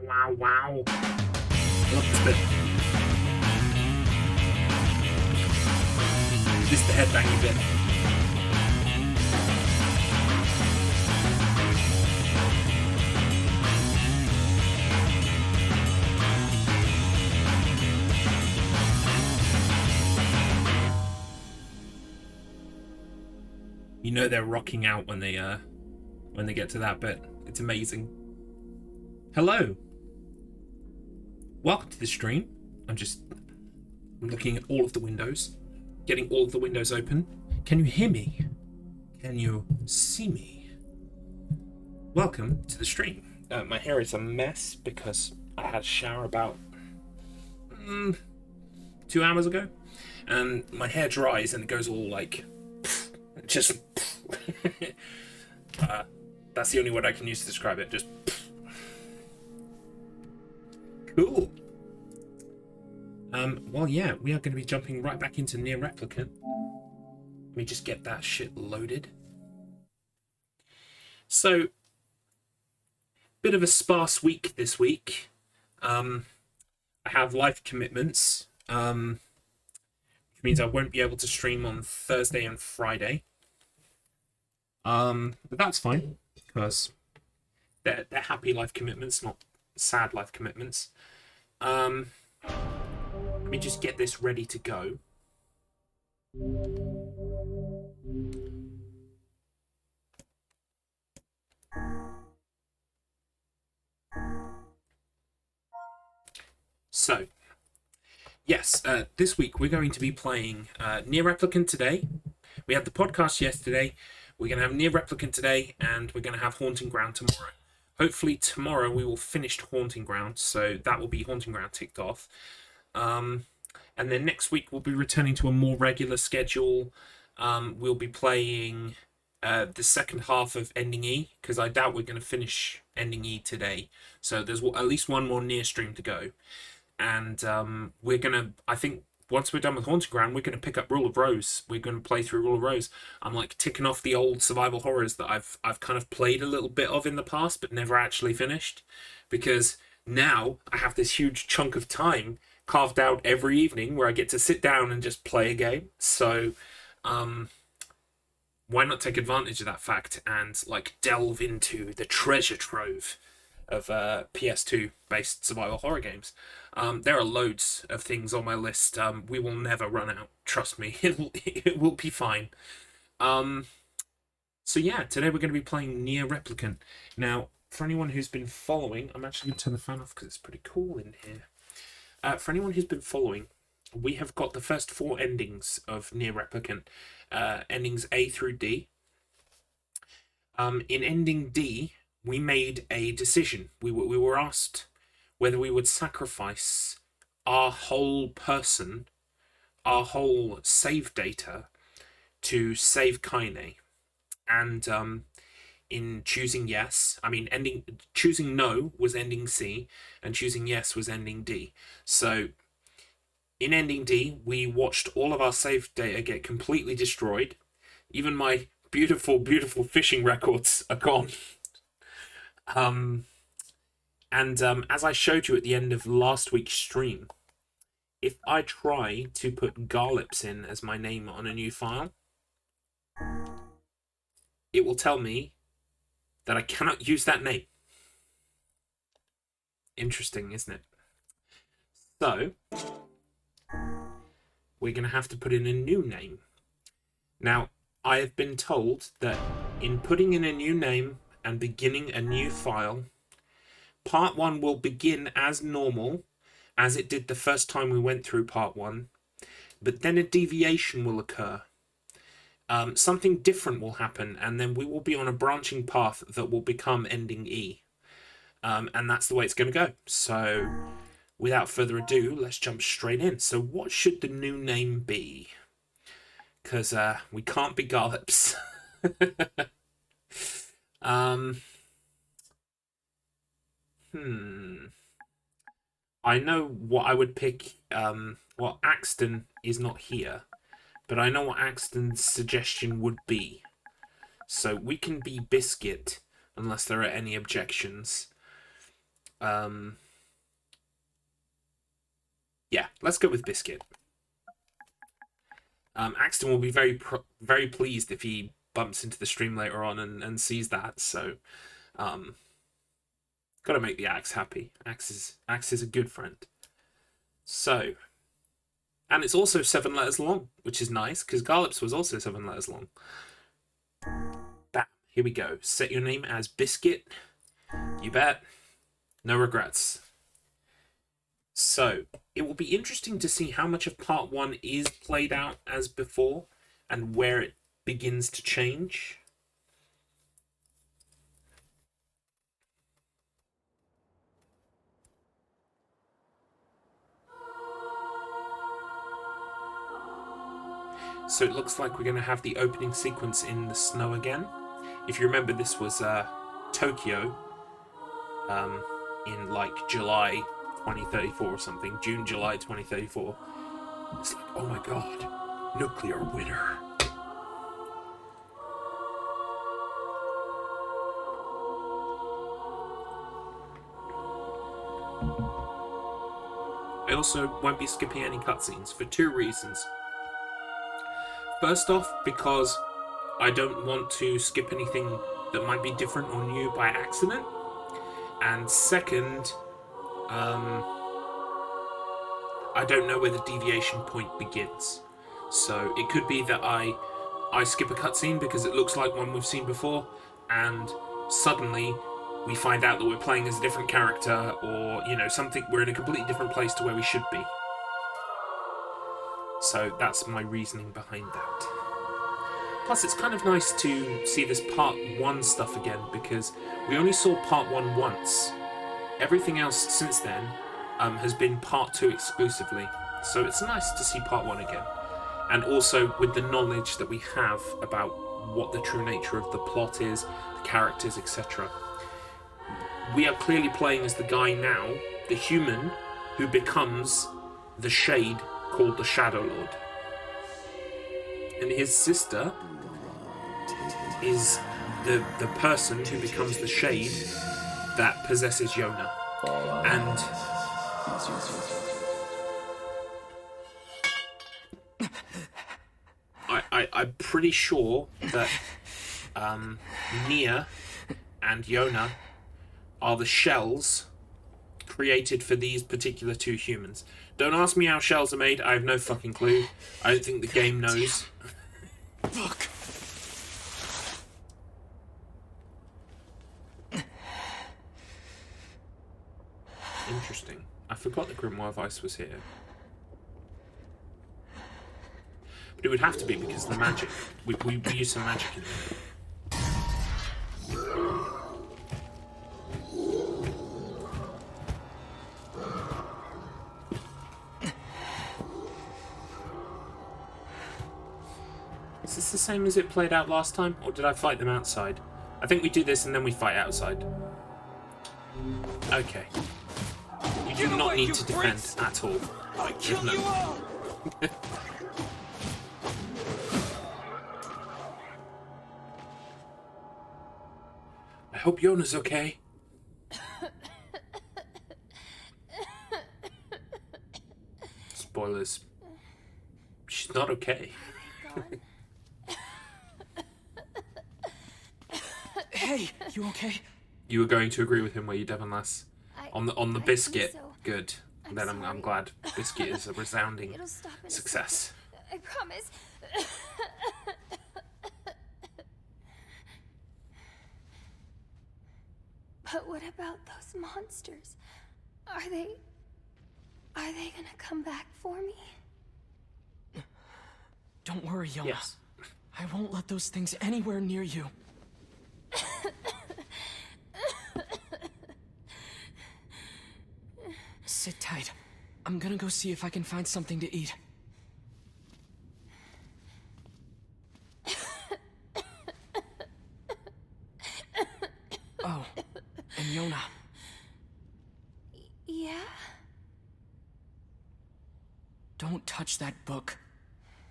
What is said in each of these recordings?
Wow, wow. I love this bit. This is the headbanging bit. You know they're rocking out when they get to that bit. It's amazing. Hello. Welcome to the stream. I'm just looking at all of the windows, getting all of the windows open. Can you hear me? Can you see me? Welcome to the stream. My hair is a mess because I had a shower about 2 hours ago, and my hair dries and it goes all like just that's the only word I can use to describe it. Just cool. Well, yeah, we are going to be jumping right back into NieR Replicant. Let me just get that shit loaded. So, bit of a sparse week this week. I have life commitments, which means I won't be able to stream on Thursday and Friday. But that's fine, because they're happy life commitments, not sad life commitments. Let me just get this ready to go. So, yes, this week we're going to be playing NieR Replicant today. We had the podcast yesterday. We're going to have NieR Replicant today, and we're going to have Haunting Ground tomorrow. Hopefully tomorrow we will finish Haunting Ground, so that will be Haunting Ground ticked off. And then next week we'll be returning to a more regular schedule. We'll be playing the second half of Ending E, because I doubt we're going to finish Ending E today. So there's at least one more NieR stream to go. And we're going to, I think, once we're done with Haunting Ground, we're going to pick up Rule of Rose. We're going to play through Rule of Rose. I'm like ticking off the old survival horrors that I've kind of played a little bit of in the past, but never actually finished. Because now I have this huge chunk of time carved out every evening where I get to sit down and just play a game. So why not take advantage of that fact and like delve into the treasure trove of PS2 based survival horror games. There are loads of things on my list. We will never run out, trust me. It will be fine. So yeah, today we're going to be playing NieR Replicant. Now, for anyone who's been following, I'm actually going to turn the fan off because it's pretty cool in here. For anyone who's been following, we have got the first 4 endings of NieR Replicant, endings A through D. In ending D, we made a decision. We were asked whether we would sacrifice our whole person, our whole save data, to save Kaine. And in choosing yes, choosing no was ending C, and choosing yes was ending D. So in ending D, we watched all of our save data get completely destroyed. Even my beautiful, beautiful fishing records are gone. As I showed you at the end of last week's stream, if I try to put Garlips in as my name on a new file, it will tell me that I cannot use that name. Interesting, isn't it? So, we're going to have to put in a new name. Now, I have been told that in putting in a new name and beginning a new file, part 1 will begin as normal, as it did the first time we went through part 1, but then a deviation will occur. Something different will happen, and then we will be on a branching path that will become ending E. And that's the way it's going to go. So, without further ado, let's jump straight in. So, what should the new name be? Because we can't be Garlips. I know what I would pick. Well, Axton is not here, but I know what Axton's suggestion would be. So we can be Biscuit, unless there are any objections. Yeah, let's go with Biscuit. Axton will be very pleased if he bumps into the stream later on and sees that. So, gotta make the Axe happy. Axe is a good friend. So, and it's also 7 letters long, which is nice because Garlips was also 7 letters long. Bam! Here we go. Set your name as Biscuit. You bet. No regrets. So, it will be interesting to see how much of part 1 is played out as before and where it begins to change. So it looks like we're going to have the opening sequence in the snow again. If you remember, this was Tokyo in like July 2034 or something. June, July 2034. It's like, oh my god, nuclear winter. I also won't be skipping any cutscenes for 2 reasons. First off, because I don't want to skip anything that might be different or new by accident. And second, I don't know where the deviation point begins. So it could be that I skip a cutscene because it looks like one we've seen before, and suddenly we find out that we're playing as a different character, or, you know, something, we're in a completely different place to where we should be. So that's my reasoning behind that. Plus, it's kind of nice to see this part 1 stuff again, because we only saw part 1 once. Everything else since then has been part 2 exclusively. So it's nice to see part 1 again. And also with the knowledge that we have about what the true nature of the plot is, the characters, etc. We are clearly playing as the guy now, the human, who becomes the shade called the Shadow Lord. And his sister is the person who becomes the shade that possesses Yona. And I'm pretty sure that NieR and Yona are the shells created for these particular 2 humans. Don't ask me how shells are made, I have no fucking clue. I don't think the game knows. Fuck. Interesting. I forgot the Grimoire Vice was here. But it would have to be because of the magic. We use some magic in there. Is this the same as it played out last time, or did I fight them outside? I think we do this and then we fight outside. Okay. You do not need to defend at all. I kill you all. I hope Yona's okay. Spoilers. She's not okay. Hey, you okay? You were going to agree with him, were you, Devon Lass? On the biscuit. So. Good. Then I'm glad. Biscuit is a resounding success. I promise. But what about those monsters? Are they gonna come back for me? Don't worry, Yona. Yes. I won't let those things anywhere near you. Sit tight. I'm gonna go see if I can find something to eat. Oh, and Yona. Yeah? Don't touch that book.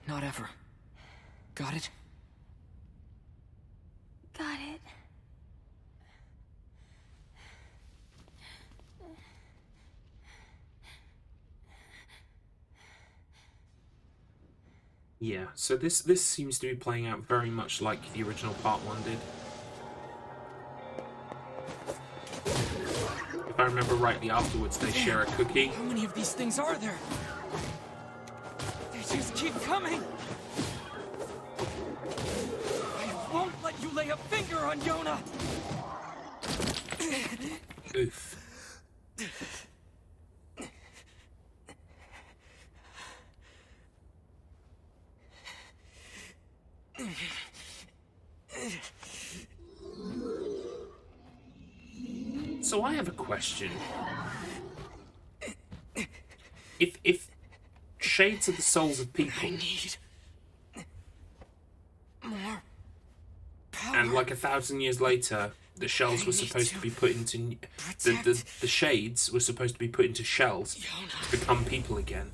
Not ever. Got it? Got it. Yeah, so this seems to be playing out very much like the original part 1 did. If I remember rightly, afterwards they share a cookie. How many of these things are there? They just keep coming! I won't let you lay a finger on Yona! Oof. So I have a question. If shades are the souls of people, I need more power. and like 1,000 years later, the shells were supposed to be put into the shades were supposed to be put into shells to become people again.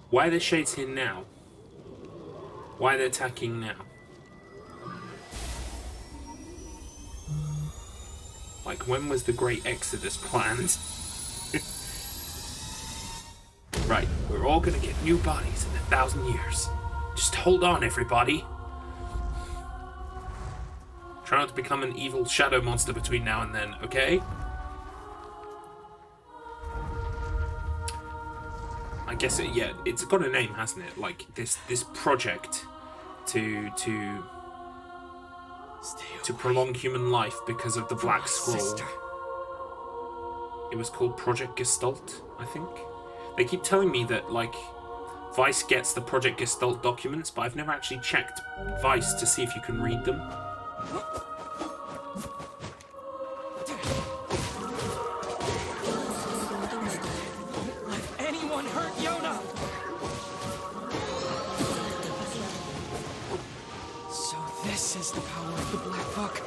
Why are the shades here now? Why are they attacking now? Like, when was the Great Exodus planned? Right, we're all gonna get new bodies in 1,000 years. Just hold on, everybody. Try not to become an evil shadow monster between now and then, okay? I guess it's got a name, hasn't it? Like this project to prolong human life because of the Black Scroll. Sister. It was called Project Gestalt, I think. They keep telling me that, like, Vice gets the Project Gestalt documents, but I've never actually checked Vice to see if you can read them. Let anyone hurt Yona! So this is the power of the Black Book.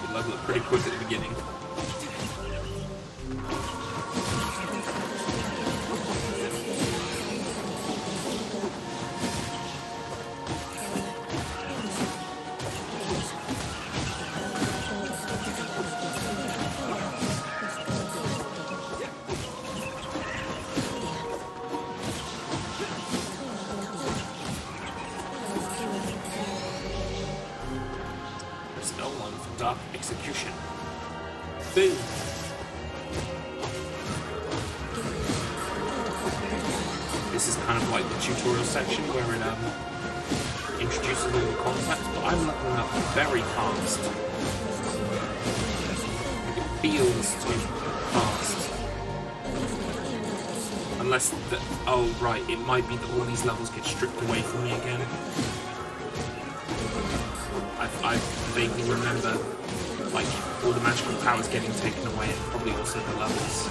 It leveled up pretty quick at the beginning. Execution. Boom. This is kind of like the tutorial section where it introduces all the concepts, but I'm leveling up very fast. It feels too fast. Unless the oh right, it might be that all these levels get stripped away from me again. I vaguely remember, like, all the magical powers getting taken away, and probably also the levels.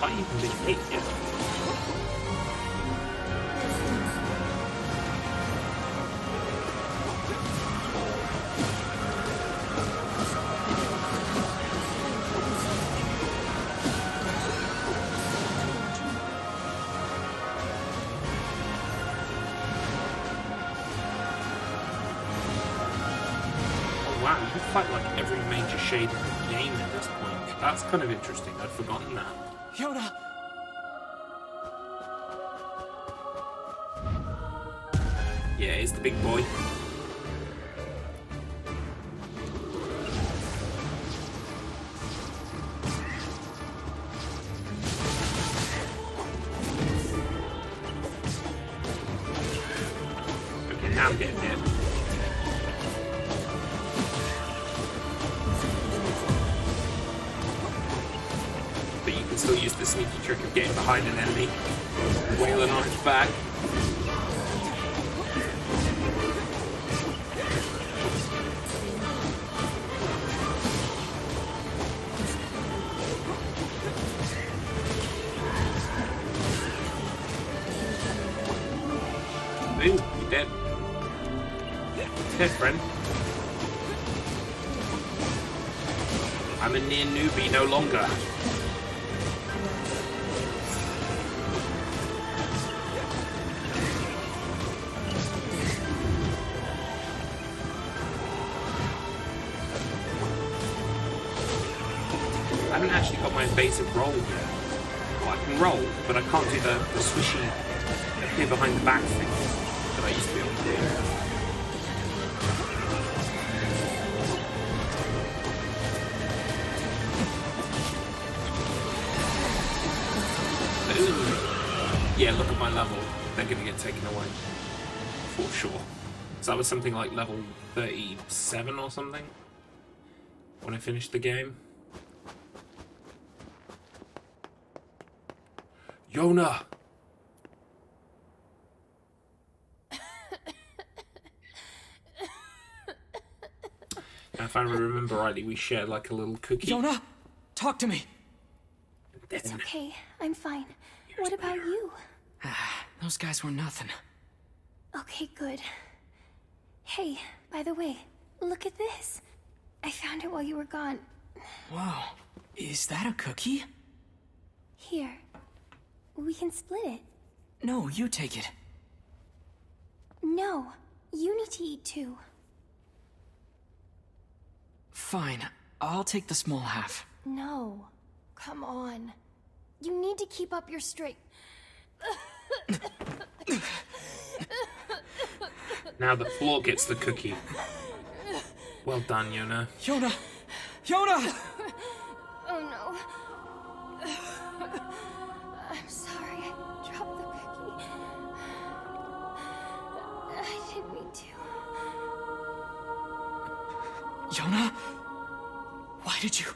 Can't even be hit yet. Wow, you can fight like every major shade in the game at this point. That's kind of interesting. I'd forgotten that. Yona! Yeah, it's the big boy. Okay, now I'm getting hit. But you can still use the sneaky trick of getting behind an enemy, wailing on its back. Ooh, you're dead. Dead, friend. I'm a NieR newbie no longer. I haven't actually got my basic roll yet. Well, I can roll, but I can't do the swishy appear behind the back thing that I used to be able to do. Ooh. Yeah, look at my level. They're going to get taken away. For sure. So that was something like level 37 or something when I finished the game. Yona! Now, if I remember rightly, we shared like a little cookie. Yona, talk to me. It's okay. I'm fine. What about you? Those guys were nothing. Okay, good. Hey, by the way, look at this. I found it while you were gone. Whoa, is that a cookie? Here. We can split it. No, you take it. No, you need to eat too. Fine, I'll take the small half. No, come on. You need to keep up your straight. Now the floor gets the cookie. Well done, Yona. Yona! Yona! Oh no. I'm sorry, I dropped the cookie. I didn't mean to. Yona? Why did you?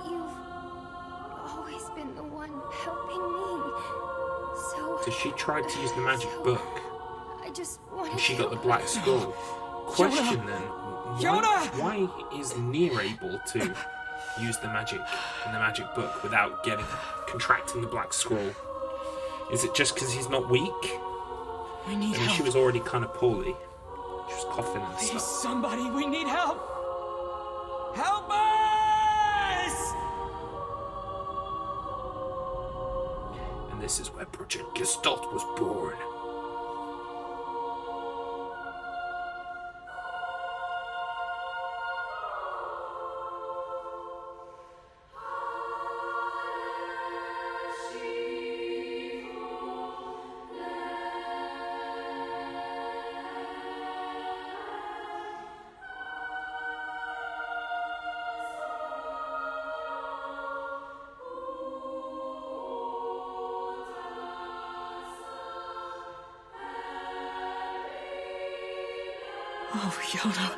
You've always been the one helping me. So she tried to use the magic book, I just wanted and she got the to... black skull. Question then, Yona! why is NieR able to use the magic in the magic book without contracting the black scroll? Is it just because he's not weak? We need I mean, help. she was already kind of poorly. She was coughing and Please, stuff. somebody, we need help! Help us! And this is where Project Gestalt was born. Oh, Yona.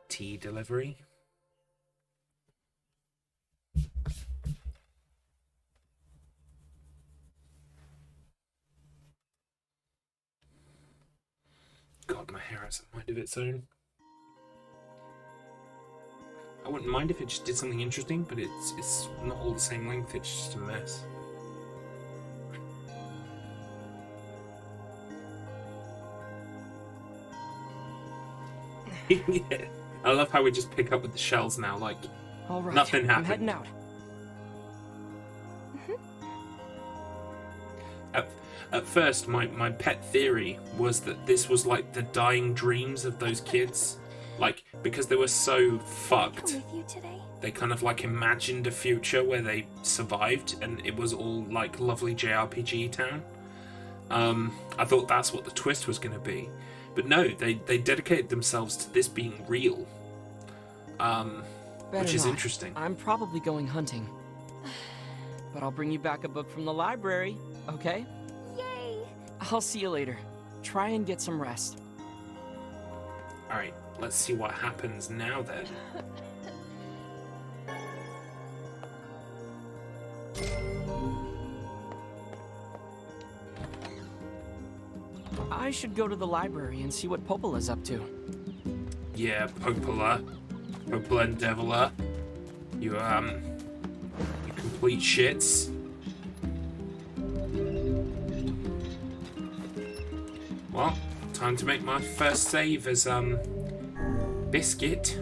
Tea delivery. God, my hair has a mind of its own. I wouldn't mind if it just did something interesting, but it's not all the same length, it's just a mess. Yeah. I love how we just pick up with the shells now, like All right, nothing I'm happened. heading out. At first, my pet theory was that this was like the dying dreams of those kids. Like, because they were so fucked, Come with you today? they kind of like imagined a future where they survived and it was all like lovely JRPG town. I thought that's what the twist was going to be. But no, they dedicated themselves to this being real. Which is not. interesting. I'm probably going hunting. But I'll bring you back a book from the library, okay? Yay! I'll see you later. Try and get some rest. Alright, let's see what happens now then. I should go to the library and see what Popola's up to. Yeah, Popola and Deviler. You complete shits. Well, time to make my first save as Biscuit.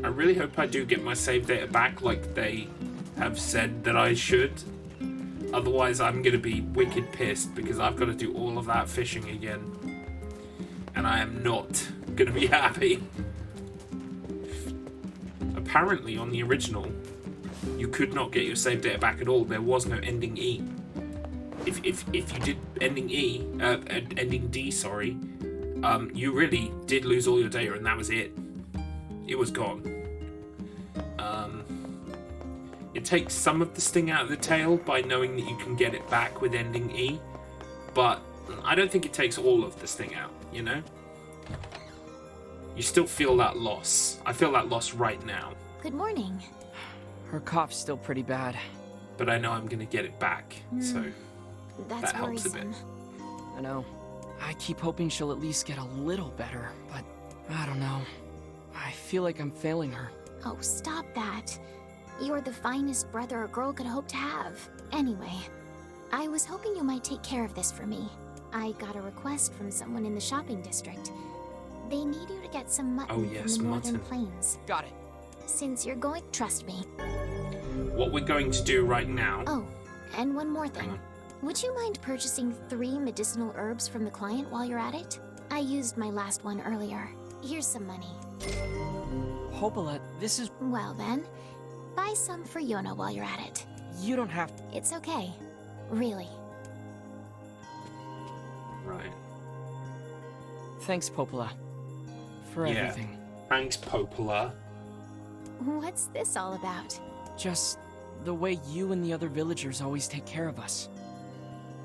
I really hope I do get my save data back like they have said that I should. Otherwise, I'm going to be wicked pissed because I've got to do all of that fishing again. And I am not going to be happy. Apparently, on the original, you could not get your save data back at all. There was no ending E. If you did ending D, sorry, you really did lose all your data, and that was it. It was gone. It takes some of the sting out of the tail by knowing that you can get it back with ending E, but I don't think it takes all of the sting out, you know? You still feel that loss. I feel that loss right now. Good morning. Her cough's still pretty bad. But I know I'm going to get it back, so That's that helps a bit. worrisome. I know. I keep hoping she'll at least get a little better, but I don't know. I feel like I'm failing her. Oh, stop that. You're the finest brother a girl could hope to have. Anyway, I was hoping you might take care of this for me. I got a request from someone in the shopping district. They need you to get some mutton from the Northern Plains. Got it. Since you're going, trust me. What we're going to do right now... Oh, and one more Hang thing. on. Would you mind purchasing 3 medicinal herbs from the client while you're at it? I used my last one earlier. Here's some money. Popola, this is... Well then, buy some for Yona while you're at it. You don't have... It's okay. Really. Right. Thanks, Popola. For Yeah. everything. Thanks, Popola. What's this all about? Just the way you and the other villagers always take care of us.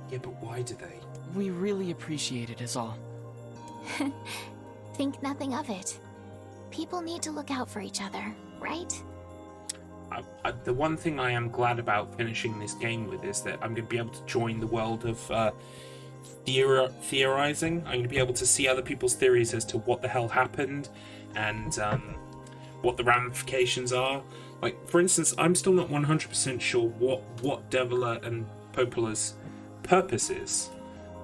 Yeah, but why do they? We really appreciate it is all. Think nothing of it. People need to look out for each other, right? The one thing I am glad about finishing this game with is that I'm going to be able to join the world of theorizing. I'm going to be able to see other people's theories as to what the hell happened and what the ramifications are. Like, for instance, I'm still not 100% sure what Deviler and Popola's purpose is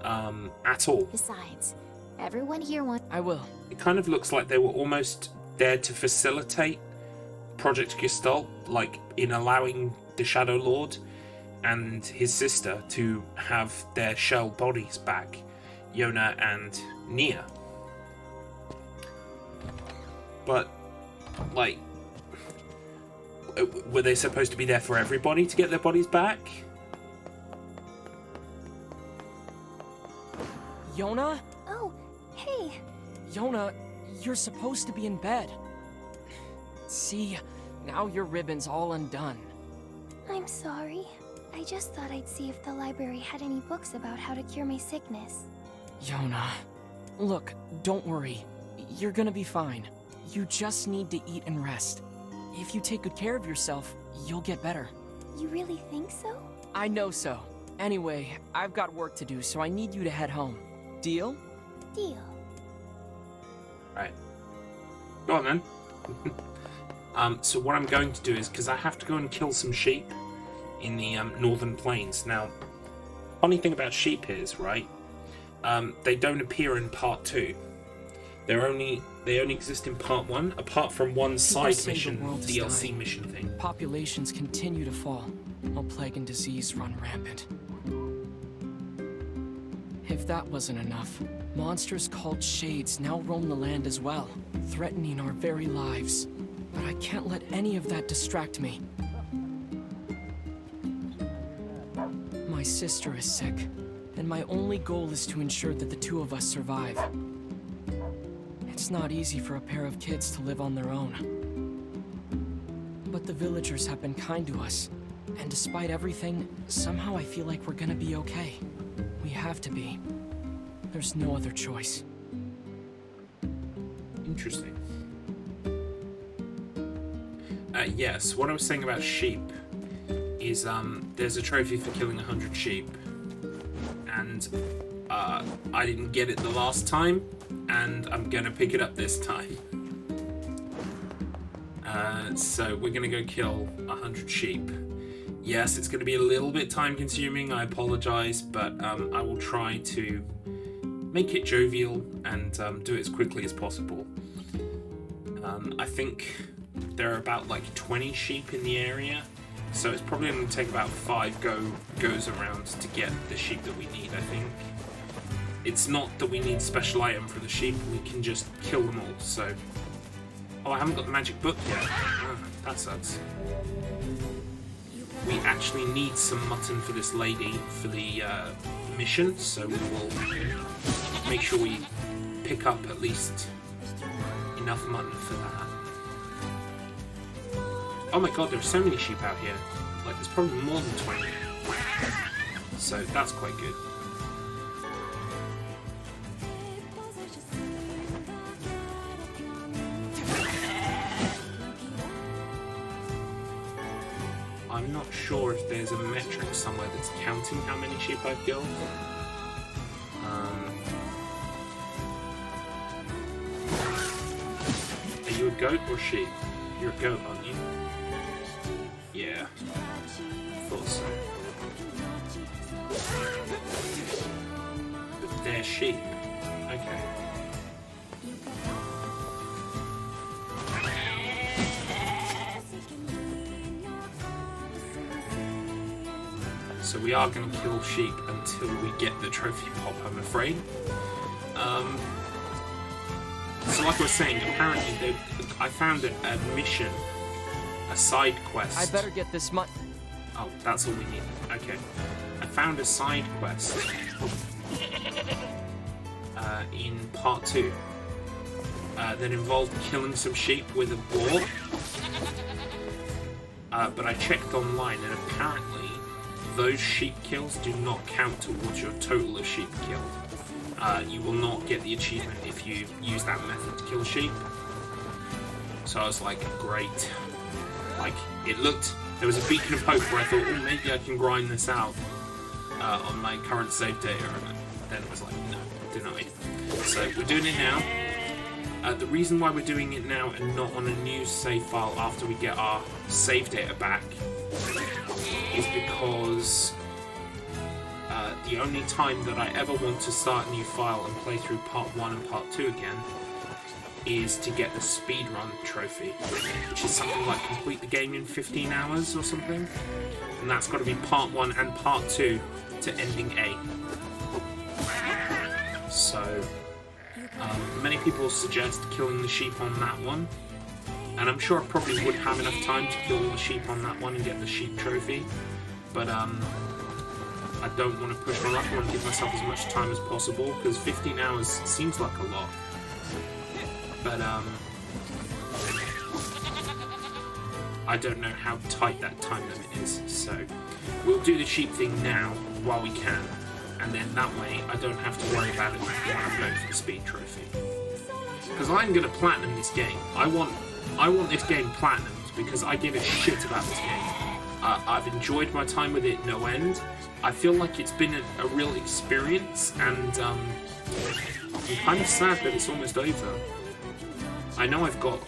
at all. Besides, everyone here wants... I will. It kind of looks like they were almost there to facilitate Project Gestalt, like in allowing the Shadow Lord and his sister to have their shell bodies back, Yona and NieR. But, like, were they supposed to be there for everybody to get their bodies back? Yona? Oh, hey. Yona, you're supposed to be in bed. See, now your ribbon's all undone. I'm sorry. I just thought I'd see if the library had any books about how to cure my sickness. Yona, look, don't worry. You're gonna be fine. You just need to eat and rest. If you take good care of yourself, you'll get better. You really think so? I know so. Anyway, I've got work to do, so I need you to head home. Deal? Deal. Right. Go on then. So what I'm going to do is, because I have to go and kill some sheep in the Northern Plains. Now, funny thing about sheep is, right, they don't appear in Part 2. They only exist in Part 1, apart from one side say the mission, world is DLC dying. mission thing. Populations continue to fall, while plague and disease run rampant. If that wasn't enough, monsters called Shades now roam the land as well, threatening our very lives. But I can't let any of that distract me. My sister is sick, and my only goal is to ensure that the two of us survive. It's not easy for a pair of kids to live on their own. But the villagers have been kind to us, and despite everything, somehow I feel like we're gonna be okay. We have to be. There's no other choice. Interesting. Yes, what I was saying about sheep is there's a trophy for killing 100 sheep, and I didn't get it the last time, and I'm gonna pick it up this time. So we're gonna go kill 100 sheep. Yes, it's gonna be a little bit time consuming, I apologize, but I will try to make it jovial and do it as quickly as possible. I think there are about like 20 sheep in the area, so it's probably going to take about 5 goes around to get the sheep that we need, I think. It's not that we need special item for the sheep, we can just kill them all, so... Oh, I haven't got the magic book yet. Oh, that sucks. We actually need some mutton for this lady for the mission, so we will make sure we pick up at least enough mutton for that. Oh my god, there's so many sheep out here. Like, there's probably more than 20. So that's quite good. I'm not sure if there's a metric somewhere that's counting how many sheep I've killed. Are you a goat or sheep? You're a goat, aren't you? Yeah. Thought so. But they're sheep. Okay. So we are going to kill sheep until we get the trophy pop, I'm afraid. So like I was saying, apparently I found a mission, a side quest. I better get this Oh, that's all we need. Okay. I found a side quest in part 2 that involved killing some sheep with a boar. But I checked online, and apparently those sheep kills do not count towards your total of sheep killed. You will not get the achievement if you use that method to kill sheep. So I was like, great. Like, it looked... There was a beacon of hope where I thought, oh, maybe I can grind this out on my current save data, and then it was like, no, denied. So we're doing it now. The reason why we're doing it now and not on a new save file after we get our save data back is because the only time that I ever want to start a new file and play through part 1 and part 2 again is to get the speedrun trophy, which is something like complete the game in 15 hours or something, and that's got to be part 1 and part 2 to ending A. So many people suggest killing the sheep on that one, and I'm sure I probably would have enough time to kill the sheep on that one and get the sheep trophy, but I don't want to push my luck. I want to give myself as much time as possible, because 15 hours seems like a lot. But I don't know how tight that time limit is, so we'll do the sheep thing now while we can, and then that way I don't have to worry about it when I'm going for the speed trophy. Because I'm going to platinum this game. I want this game platinumed because I give a shit about this game. I've enjoyed my time with it no end. I feel like it's been a real experience, and I'm kind of sad that it's almost over. I know I've got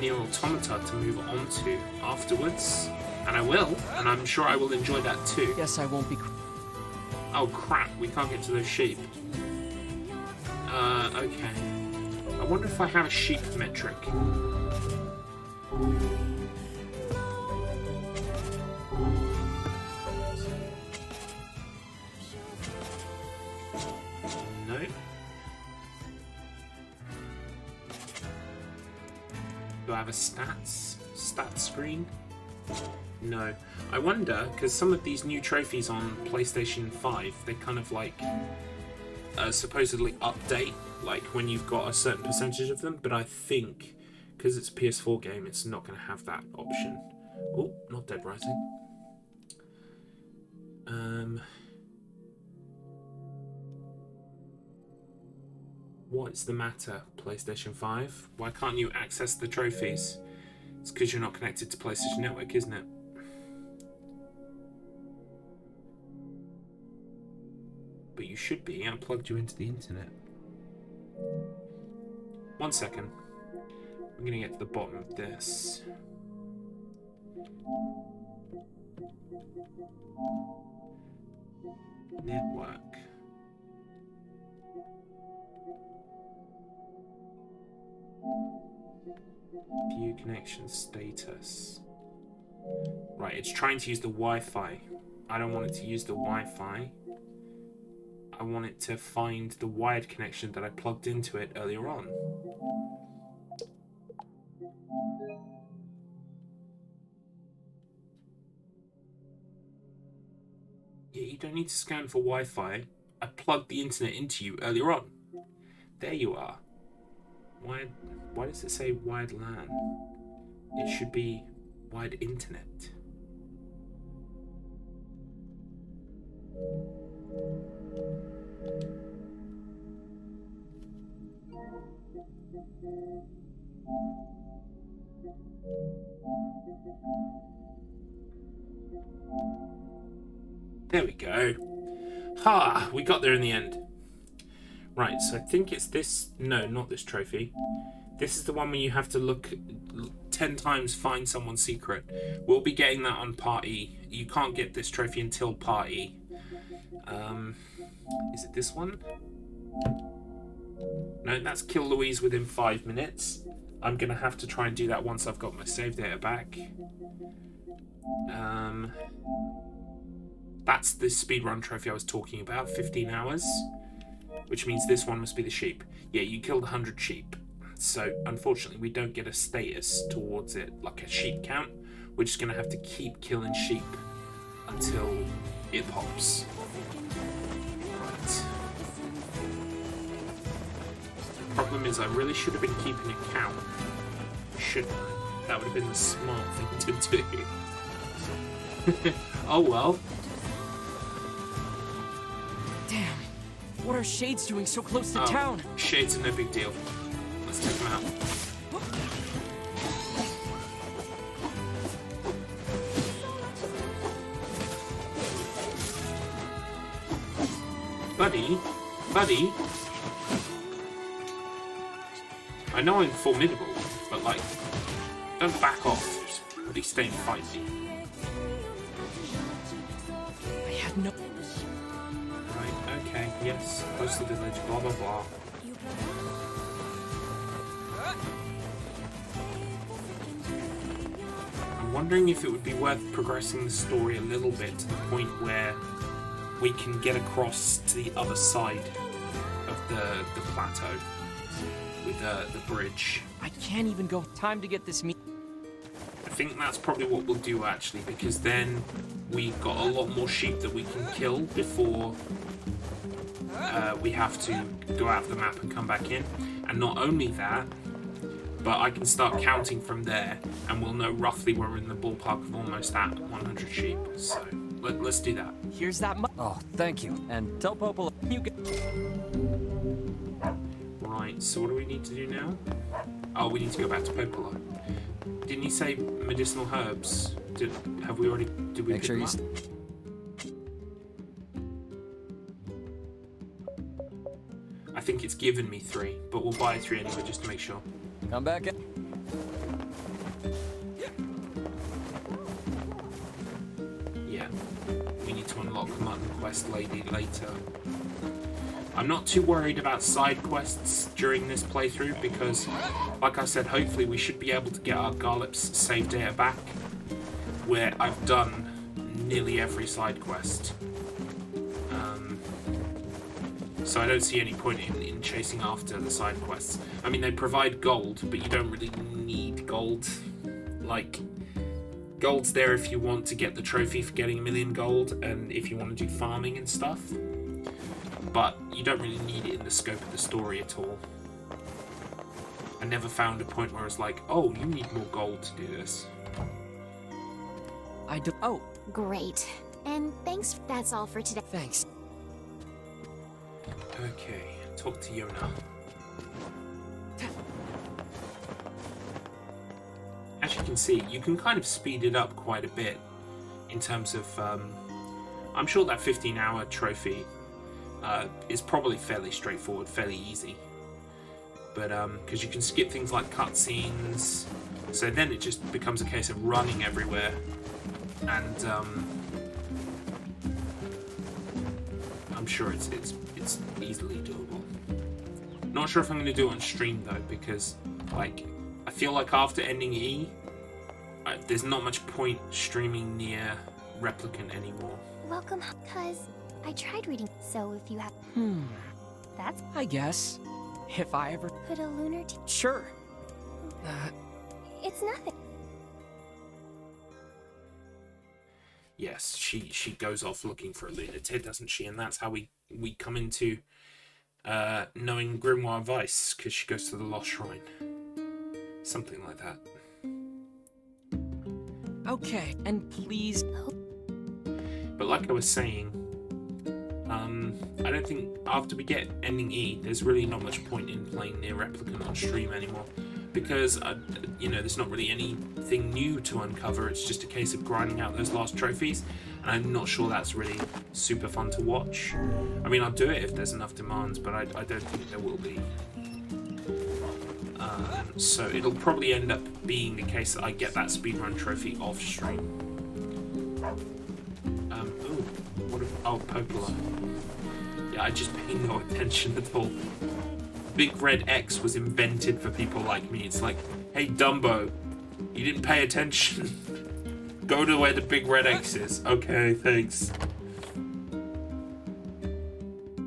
NieR Automata to move on to afterwards, and I will, and I'm sure I will enjoy that too. Guess I won't be... Oh crap, we can't get to those sheep. Okay. I wonder if I have a sheep metric. No. Do I have a stats screen? No. I wonder, because some of these new trophies on PlayStation 5, they kind of like supposedly update, like when you've got a certain percentage of them, but I think, because it's a PS4 game, it's not going to have that option. Oh, not Dead Rising. What's the matter, PlayStation 5? Why can't you access the trophies? It's because you're not connected to PlayStation Network, isn't it? but you should be. I plugged you into the internet. 1 second. I'm gonna get to the bottom of this. Network. View connection status. Right, it's trying to use the Wi-Fi. I don't want it to use the Wi-Fi. I want it to find the wired connection that I plugged into it earlier on. Yeah, you don't need to scan for Wi-Fi. I plugged the internet into you earlier on. There you are. Why does it say wired LAN? It should be wired internet. There we go. Ha! We got there in the end. Right, so I think it's this... No, not this trophy. This is the one where you have to look 10 times, find someone's secret. We'll be getting that on Part E. You can't get this trophy until Part E. Is it this one? No, that's kill Louise within 5 minutes. I'm going to have to try and do that once I've got my save data back. That's the speedrun trophy I was talking about, 15 hours. Which means this one must be the sheep. Yeah, you killed 100 sheep. So, unfortunately, we don't get a status towards it, like a sheep count. We're just going to have to keep killing sheep until it pops. Right. The problem is I really should have been keeping a count. Shouldn't I? That would have been the smart thing to do. Oh well. Damn. What are Shades doing so close to town? Shades are no big deal. Let's take them out. Buddy. I know I'm formidable, but like, don't back off. Just really stay and fight me. I had no... Right, okay, yes, close to the village, blah blah blah. I'm wondering if it would be worth progressing the story a little bit to the point where we can get across to the other side of the plateau with the bridge. I can't even go. Time to get this meat. I think that's probably what we'll do actually, because then we've got a lot more sheep that we can kill before we have to go out of the map and come back in. And not only that, but I can start counting from there and we'll know roughly we're in the ballpark of almost at 100 sheep. So let's do that. Here's that Oh, thank you. And tell Popola you can... Right, so what do we need to do now? Oh, we need to go back to Popola. Didn't you say medicinal herbs? Did we Make sure you... I think it's given me 3, but we'll buy 3 anyway just to make sure. Come back in. Yeah, we need to unlock Mutton Quest Lady later. I'm not too worried about side quests during this playthrough because, like I said, hopefully we should be able to get our Garlips save data back, where I've done nearly every side quest. So I don't see any point in chasing after the side quests. I mean, they provide gold, but you don't really need gold. Like, gold's there if you want to get the trophy for getting 1,000,000 gold, and if you want to do farming and stuff. But you don't really need it in the scope of the story at all. I never found a point where it's like, oh, you need more gold to do this. I do. Oh, Great. And thanks. That's all for today. thanks. Okay, talk to Yona. As you can see, you can kind of speed it up quite a bit in terms of, I'm sure that 15-hour trophy is probably fairly straightforward, fairly easy. But because you can skip things like cutscenes, so then it just becomes a case of running everywhere, and I'm sure it's easily doable. Not sure if I'm going to do it on stream though, because like I feel like after ending E, there's not much point streaming NieR Replicant anymore. Welcome, cuz I tried reading, so if you have... That's... I guess. If I ever... Could a lunar... Sure. It's nothing. Yes, she goes off looking for a lunatic, doesn't she? And that's how we come into knowing Grimoire Vice, because she goes to the Lost Shrine. Something like that. Okay, and please... But like I was saying, I don't think after we get ending E, there's really not much point in playing NieR Replicant on stream anymore, because there's not really anything new to uncover. It's just a case of grinding out those last trophies, and I'm not sure that's really super fun to watch. I mean, I'll do it if there's enough demands, but I don't think there will be. So it'll probably end up being the case that I get that speedrun trophy off stream. Popola. Yeah, I just pay no attention at all. Big Red X was invented for people like me. It's like, hey Dumbo, you didn't pay attention. Go to where the Big Red X is. Okay, thanks.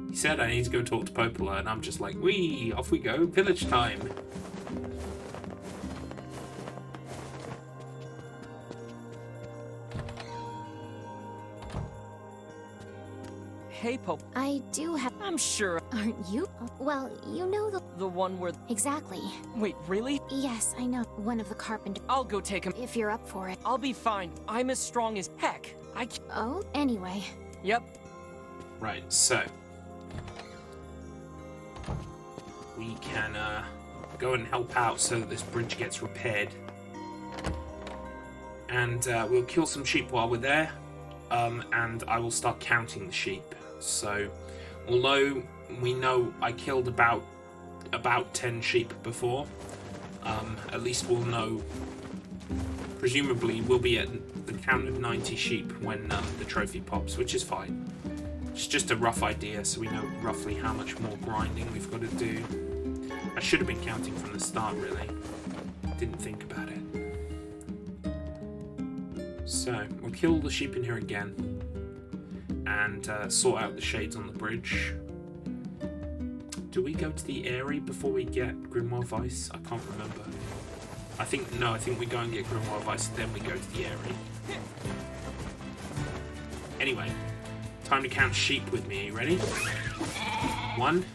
He said I need to go talk to Popola, and I'm just like, wee, off we go, village time. Hey, Pope. I do have... I'm sure. Aren't you? Well, you know the... The one where... Exactly. Wait, really? Yes, I know. One of the carpenters. I'll go take him. If you're up for it. I'll be fine. I'm as strong as heck. Oh, anyway. Yep. Right, so... we can go and help out so that this bridge gets repaired. And we'll kill some sheep while we're there. And I will start counting the sheep. So, although we know I killed about 10 sheep before, at least we'll know, presumably we'll be at the count of 90 sheep when the trophy pops, which is fine. It's just a rough idea, so we know roughly how much more grinding we've got to do. I should have been counting from the start, really. Didn't think about it. So, we'll kill the sheep in here again, and sort out the shades on the bridge. Do we go to the E-asy before we get Grimoire Vice? I can't remember. I think we go and get Grimoire Vice, then we go to the E-asy. Anyway, time to count sheep with me. Are you ready? 1.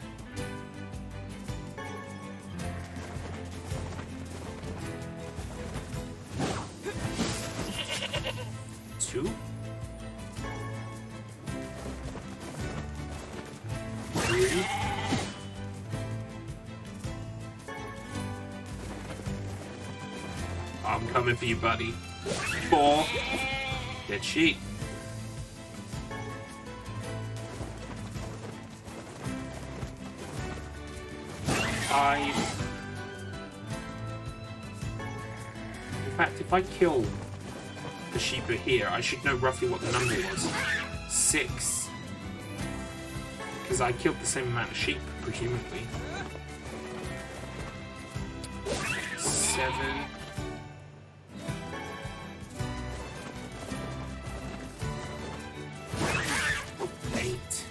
2. 3. 'I'm coming for you, buddy. 4. Dead sheep. 5. In fact, if I kill the sheep are here, I should know roughly what the number was. 6. Because I killed the same amount of sheep, presumably. 7. 8.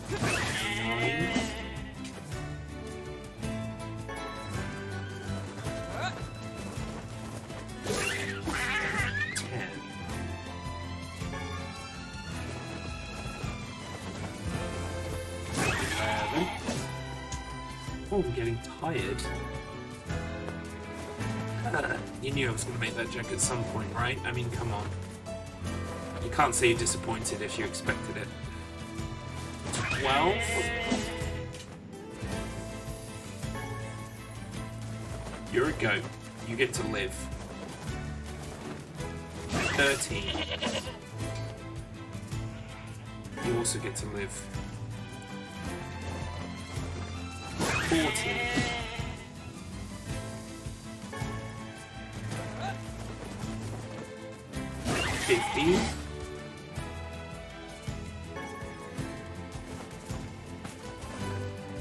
9. 10. 11. Oh, I'm getting tired. You knew I was going to make that joke at some point, right? I mean, come on. You can't say you're disappointed if you expected it. 12. You're a goat. You get to live. 13, you also get to live. 14. 15.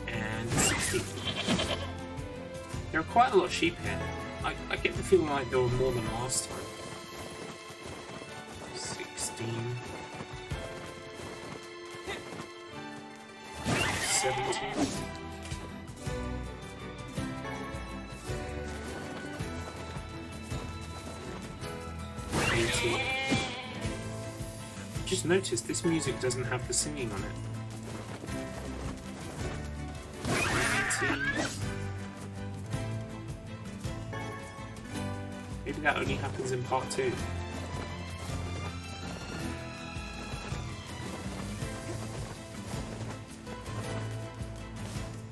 And 16. There are quite a lot of sheep here. I get the feeling like there were more than last time. 16. 17. 18. Just noticed this music doesn't have the singing on it. 19. Maybe that only happens in part 2.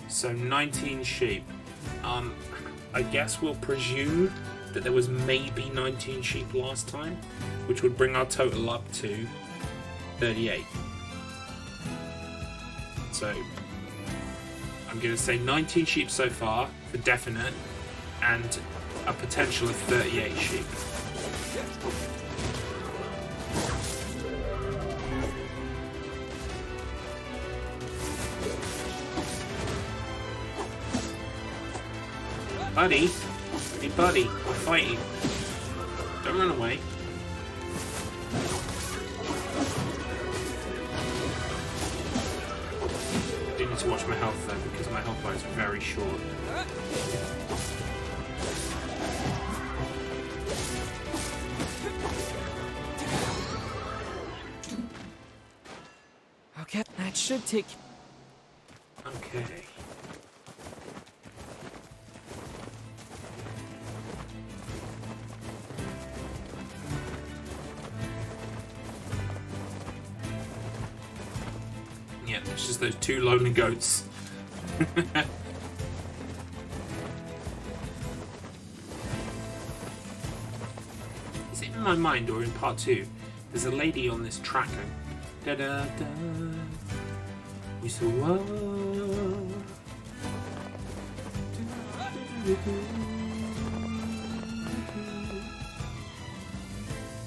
So 19 sheep. I guess we'll presume that there was maybe 19 sheep last time, which would bring our total up to 38. So I'm going to say 19 sheep so far for definite, and a potential of 38 sheep. Buddy, hey buddy, I'll fight you. Don't run away. I do need to watch my health though, because my health bar is very short. Okay, that should take... Okay. Yeah, it's just those two lonely goats. Is it in my mind or in part 2? There's a lady on this track going, da da da. We saw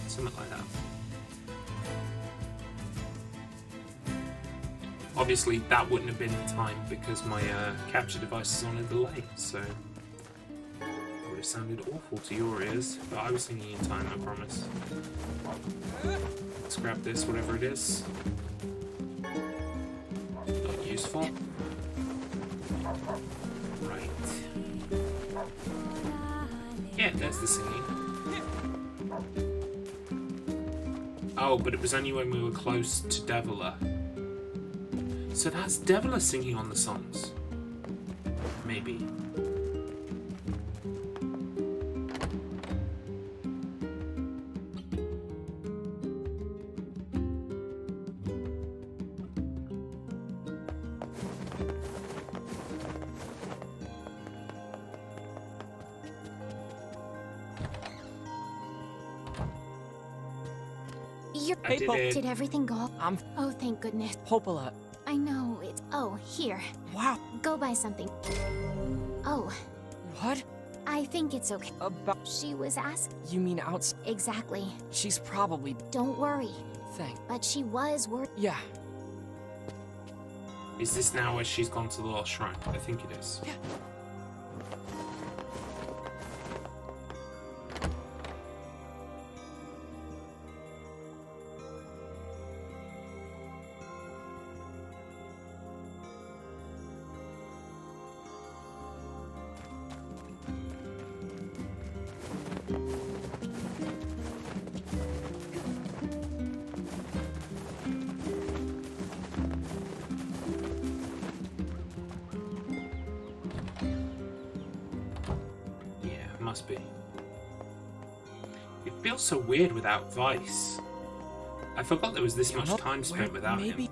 something like that. Obviously, that wouldn't have been in time because my capture device is on a delay, so it would have sounded awful to your ears. But I was singing in time, I promise. Let's grab this, whatever it is. Not useful. Right. Yeah, there's the singing. Oh, but it was only when we were close to Deviler. So that's Deviler singing on the songs. Maybe. I did it. Did everything go? Oh, thank goodness. Popola. I know, it's... Oh, here. Wow. Go buy something. Oh, What? I think it's okay. About... She was asked... You mean outside? Exactly. She's probably... Don't worry. Thing. But she was worried. Yeah. Is this now where she's gone to the Lost Shrine? I think it is. Yeah. Must be. It feels so weird without Vice. I forgot there was this much time spent without him.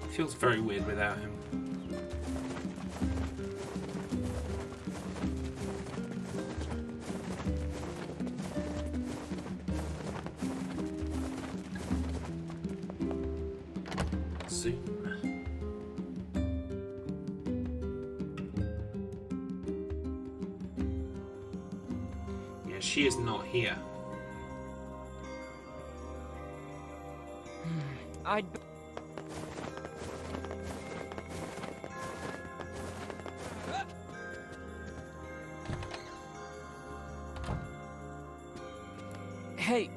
It feels very weird without him. Zoom. Yeah, she is not here. I'd... Hey,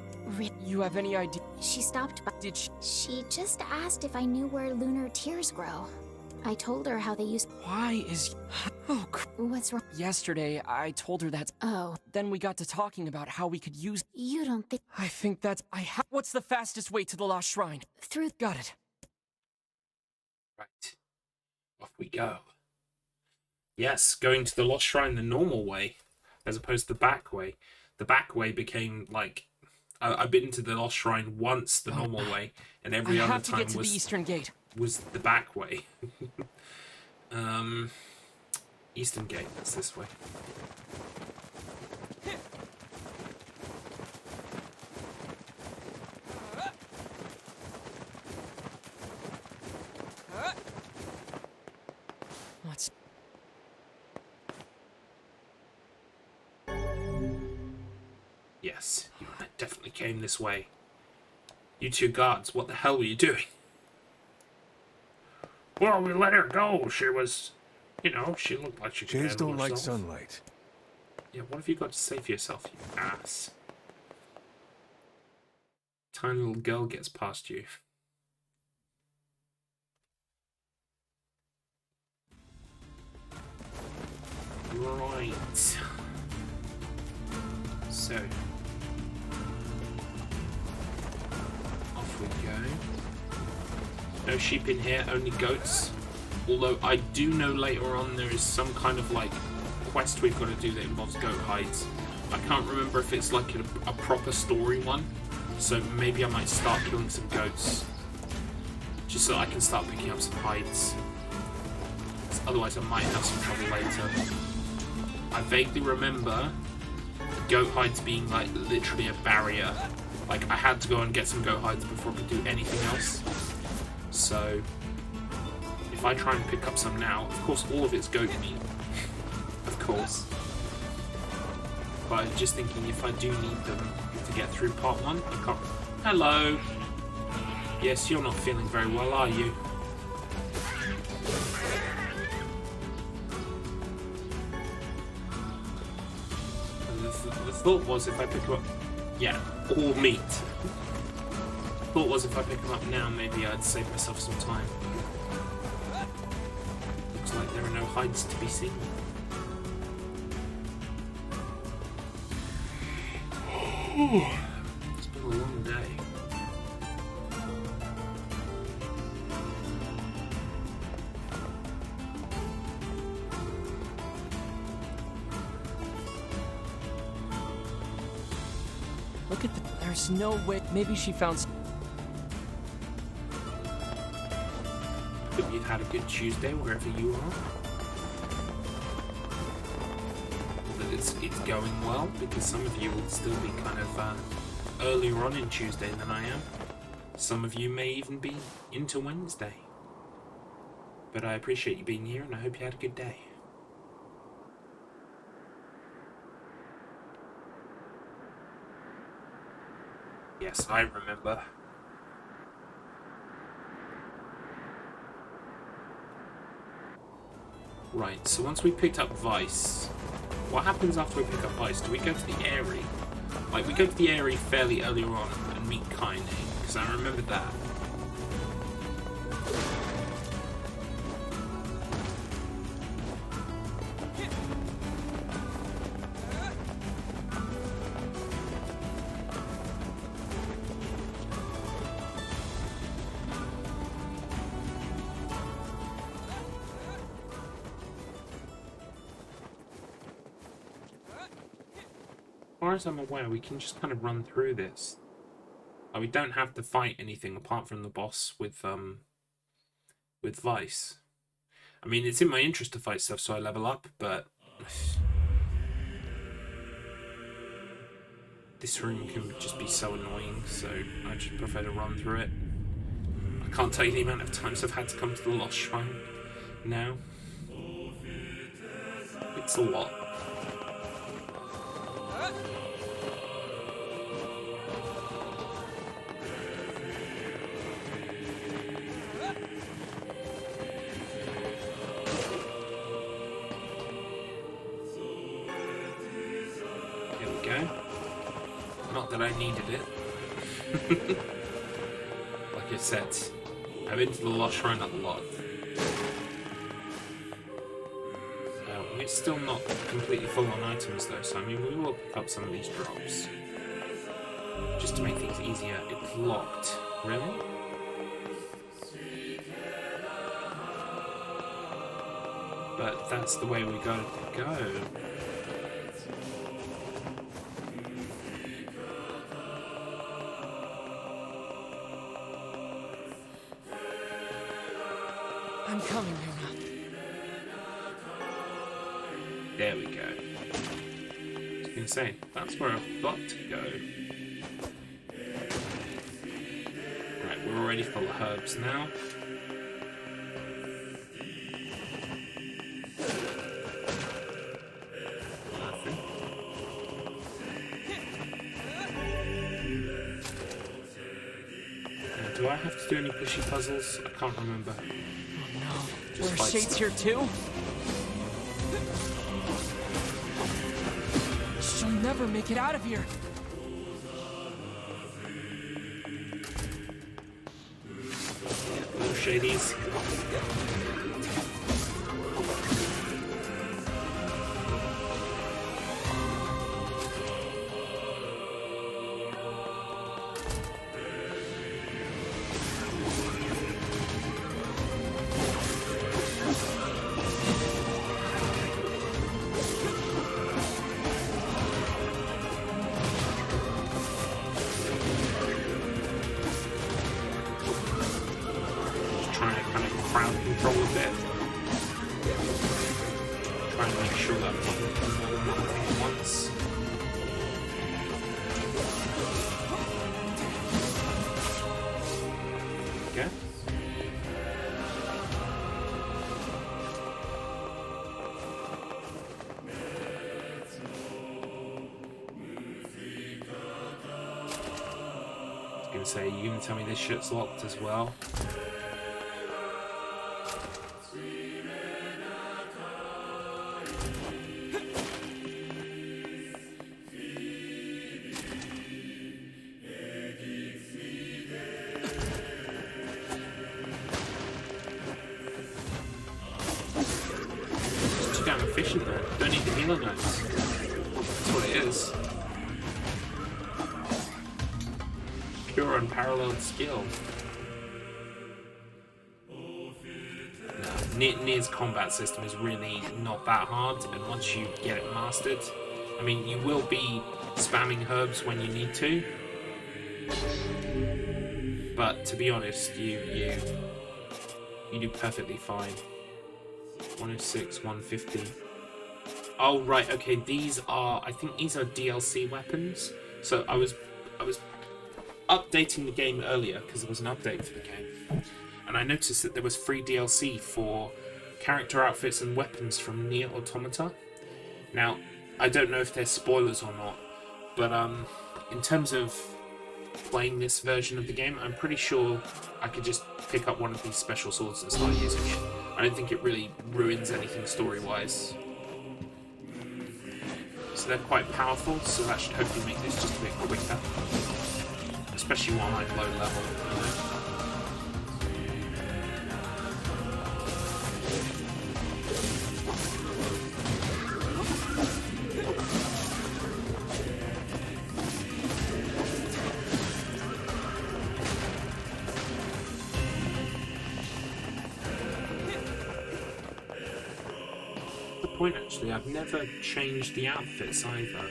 you have any idea? She stopped by. Did she? She just asked if I knew where lunar tears grow. I told her how they used. Why is... Oh, What's wrong? yesterday, I told her that... Oh, Then we got to talking about how we could use... you don't think I think that's... What's the fastest way to the Lost Shrine? through? Got it. Right. Off we go. Yes, going to the Lost Shrine the normal way, as opposed to the back way. The back way became like... I've been to the Lost Shrine once the normal way, and every I other have to time get to the Eastern Gate. was the back way. Eastern Gate, that's this way. What's... Yes, you definitely came this way. You two guards, what the hell were you doing? Well, we let her go. She was, you know, she looked like she could Shades handle don't like herself. sunlight. Yeah, what have you got to say for yourself, you ass? Tiny little girl gets past you. Right. So. Off we go. No sheep in here, only goats. Although I do know later on there is some kind of like quest we've got to do that involves goat hides. I can't remember if it's like a proper story one. So maybe I might start killing some goats. Just so I can start picking up some hides. Otherwise I might have some trouble later. I vaguely remember goat hides being like literally a barrier. Like I had to go and get some goat hides before I could do anything else. So if I try and pick up some now, of course all of it's goat meat. Of course. But I'm just thinking if I do need them to get through part 1, I can't... Hello! Yes, you're not feeling very well, are you? The thought was if I pick them up... Yeah, all meat. The thought was if I pick them up now, maybe I'd save myself some time. Looks like there are no hides to be seen. It's been a long day. Look at the... There's no way... Maybe she found... Hope you've had a good Tuesday wherever you are. That it's going well, because some of you will still be kind of earlier on in Tuesday than I am. Some of you may even be into Wednesday. But I appreciate you being here and I hope you had a good day. Yes, I remember. Right, so once we picked up Vice, what happens after we pick up Vice? Do we go to the Airy? Like, we go to the Airy fairly earlier on and meet Kaine, because I remember that. As far as I'm aware, we can just kind of run through this. Like, we don't have to fight anything apart from the boss with Vice. I mean, it's in my interest to fight stuff so I level up, but this room can just be so annoying, so I just prefer to run through it. I I can't tell you the amount of times I've had to come to the Lost Shrine now. It's a lot. Here we go. Not that I needed it. Like I said, I've been to the Lost Shrine a lot. We're still not completely full on items though, so I mean we will pick up some of these drops. Just to make things easier. It's locked. Really? But that's the way we gotta go. I'm coming, Luna. There we go. I was gonna say, that's where I've got to go. Right, we're already full of herbs now. Nothing. Now, do I have to do any pushy puzzles? I can't remember. Oh no. Just There are fight shades stuff. here too? She'll never make it out of here. Little shadies. Trying to kind of crowd control a bit. Trying to make sure that I'm not looking more than one thing at once. Okay. I was gonna say, you gonna tell me this shit's locked as well? Too damn efficient there. Don't need the healer notes. That's what it is. Pure unparalleled skill. No, NieR's combat system is really not that hard, and once you get it mastered, I mean, you will be spamming herbs when you need to, but to be honest, you do perfectly fine. 106, 150. Oh right, okay. These are, I think these are DLC weapons. So I was updating the game earlier because there was an update for the game, and I noticed that there was free DLC for character outfits and weapons from NieR Automata. Now, I don't know if they're spoilers or not, but in terms of playing this version of the game, I'm pretty sure I could just pick up one of these special swords and start using it. I don't think it really ruins anything story-wise. So they're quite powerful, so that should hopefully make this just a bit quicker. Especially while I'm low level, you know? Point actually, I've never changed the outfits either.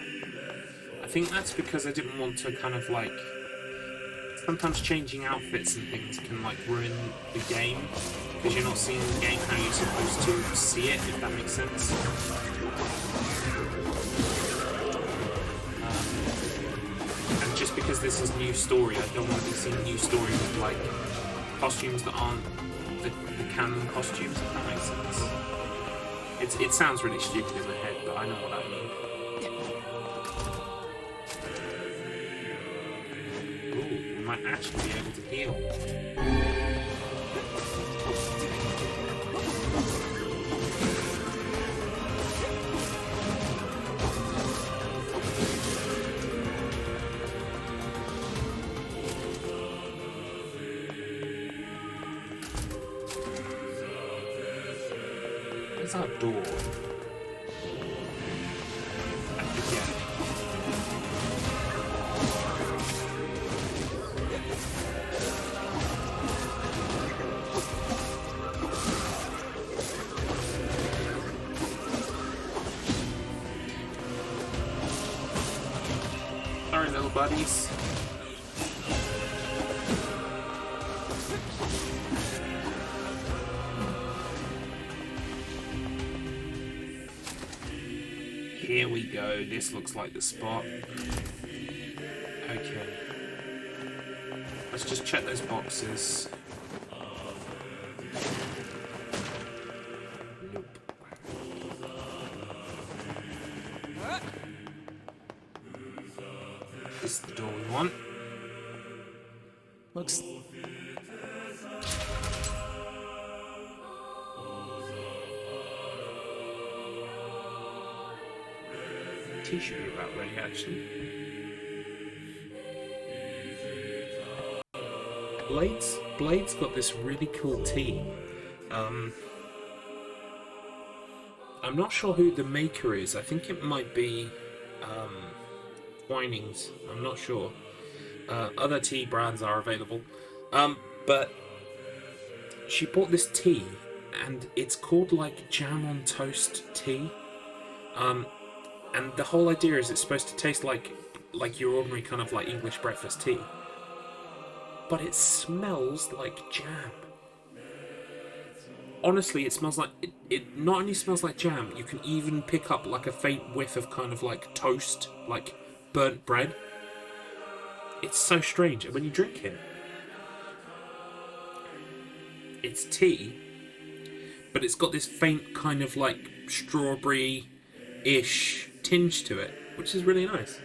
I think that's because I didn't want to kind of like, sometimes changing outfits and things can like ruin the game because you're not seeing the game how you're supposed to see it, if that makes sense. And just because this is new story, I don't want to be seeing new story with like costumes that aren't the canon costumes, if that makes sense. It sounds really stupid in my head, but I know what I mean. Ooh, we might actually be able to heal. Where's our door? Yeah. Sorry, little buddies. Here we go. This looks like the spot. Okay. Let's just check those boxes. Nope. This is the door we want. Looks... Tea should be about ready, actually. Blade's got this really cool tea. I'm not sure who the maker is. I think it might be Twinings. I'm not sure. Other tea brands are available. But she bought this tea, and it's called like jam on toast tea. And the whole idea is it's supposed to taste like your ordinary kind of like English breakfast tea. But it smells like jam. Honestly, it smells like... It not only smells like jam, you can even pick up like a faint whiff of kind of like toast, like burnt bread. It's so strange. And when you drink it, it's tea, but it's got this faint kind of like strawberry-ish tinge to it, which is really nice.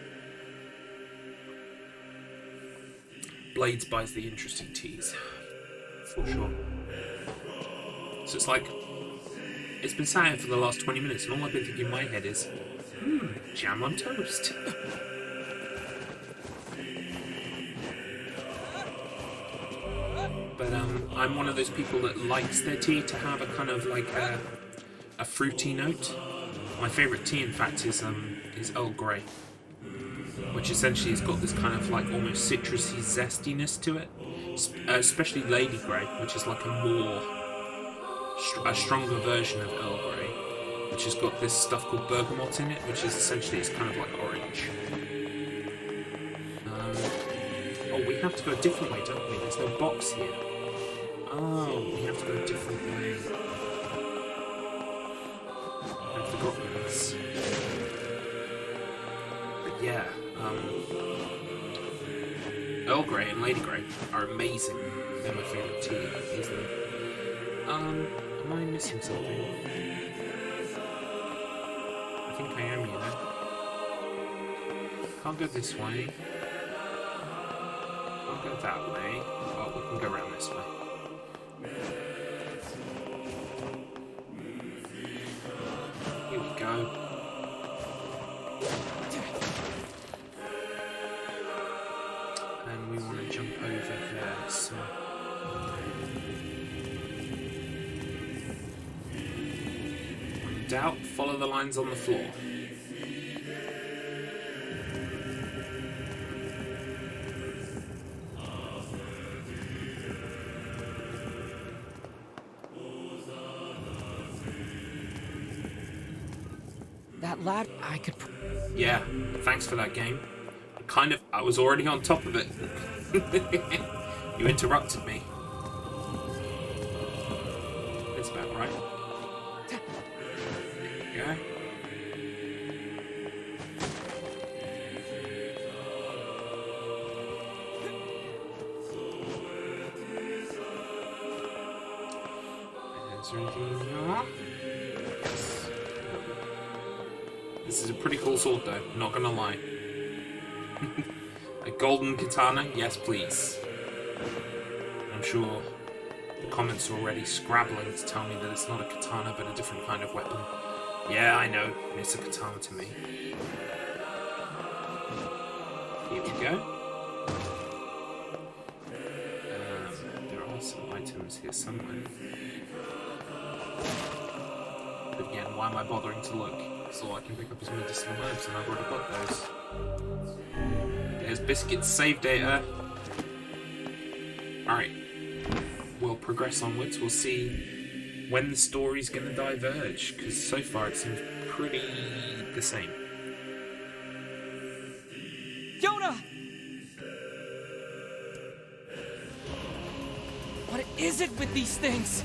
Blades buys the interesting teas, for sure. So it's like, it's been sat here for the last 20 minutes, and all I've been thinking in my head is, jam on toast. But I'm one of those people that likes their tea to have a kind of like a fruity note. My favourite tea, in fact, is Earl Grey, which essentially has got this kind of like almost citrusy zestiness to it. Especially Lady Grey, which is like a stronger version of Earl Grey, which has got this stuff called bergamot in it, which is essentially it's kind of like orange. Oh, we have to go a different way, don't we? There's no box here. Oh, we have to go a different way. I've forgotten this. But yeah, Earl Grey and Lady Grey are amazing. They're my favourite tea, easily. Am I missing something? I think I am, you know. Can't go this way. Can't go that way. Oh, we can go around this way. Here we go. And we want to jump over there, so... When in doubt, follow the lines on the floor. That lad, I could... Yeah, thanks for that game. I was already on top of it. You interrupted me. That's about right. There you go. Is there anything in here? This is a pretty cool sword, though. Not gonna lie. A golden katana? Yes, please. I'm sure the comments are already scrabbling to tell me that it's not a katana, but a different kind of weapon. Yeah, I know. It's a katana to me. Here we go. There are some items here somewhere. But again, why am I bothering to look? So I can pick up his medicinal herbs, and I've already got those. There's Biscuit's save data. Alright. We'll progress onwards. We'll see when the story's going to diverge, because so far it seems pretty the same. Yona! What is it with these things?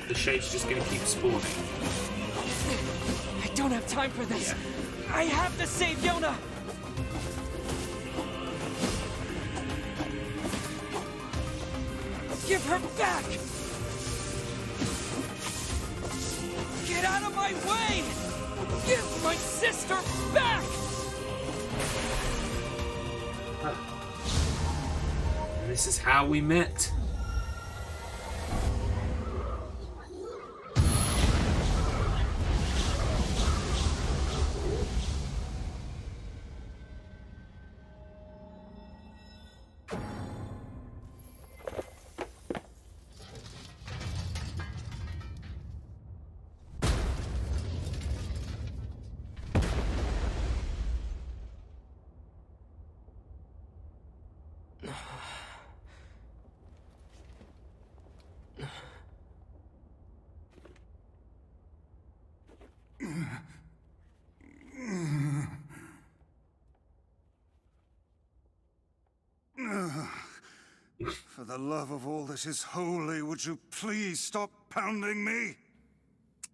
The shade's just going to keep spawning. I don't have time for this. Yeah. I have to save Yona! Give her back! Get out of my way! Give my sister back! And this is how we met. For the love of all that is holy, would you please stop pounding me?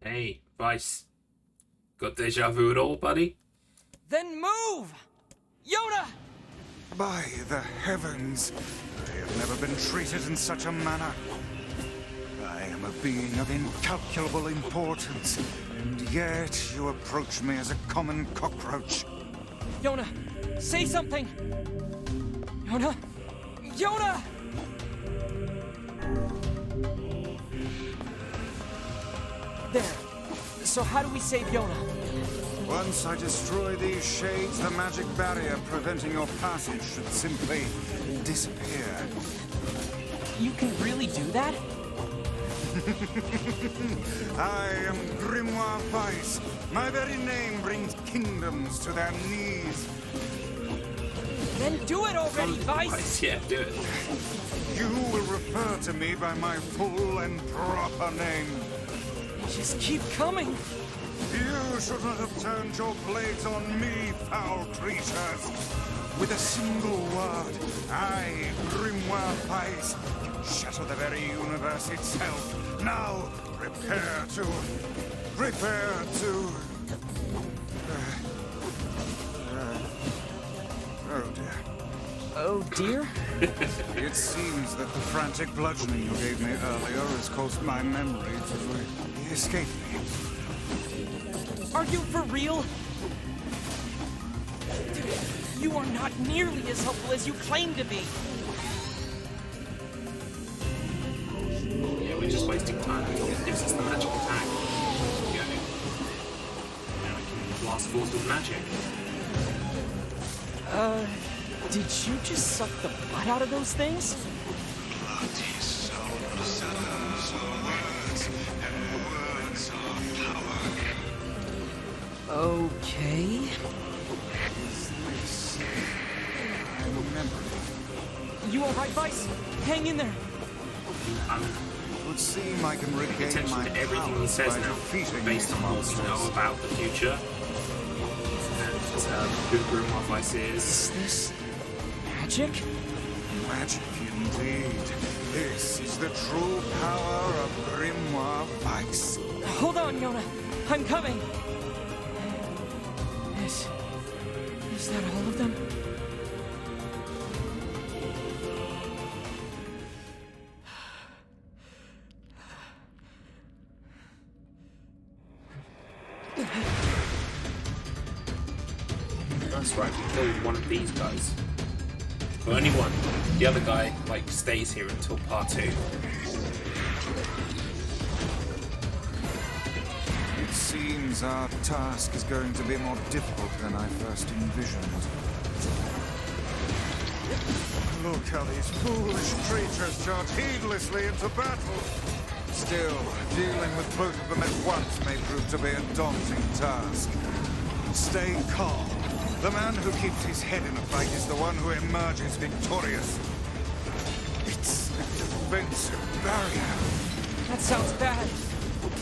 Hey, Vice. Got deja vu at all, buddy? Then move! Yona! By the heavens, I have never been treated in such a manner. I am a being of incalculable importance, and yet you approach me as a common cockroach. Yona, say something! Yona! Yona! There. So how do we save Yona? Once I destroy these shades, the magic barrier preventing your passage should simply disappear. You can really do that? I am Grimoire Vice. My very name brings kingdoms to their knees. Then do it already, Vice! Vice, yeah, do it. You will refer to me by my full and proper name. Just keep coming! You should not have turned your blades on me, foul creatures. With a single word, I, Grimoire Vice, can shatter the very universe itself. Now, prepare to... Oh dear. Oh dear? It seems that the frantic bludgeoning you gave me earlier has caused my memory to escape me. Are you for real? You are not nearly as helpful as you claim to be. Yeah, we're just wasting time until it gives us the magic attack. There we go. Now we can blast balls with magic. Did you just suck the blood out of those things? Okay. I remember. You alright, Vice? Hang in there. It would seem I can regain Attention my to everything he powers says by now, defeating based these on what we monsters. know about the future. And who Grimoire Vice is. Is this magic? Magic indeed. This is the true power of Grimoire Vice. Hold on, Yona. I'm coming. Is that all of them? that's right, we killed one of these guys. But only one. The other guy, like, stays here until part 2. It seems our task is going to be more difficult than I first envisioned. Look how these foolish creatures charge heedlessly into battle. Still, dealing with both of them at once may prove to be a daunting task. Stay calm. The man who keeps his head in a fight is the one who emerges victorious. It's a defensive barrier. That sounds bad.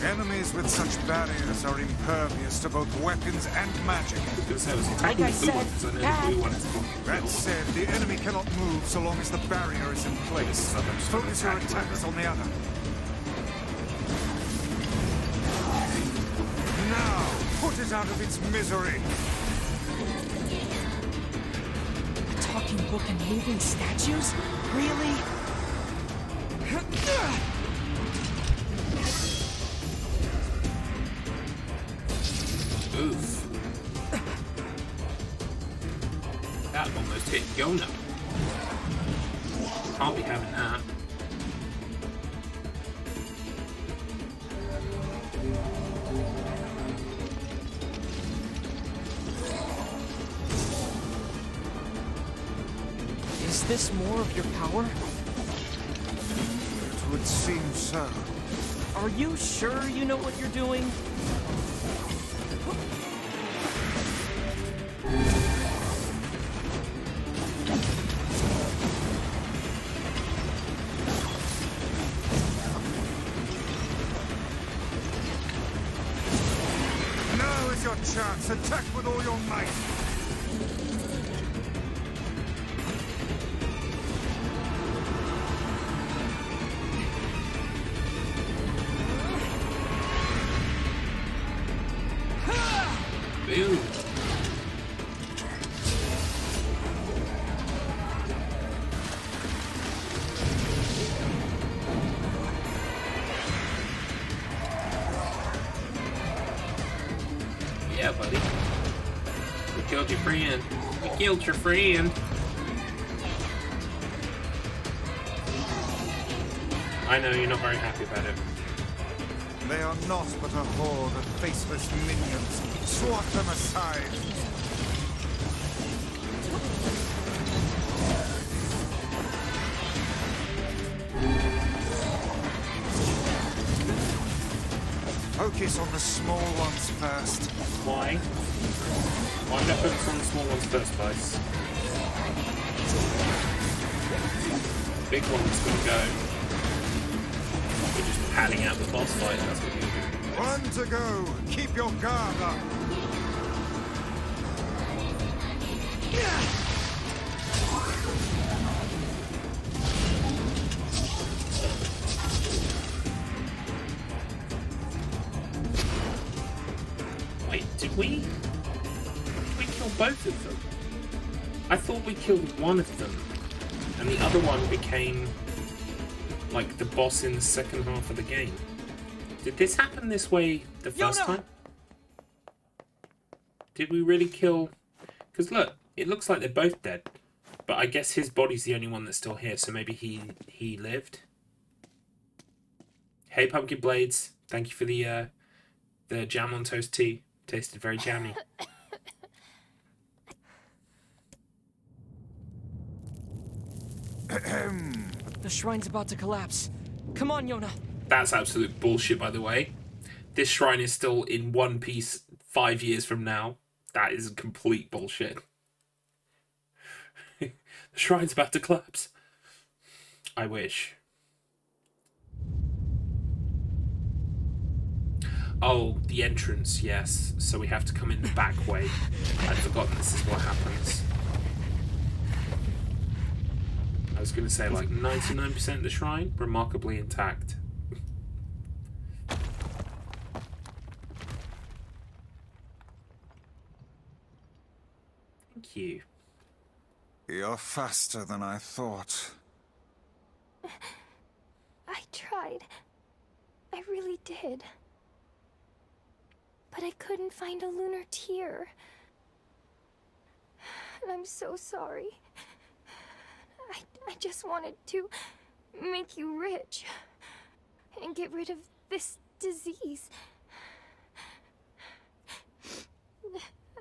Enemies with such barriers are impervious to both weapons and magic. Like I said, That said, the enemy cannot move so long as the barrier is in place. Focus your attacks on the other. Now, put it out of its misery. A talking book and moving statues? Really? Oof. That almost hit Yona. Can't be having that. Is this more of your power? It would seem so. Are you sure you know what you're doing? Now is your chance. Attack with all your might. Boom. Yeah, buddy. We killed your friend. We killed your friend. I know you're not very happy about it. They are not but a horde of faceless minions. Swat them aside. Focus on the small ones first. Why? Why not focus on the small ones first, guys? Big one's gonna go. We're just padding out the boss fight, that's what you're doing. One to go. Keep your guard up. Wait, did we kill both of them? I thought we killed one of them, and the other one became like the boss in the second half of the game. Did this happen this way the first time? Did we really kill? Because look, it looks like they're both dead, but I guess his body's the only one that's still here, so maybe he lived. Hey, Pumpkin Blades, thank you for the jam on toast tea. Tasted very jammy. The shrine's about to collapse. Come on, Yona. That's absolute bullshit, by the way. This shrine is still in one piece 5 years from now. That is complete bullshit. The shrine's about to collapse. I wish. Oh, the entrance, yes. So we have to come in the back way. I'd forgotten this is what happens. I was going to say like 99% of the shrine, remarkably intact. Thank you. You're faster than I thought. I tried. I really did. But I couldn't find a lunar tear. I'm so sorry. I just wanted to make you rich and get rid of this disease.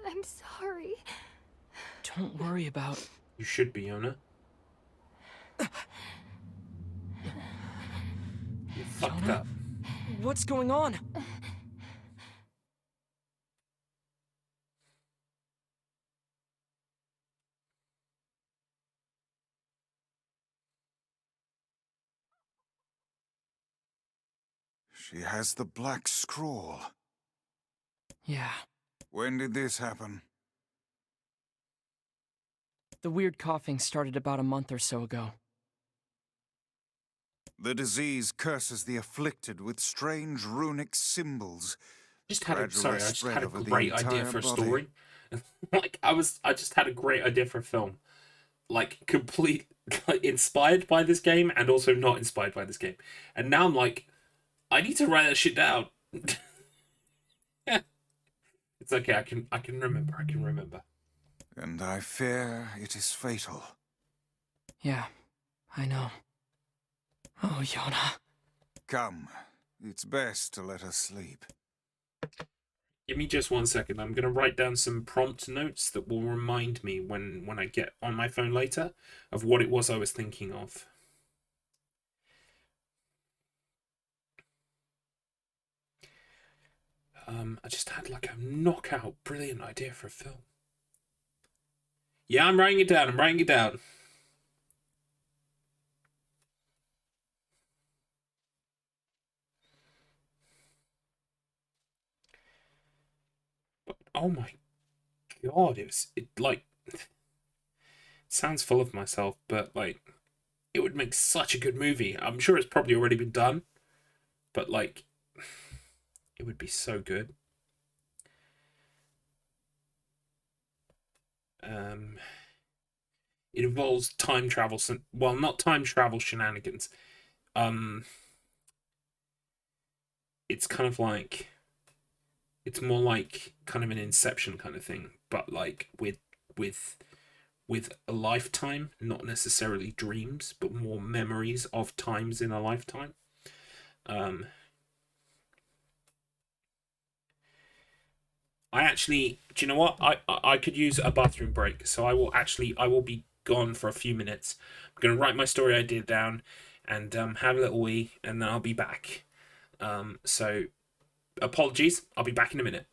I'm sorry. Don't worry about... You should be, Yona. You fucked Yona? up. What's going on? She has the black scrawl. Yeah, When did this happen? the weird coughing started about a month or so ago. The disease curses the afflicted with strange runic symbols. I just Gradually I just spread had a over the great idea entire for a body. story. I just had a great idea for a film. Like, complete, like, inspired by this game and also not inspired by this game. And now I'm like, I need to write that shit down. It's okay, I can remember, I can remember. And I fear it is fatal. Yeah, I know. Oh, Yona. Come, it's best to let us sleep. Give me just 1 second. I'm going to write down some prompt notes that will remind me when I get on my phone later of what it was I was thinking of. I just had like a knockout, brilliant idea for a film. Yeah, I'm writing it down. I'm writing it down. But, oh my god, it like sounds full of myself, but like it would make such a good movie. I'm sure it's probably already been done, but like it would be so good. It involves time travel, well, not time travel shenanigans. It's kind of like it's more like kind of an Inception kind of thing, but like with with a lifetime, not necessarily dreams, but more memories of times in a lifetime. I actually, do you know what? I could use a bathroom break, so I will be gone for a few minutes. I'm gonna write my story idea down, and have a little wee, and then I'll be back. So apologies. I'll be back in a minute.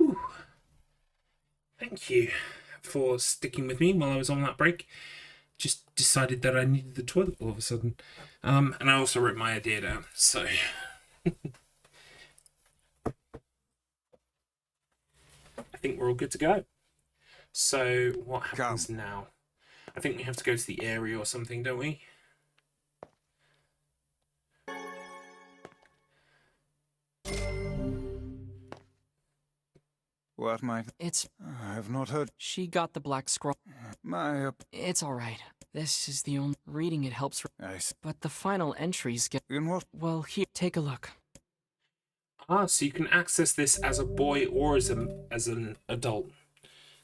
Whew. Thank you for sticking with me while I was on that break. Just decided that I needed the toilet all of a sudden. And I also wrote my idea down, so... I think we're all good to go. So, what happens now? I think we have to go to the area or something, don't we? What might... It's... I have not heard... She got the black scroll. It's alright. This is the only... Reading it helps... Nice. But the final entries get... In what? Well, here, take a look. Ah, so you can access this as a boy or as an adult.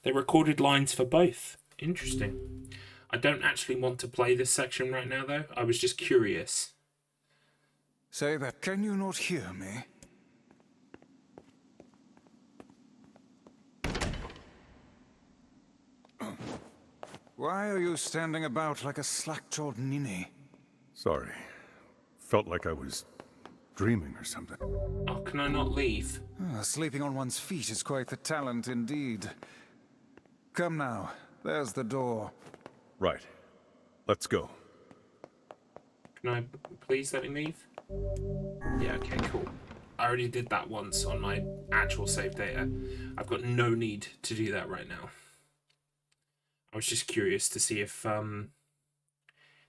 They recorded lines for both. Interesting. I don't actually want to play this section right now, though. I was just curious. Say that. Can you not hear me? Why are you standing about like a slack-jawed ninny? Sorry. Felt like I was dreaming or something. Oh, can I not leave? Sleeping on one's feet is quite the talent indeed. Come now. There's the door. Right. Let's go. Can I please let me leave? Yeah, okay, cool. I already did that once on my actual save data. I've got no need to do that right now. I was just curious to see if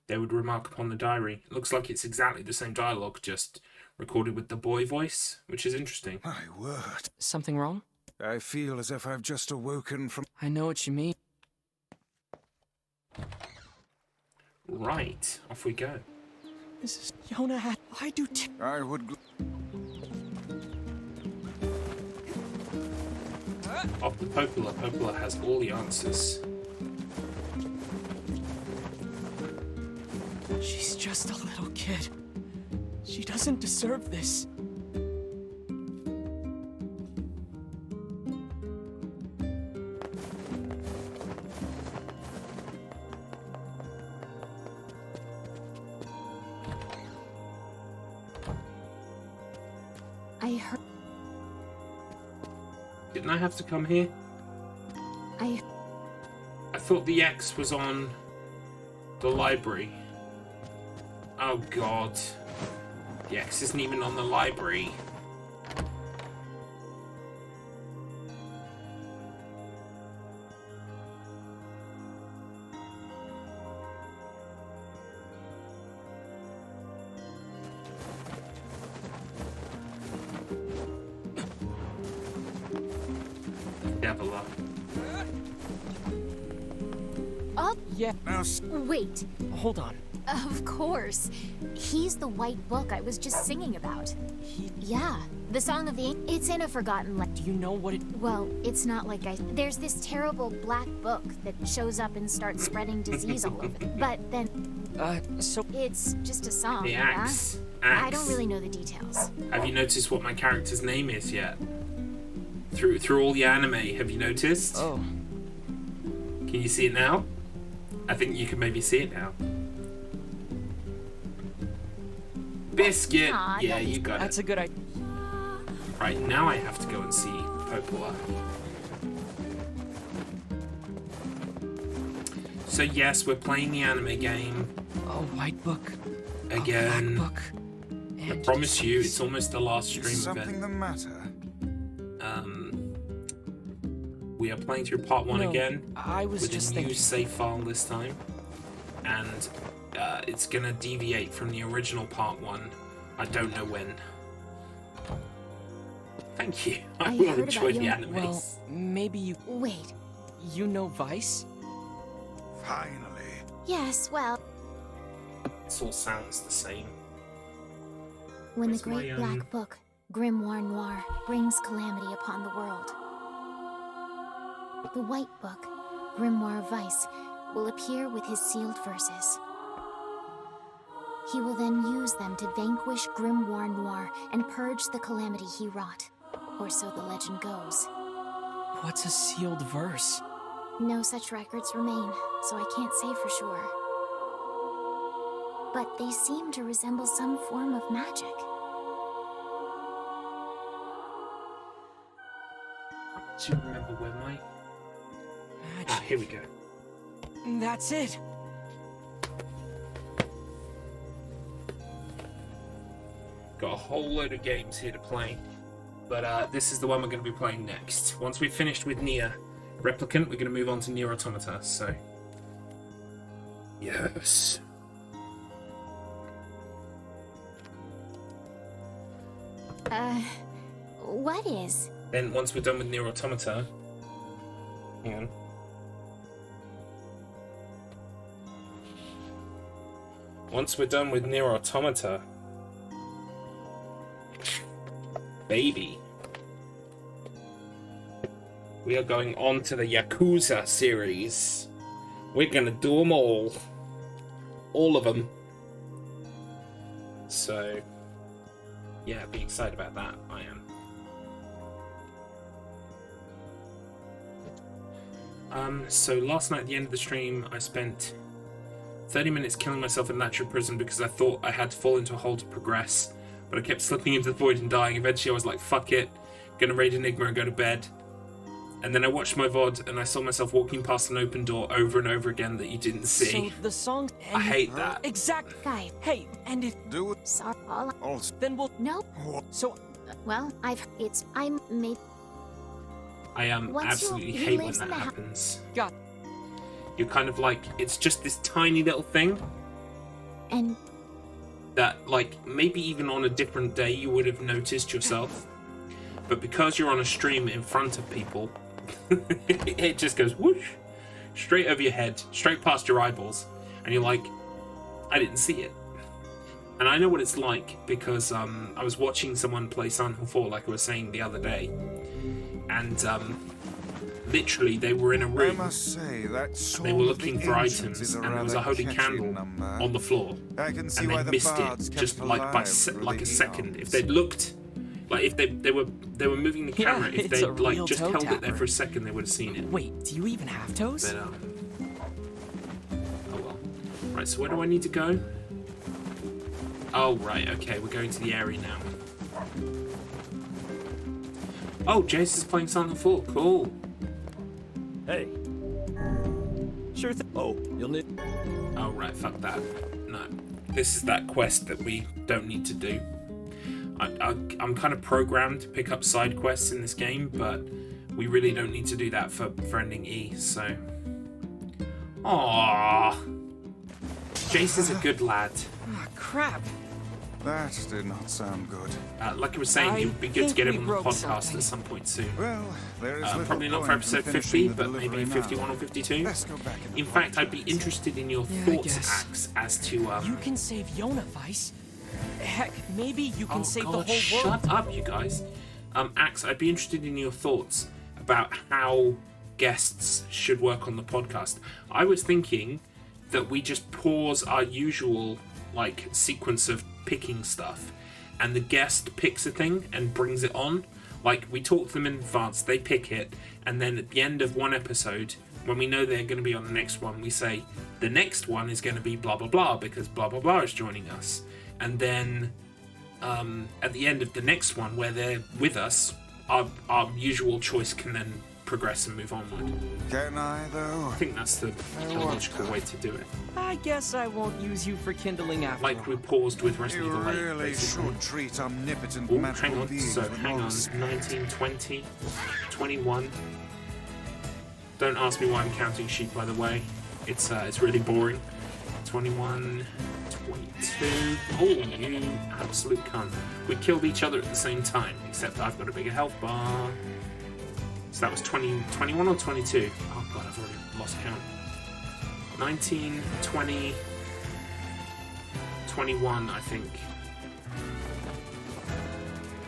they would remark upon the diary. It looks like it's exactly the same dialogue, just recorded with the boy voice, which is interesting. My word. Something wrong? I feel as if I've just awoken from... I know what you mean. Right, off we go. This is... Yona, I do I would... Off the Popola. Popola has all the answers. She's just a little kid. She doesn't deserve this. I heard... Didn't I have to come here? I thought the X was on the library. Oh god. The X isn't even on the library. Devil up. Oh, Yeah, Now, wait. hold on. Of course. He's the white book I was just singing about. Yeah, the Song of the... It's in a forgotten land. Do you know what it... Well, it's not like I... There's this terrible black book that shows up and starts spreading disease all over. But then... so... It's just a song, The yeah? Axe. I don't really know the details. Have you noticed what my character's name is yet? Through all the anime, have you noticed? Oh. Can you see it now? I think you can maybe see it now. Biscuit! Aw, Yeah, don't be- you got That's it. a good idea. Right, now I have to go and see Popola. So yes, we're playing the anime game. A white book. Again. A black book. I And promise you, disease. it's almost the last is stream of something it. the matter? We are playing through part 1 No, again. I was With just a new thinking... save file this time. And it's gonna deviate from the original part 1. I don't know when. Thank you. I I will heard enjoy about the you- animes. Well, maybe you... Wait. You know Vice? Finally. Yes, well, This all sounds the same. when the Where's my, great black book, Grimoire Noir, brings calamity upon the world, the white book, Grimoire Vice, will appear with his sealed verses. He will then use them to vanquish Grimoire Noir and purge the calamity he wrought, or so the legend goes. What's a sealed verse? No such records remain, so I can't say for sure. But they seem to resemble some form of magic. to remember where my... Ah, here we go. That's it. Got a whole load of games here to play. But this is the one we're going to be playing next. Once we've finished with NieR Replicant, we're going to move on to NieR Automata, so... Yes. What is? Then once we're done with NieR Automata... Hang on. Once we're done with NieR Automata... Baby. We are going on to the Yakuza series. We're gonna do them all. All of them. So, yeah, be excited about that. I am. So last night at the end of the stream, I spent 30 minutes killing myself in natural prison because I thought I had to fall into a hole to progress. But I kept slipping into the void and dying. Eventually I was like, fuck it. Gonna raid Enigma and go to bed. And then I watched my VOD and I saw myself walking past an open door over and over again that you didn't see. So the song. I hate that. Exact. Guy. Hey, and if Do it. Sorry. All. Also, then we'll. No. So Well, I'm made. I Once absolutely he hate when lives that in the happens. got. You're kind of like, it's just this tiny little thing And that, like, maybe even on a different day you would have noticed yourself. But because you're on a stream in front of people, it just goes whoosh, straight over your head, straight past your eyeballs. And you're like, I didn't see it. And I know what it's like because I was watching someone play Silent Hill 4, like I was saying the other day. And literally, they were in a I room. must say that And they were looking for items, and there was a holy candle on the floor, I can see and why they the missed bards it kept just like by alive through like the a second. eons. If they'd looked, like if they were moving the Yeah, camera, if it's they'd a like real just toe held it there tapper. for a second, they would have seen it. Wait, do you even have toes? But oh well. Right, so where do I need to go? Oh right, okay, we're going to the area now. Oh, Jace is playing Silent Hill 4. Cool. Hey. Sure thing. Oh, you'll need. Oh right, fuck that. No, this is that quest that we don't need to do. I'm kind of programmed to pick up side quests in this game, but we really don't need to do that for ending E. So, aww, Jace is a good lad. Ah, crap. That did not sound good. Like I was saying, it would be good to think get we him on the broke podcast something. at some point soon. Well, there is little Probably not for point in episode 50, finishing the but maybe delivery 51 now. or 52. Let's go back in the In fact, vault. I'd be interested in your Yeah, I thoughts, guess. Axe, as to You can save Yona, Vice. Heck, maybe you can oh save God, the whole shut world. up, you guys. Axe, I'd be interested in your thoughts about how guests should work on the podcast. I was thinking that we just pause our usual like sequence of picking stuff, and the guest picks a thing and brings it on. Like, we talk to them in advance, they pick it, and then at the end of one episode, when we know they're going to be on the next one, we say, the next one is going to be blah blah blah because blah blah blah is joining us. And then at the end of the next one, where they're with us, our usual choice can then progress and move onward. Can I, though? I think that's the logical way to do it. I guess I won't use you for kindling after Like we all. paused with Resident You Evil 8, really basically. should treat omnipotent Oh, magical hang on. beings So, with hang more on. respect. 19, 20, 21. Don't ask me why I'm counting sheep, by the way. It's really boring. 21, 22. Oh, you absolute cunt. We killed each other at the same time, except I've got a bigger health bar. So that was 21 or 22? Oh god, I've already lost count. 19, 20, 21, I think.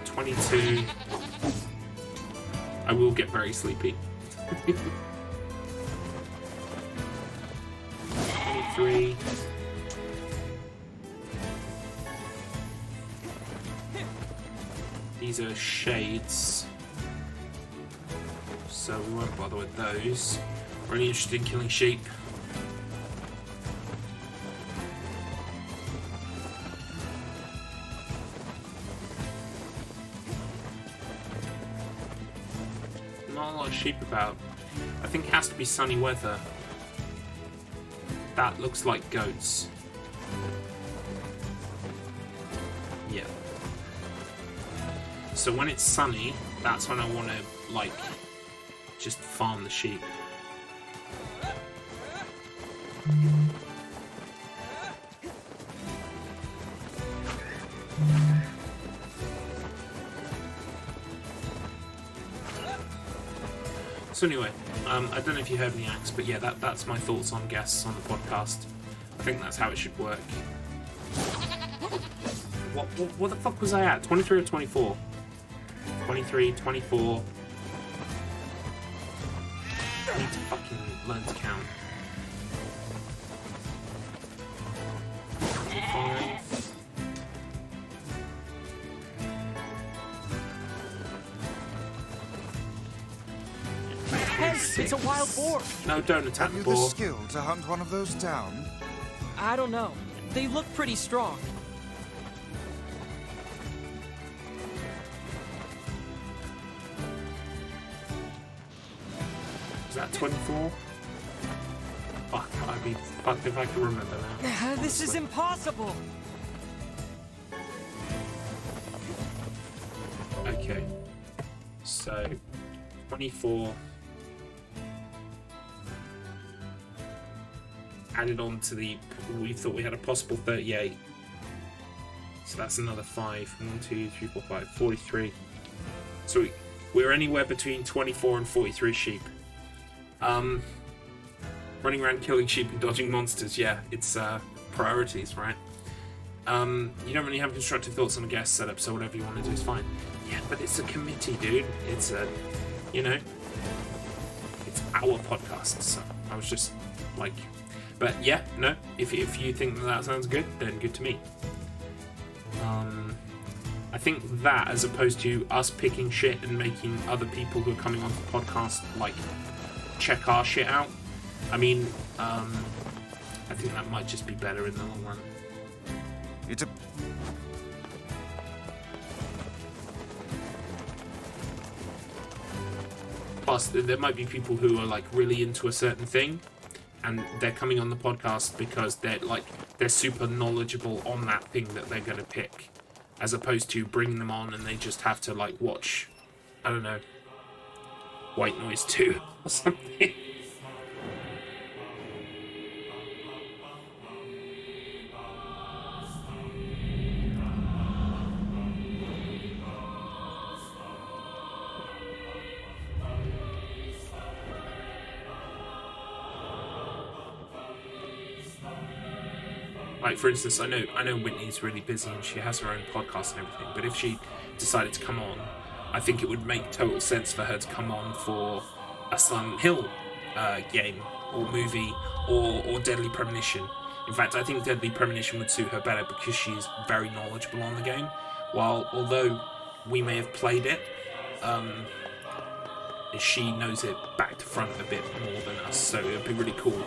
22. I will get very sleepy. 23. These are shades, so we won't bother with those. We're only interested in killing sheep. not a lot of sheep about. I think it has to be sunny weather. That looks like goats. Yeah. So when it's sunny, that's when I want to, like, just farm the sheep. So anyway, I don't know if you heard me, Axe, but yeah, that's my thoughts on guests on the podcast. I think that's how it should work. What the fuck was I at? 23 or 24? 23, 24. I need to fucking learn to count. 5. Hey, it's a wild boar. No, don't attack Have the you the boar. skill to hunt one of those down? I don't know. They look pretty strong. Is that 24? Fuck, I'd be fucked if I can remember now. This is impossible. Okay. So, 24. Added on to the... We thought we had a possible 38. So that's another 5. 1, 2, 3, 4, 5. 43. So we're anywhere between 24 and 43 sheep. Running around killing sheep and dodging monsters, yeah, it's priorities, right? You don't really have constructive thoughts on a guest setup, so whatever you want to do is fine. Yeah, but it's a committee, dude. It's a, you know, it's our podcast, so I was just like, but yeah, no, if you think that sounds good, then good to me. I think that, as opposed to us picking shit and making other people who are coming onto the podcast, like, check our shit out, I mean, I think that might just be better in the long run. It's a... Plus, there might be people who are, like, really into a certain thing, and they're coming on the podcast because they're super knowledgeable on that thing that they're going to pick, as opposed to bringing them on and they just have to, like, watch, I don't know, White Noise 2 or something. Like, for instance, I know Whitney's really busy and she has her own podcast and everything, but if she decided to come on, I think it would make total sense for her to come on for a Silent Hill game or movie or Deadly Premonition. In fact, I think Deadly Premonition would suit her better because she's very knowledgeable on the game. Although we may have played it, she knows it back to front a bit more than us, so it would be really cool.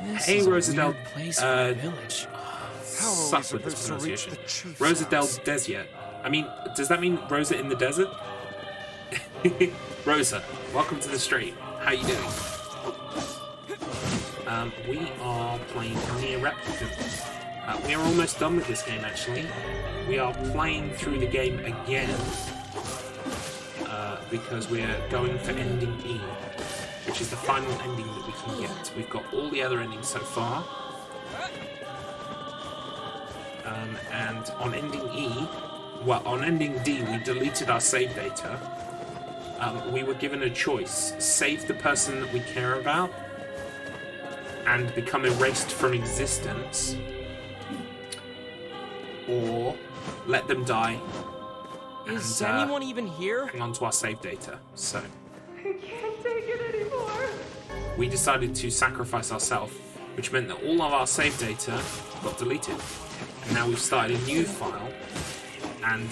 This Hey, is a Rosadel, weird place for a village. How are we suck with this supposed to reach pronunciation. the chief's Rosadel's house? Desert. I mean, does that mean Rosa in the desert? Rosa, welcome to the street. How you doing? We are playing NieR Replicant. We are almost done with this game, actually. We are playing through the game again because we are going for ending E, which is the final ending that we can get. We've got all the other endings so far. And on ending E, on ending D, we deleted our save data. We were given a choice: save the person that we care about and become erased from existence, or let them die Is and anyone even here? hang on to our save data. So I can't take it anymore. we decided to sacrifice ourselves, which meant that all of our save data got deleted. And now we've started a new file, and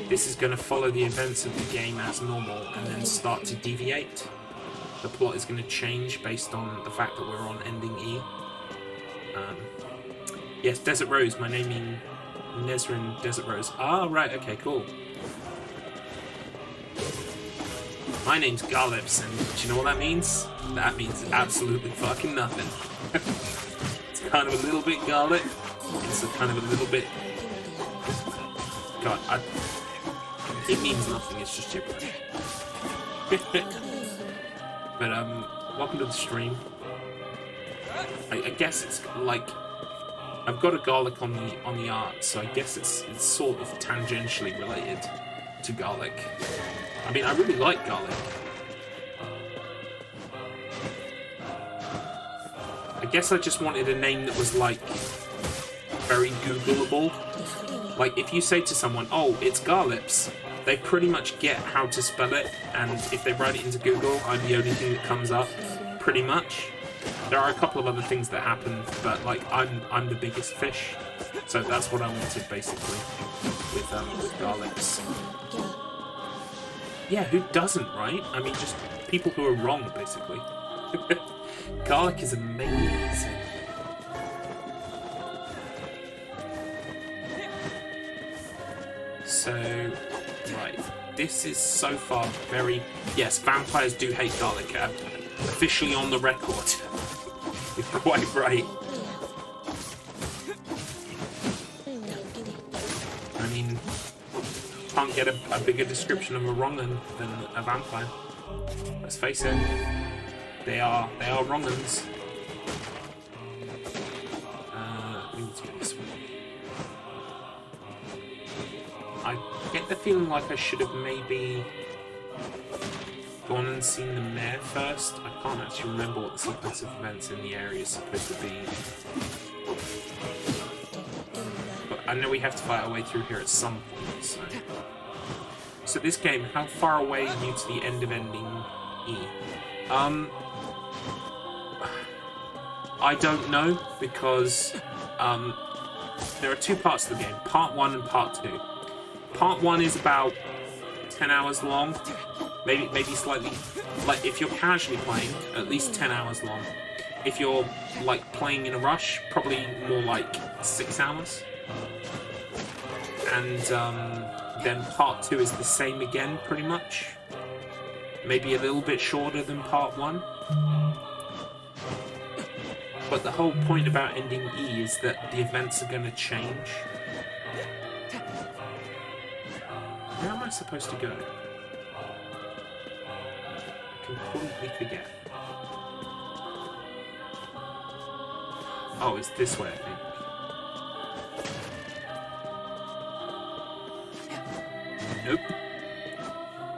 this is going to follow the events of the game as normal and then start to deviate. The plot is going to change based on the fact that we're on ending E. Yes, Desert Rose, my naming Nezrin Desert Rose. Ah, right, okay, cool. My name's Garlips, and do you know what that means? That means absolutely fucking nothing. It's kind of a little bit garlic. It's a kind of a little bit... God, it means nothing, it's just gibberish. But, welcome to the stream. I guess it's like... I've got a garlic on the art, so I guess it's sort of tangentially related to garlic. I mean, I really like garlic. I guess I just wanted a name that was, like, very Googleable. Like, if you say to someone, oh, it's Garlips, they pretty much get how to spell it, and if they write it into Google, I'm the only thing that comes up, pretty much. There are a couple of other things that happen, but, like, I'm the biggest fish. So that's what I wanted, basically, with Garlips. Yeah, who doesn't, right? I mean, just people who are wrong, basically. Garlic is amazing. So, right, this is so far very... Yes, vampires do hate garlic. Officially on the record. You're quite right. I mean, can't get a bigger description of a wrong-un than a vampire. Let's face it. They are wrong-uns. We need to get this one. I get the feeling like I should have maybe gone and seen the mayor first. I can't actually remember what the sequence of events in the area is supposed to be. But I know we have to fight our way through here at some point, so... So this game, how far away are you to the end of ending E? I don't know, because there are two parts of the game, part 1 and part 2. Part 1 is about 10 hours long, maybe slightly, like if you're casually playing, at least 10 hours long. If you're like playing in a rush, probably more like 6 hours. And then part 2 is the same again, pretty much. Maybe a little bit shorter than part 1. But the whole point about ending E is that the events are going to change. Where am I supposed to go? I completely forget. Oh, it's this way, I think. Nope.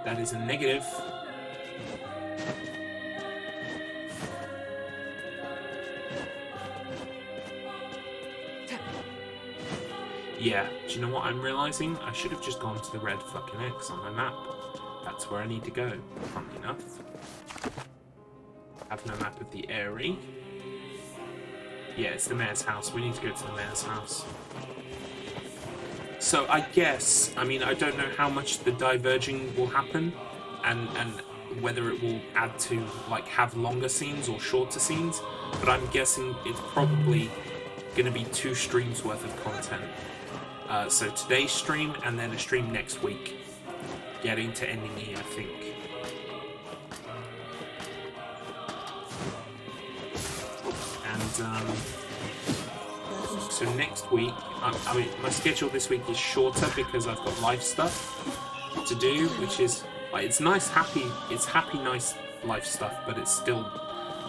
That is a negative. Yeah, do you know what I'm realising? I should have just gone to the red fucking X on my map. That's where I need to go, funnily enough. Have no map of the area. Yeah, it's the mayor's house. We need to go to the mayor's house. So I guess, I mean, I don't know how much the diverging will happen, and whether it will add to, like, have longer scenes or shorter scenes, but I'm guessing it's probably going to be 2 streams worth of content. So today's stream, and then a stream next week. Getting to ending E, I think. And, so next week, I mean, my schedule this week is shorter because I've got life stuff to do, which is, like, it's nice, it's happy, nice life stuff, but it's still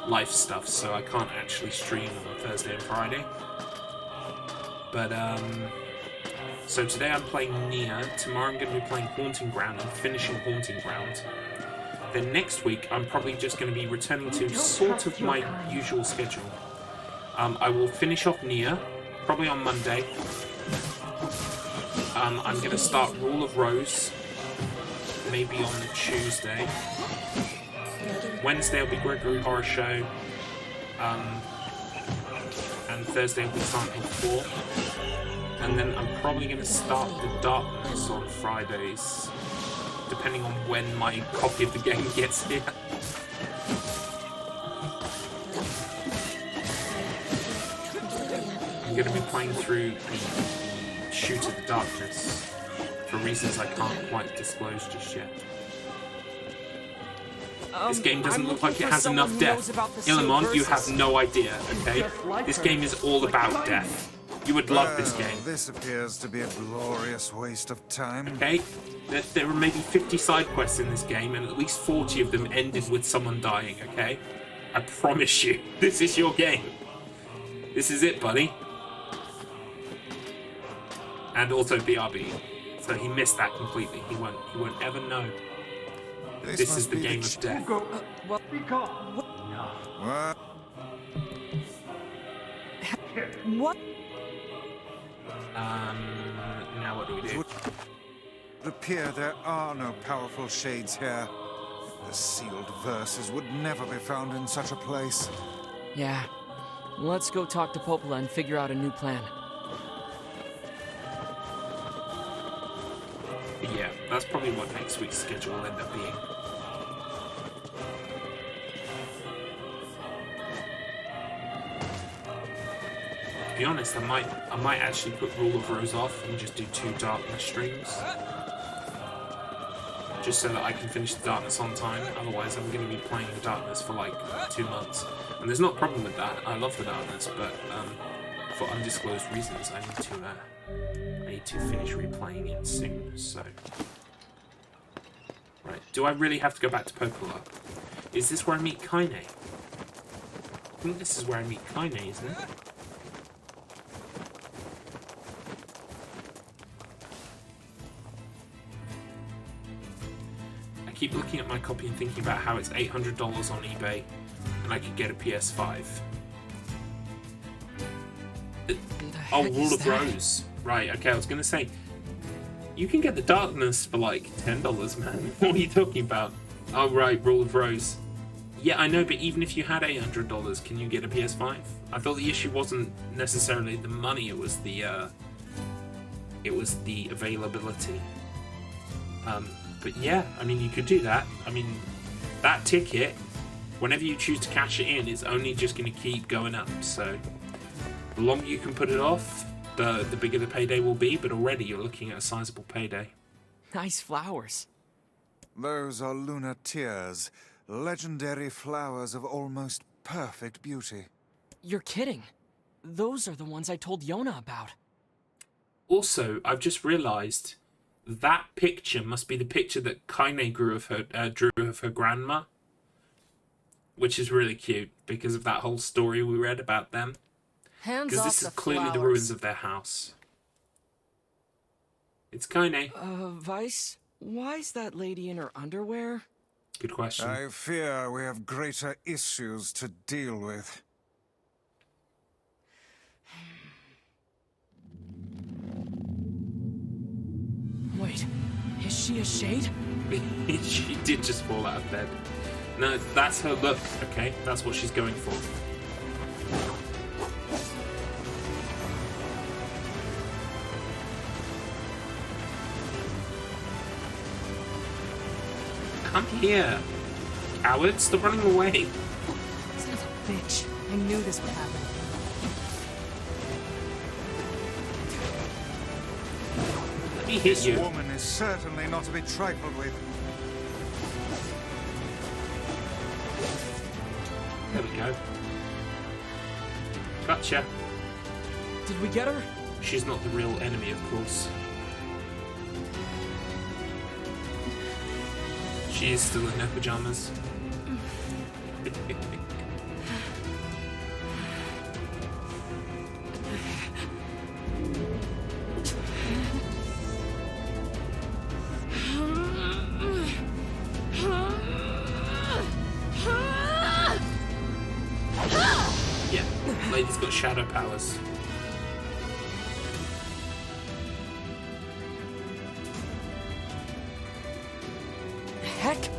life stuff, so I can't actually stream on Thursday and Friday. But, so today I'm playing NieR, tomorrow I'm going to be playing Haunting Ground and finishing Haunting Ground. Then next week I'm probably just going to be returning to sort of my usual schedule. I will finish off NieR, probably on Monday. I'm going to start Rule of Rose, maybe on the Tuesday. Wednesday will be Gregory Horror Show, and Thursday will be Silent Hill 4. And then I'm probably going to start The Darkness on Fridays, depending on when my copy of the game gets here. I'm going to be playing through the Shoot of the Darkness for reasons I can't quite disclose just yet. This game doesn't I'm look like looking it for has someone enough who death. knows about the sealed Illimon, you have verses. no idea, okay? This game is all about death. You would love this game. This appears to be a glorious waste of time. Okay? There are maybe 50 side quests in this game, and at least 40 of them ended with someone dying, okay? I promise you, this is your game. This is it, buddy. And also BRB. So he missed that completely. He won't ever know. This is the game of death. What? What? Now what do we do? It would appear there are no powerful shades here. The sealed verses would never be found in such a place. Yeah. Let's go talk to Popola and figure out a new plan. But yeah, that's probably what next week's schedule will end up being. To be honest, I might actually put Rule of Rose off and just do 2 Darkness streams. Just so that I can finish the Darkness on time. Otherwise, I'm going to be playing the Darkness for like 2 months. And there's not a problem with that. I love the Darkness, but for undisclosed reasons, I need to finish replaying it soon. So, right, do I really have to go back to Popola? Is this where I meet Kaine? I think this is where I meet Kaine, isn't it? I keep looking at my copy and thinking about how it's $800 on eBay, and I could get a PS5. Oh, Rule of Rose. Right, okay, I was going to say, you can get the Darkness for like $10, man. What are you talking about? Oh, right, Rule of Rose. Yeah, I know, but even if you had $800, can you get a PS5? I thought the issue wasn't necessarily the money, it was the availability. But yeah, I mean, you could do that. I mean, that ticket, whenever you choose to cash it in, is only just going to keep going up. So the longer you can put it off, the bigger the payday will be. But already you're looking at a sizable payday. Nice flowers. Those are lunar tears, legendary flowers of almost perfect beauty. You're kidding. Those are the ones I told Yona about. Also, I've just realised that picture must be the picture that Kaine drew of her grandma, which is really cute because of that whole story we read about them. Hands Because off this the is clearly the ruins of their house. It's Kaine. Vice, why is that lady in her underwear? Good question. I fear we have greater issues to deal with. Wait, is she a shade? She did just fall out of bed. No, that's her look, okay? That's what she's going for. Come here, coward. Stop running away. Son of a bitch. I knew this would happen. Let me hit This you. woman is certainly not to be trifled with. There we go. Gotcha. Did we get her? She's not the real enemy, of course. She is still in her pajamas. Yeah, lady's got shadow powers. Heck,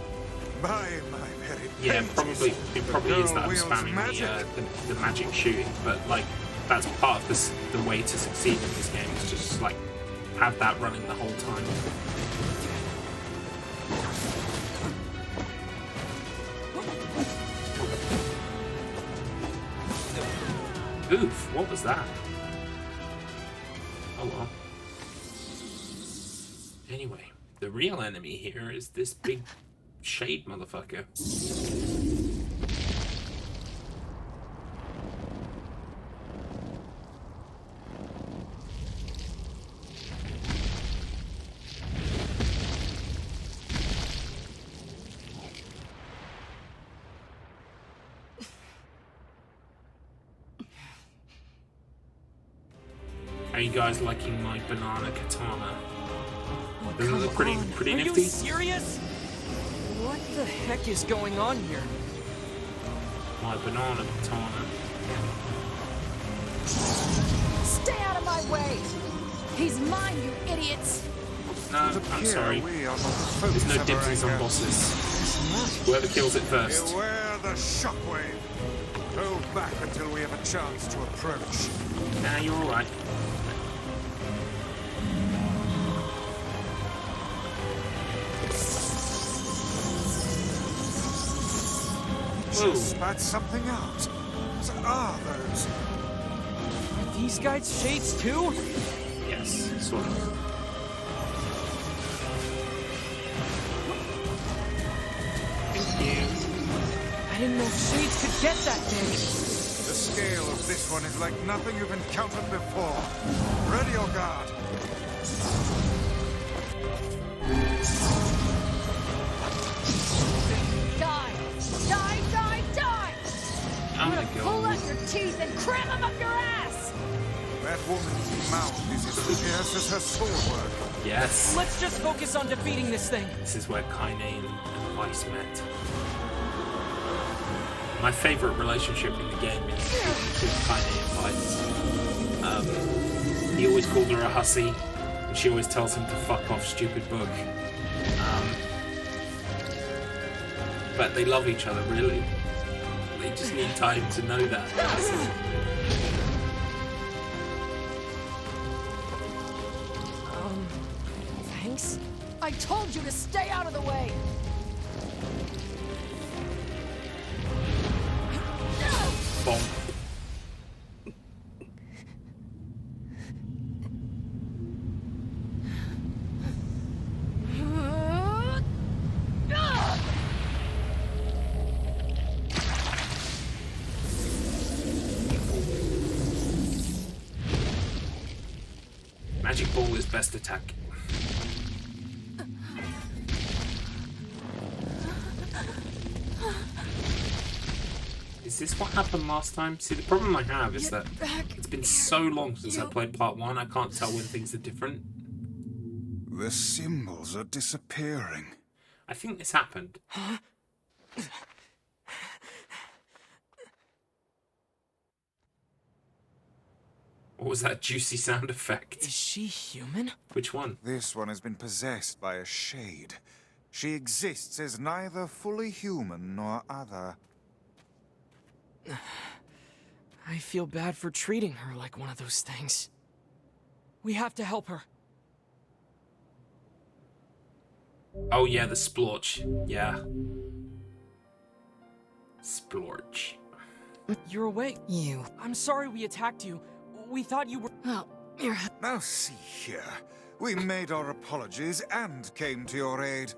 By my very Yeah, panties. it probably is that I'm Girl wields spamming magic. the magic shooting, but like that's part of the way to succeed in this game is just like have that running the whole time. Oof, what was that? Oh well. Anyway, the real enemy here is this big shade, motherfucker. Are you guys liking my banana katana? Doesn't it look pretty Are nifty? you serious? What the heck is going on here? My banana katana. Stay out of my way! He's mine, you idiots! No, I'm sorry. We are not the There's no folks ever dibsies on angered. bosses. Whoever kills it first. Beware the shockwave. Hold back until we have a chance to approach. Nah, you're alright. Just spat something out. What are those? Are these guys shades too? Yes, sort of. Thank you. I didn't know shades could get that big. The scale of this one is like nothing you've encountered before. Ready your guard. Die! Die, die, die! I'm I'm gonna gonna pull go. out your teeth and cram them up your ass! That woman's mouth is as fierce as her sword work. Yes. Let's just focus on defeating this thing. This is where Kaine and Weiss met. My favourite relationship in the game is between Kaine and Weiss. He always called her a hussy, and she always tells him to fuck off, stupid book. But they love each other, really. They just need time to know that. Thanks? I told you to stay out of the way! Bomb. Magic ball is best attack. Is this what happened last time? See, the problem I have is that it's been so long since I played part 1, I can't tell when things are different. The symbols are disappearing. I think this happened. What was that juicy sound effect? Is she human? Which one? This one has been possessed by a shade. She exists as neither fully human nor other. I feel bad for treating her like one of those things. We have to help her. Oh yeah, the splorch. Yeah. Splorch. You're awake. You. I'm sorry we attacked you. We thought you were... Well, you're... Now see here. We made our apologies and came to your aid.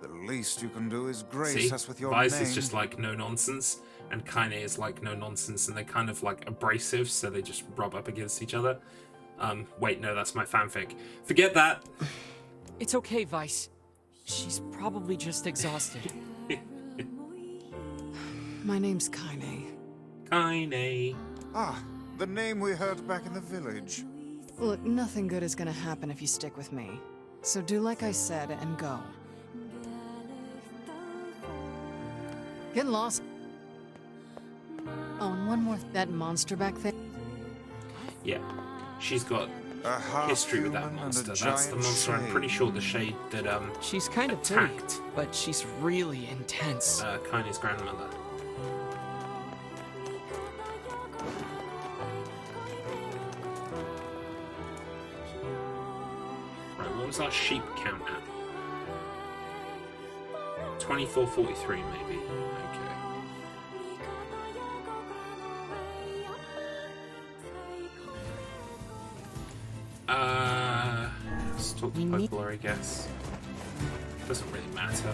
The least you can do is grace See, us with your Weiss name. is just like no nonsense, and Kaine is like no nonsense, and they're kind of like abrasive, so they just rub up against each other. Wait, no, that's my fanfic. Forget that. It's okay, Weiss. She's probably just exhausted. My name's Kaine. Kaine. Ah, the name we heard back in the village. Look, nothing good is gonna happen if you stick with me. So do like I said and go. Get lost. Oh, and one more. That monster back there. Yeah, she's got A half history with that human and monster. a That's the giant monster. I'm pretty shade. sure the shade that She's kind of pretty, attacked but she's really intense. Kaine's grandmother. Right, what was our sheep count at? 2443 maybe. Okay. Let's talk to Poplar, I guess. Doesn't really matter.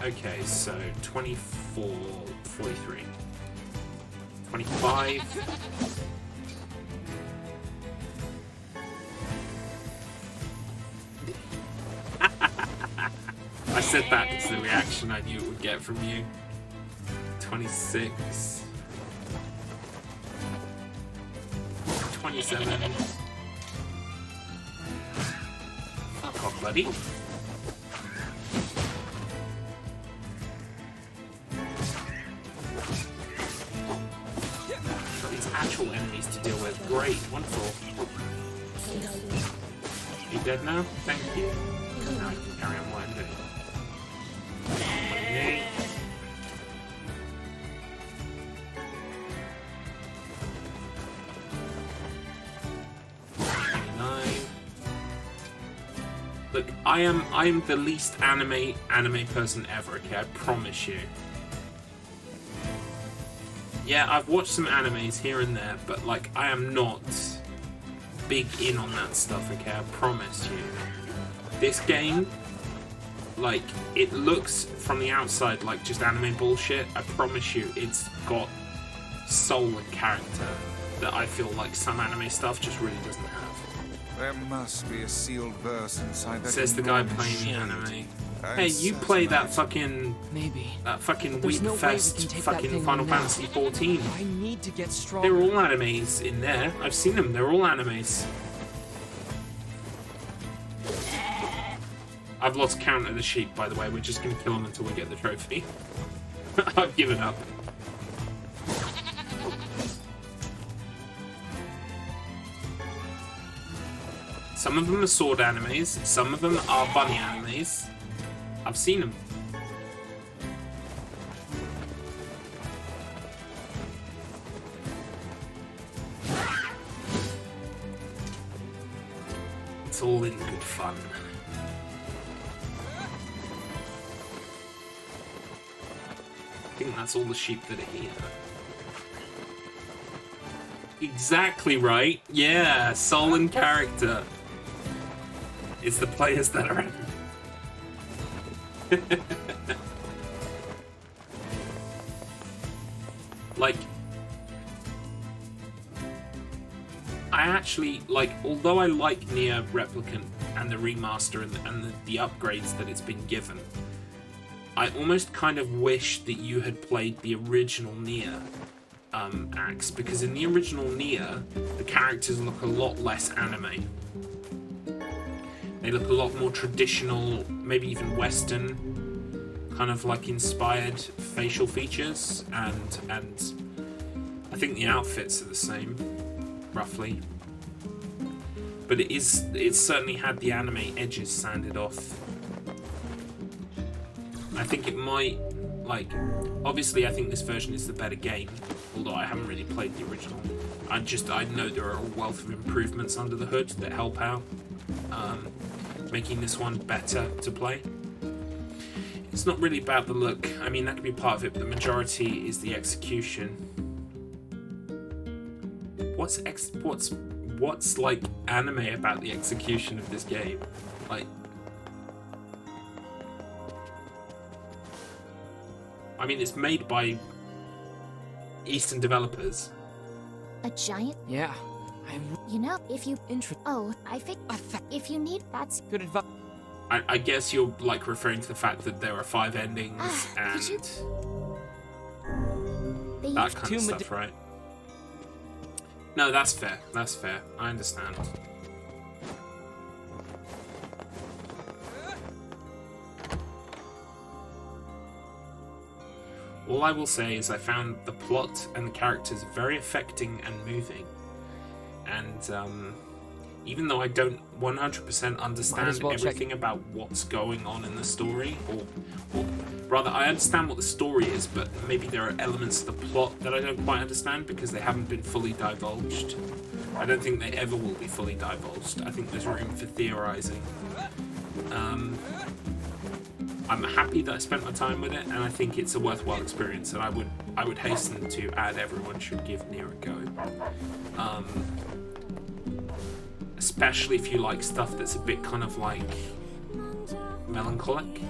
Okay, so 24, 43. 25. I said that because the reaction I knew it would get from you. 26. 27. Fuck off, buddy. Got these actual enemies to deal with. Great, wonderful. You dead now? Thank you. Now I can carry on what I'm doing. Okay. Look, I am the least anime person ever, okay? I promise you. Yeah, I've watched some animes here and there, but like I am not big in on that stuff, okay? I promise you. This game, like, it looks from the outside like just anime bullshit. I promise you, it's got soul and character that I feel like some anime stuff just really doesn't have. There must be a sealed verse inside that. Says the guy playing the anime. Hey, you play that fucking There's Weep no way we Fest can take that fucking thing Final on now. Fantasy 14. I need to get stronger. They're all animes in there. I've seen them. They're all animes. I've lost count of the sheep, by the way. We're just going to kill them until we get the trophy. I've given up. Some of them are sword animes. Some of them are bunny animes. I've seen them. It's all in good fun. I think that's all the sheep that are here. Exactly right. Yeah, soul and character. It's the players that are like, I actually, like, although I like NieR Replicant and the remaster and the upgrades that it's been given, I almost kind of wish that you had played the original NieR acts, because in the original NieR, the characters look a lot less anime. They look a lot more traditional, maybe even Western, kind of like inspired facial features, and I think the outfits are the same, roughly. But it's certainly had the anime edges sanded off. I think it might, like, obviously I think this version is the better game, although I haven't really played the original. I know there are a wealth of improvements under the hood that help out, making this one better to play. It's not really about the look. I mean, that could be part of it, but the majority is the execution. What's like anime about the execution of this game? Like, I mean, it's made by Eastern developers. A giant? Yeah. You know, if you... Oh, I think... If you need... That's... Good advice. I guess you're, like, referring to the fact that there are 5 endings and that kind of stuff, right? No, that's fair. That's fair. I understand. All I will say is I found the plot and the characters very affecting and moving. And even though I don't 100% understand everything about what's going on in the story, or rather, I understand what the story is, but maybe there are elements of the plot that I don't quite understand because they haven't been fully divulged. I don't think they ever will be fully divulged. I think there's room for theorizing. I'm happy that I spent my time with it, and I think it's a worthwhile experience, and I would hasten to add everyone should give NieR a go. Especially if you like stuff that's a bit kind of like melancholic.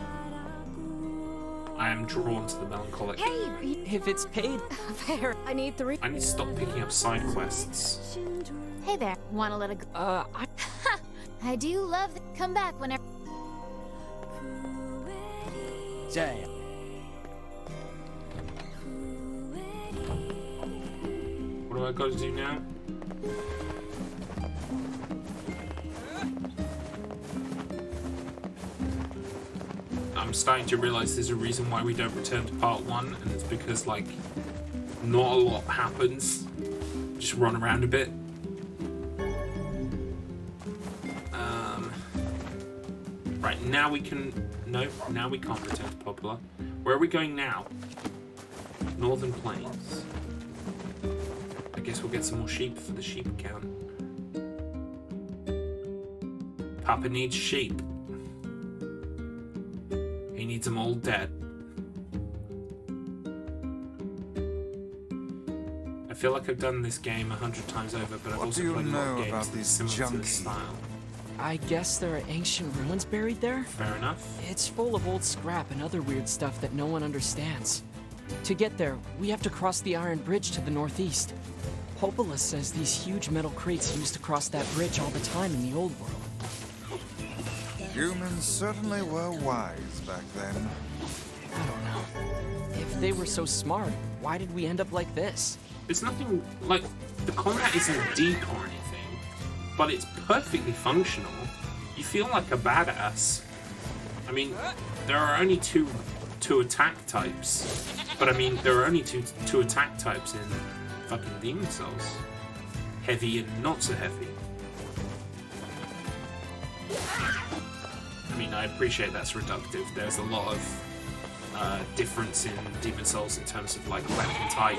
I am drawn to the melancholic. Hey, if it's paid, Fair. I need 3. I need to stop picking up side quests. Hey there, wanna let it go? I do love that. Come back whenever. Damn. What do I got to do now? I'm starting to realize there's a reason why we don't return to part 1, and it's because, like, not a lot happens. Just run around a bit. Right, now we can... No, now we can't return to Popular. Where are we going now? Northern Plains. I guess we'll get some more sheep for the sheep account. Papa needs sheep. He needs them all dead. I feel like I've done this game 100 times over, but I've also played a lot of games that's similar to this style. I guess there are ancient ruins buried there? Fair enough. It's full of old scrap and other weird stuff that no one understands. To get there, we have to cross the Iron Bridge to the northeast. Popola says these huge metal crates used to cross that bridge all the time in the old world. Humans certainly were wise back then. I don't know. If they were so smart, why did we end up like this? There's nothing, like, the combat isn't deep or anything, but it's perfectly functional. You feel like a badass. I mean, there are only two attack types, but I mean, there are only two attack types in fucking Demon Souls. Heavy and not so heavy. I mean, I appreciate that's reductive. There's a lot of difference in Demon Souls in terms of, like, weapon type.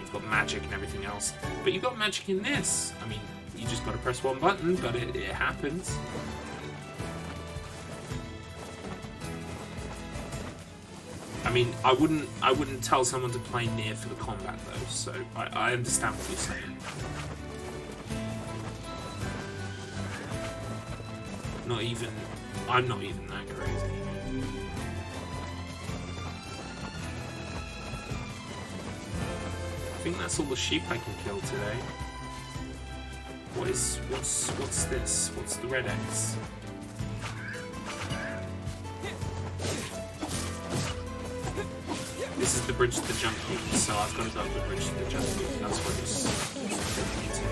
You've got magic and everything else. But you've got magic in this. I mean, you just gotta press one button, but it happens. I mean, I wouldn't tell someone to play NieR for the combat though, so I understand what you're saying. I'm not even that crazy. I think that's all the sheep I can kill today. What's this? What's the red X? This is the bridge to the junkie, so I've got to go to the bridge to the junkie. That's what it's taking me to.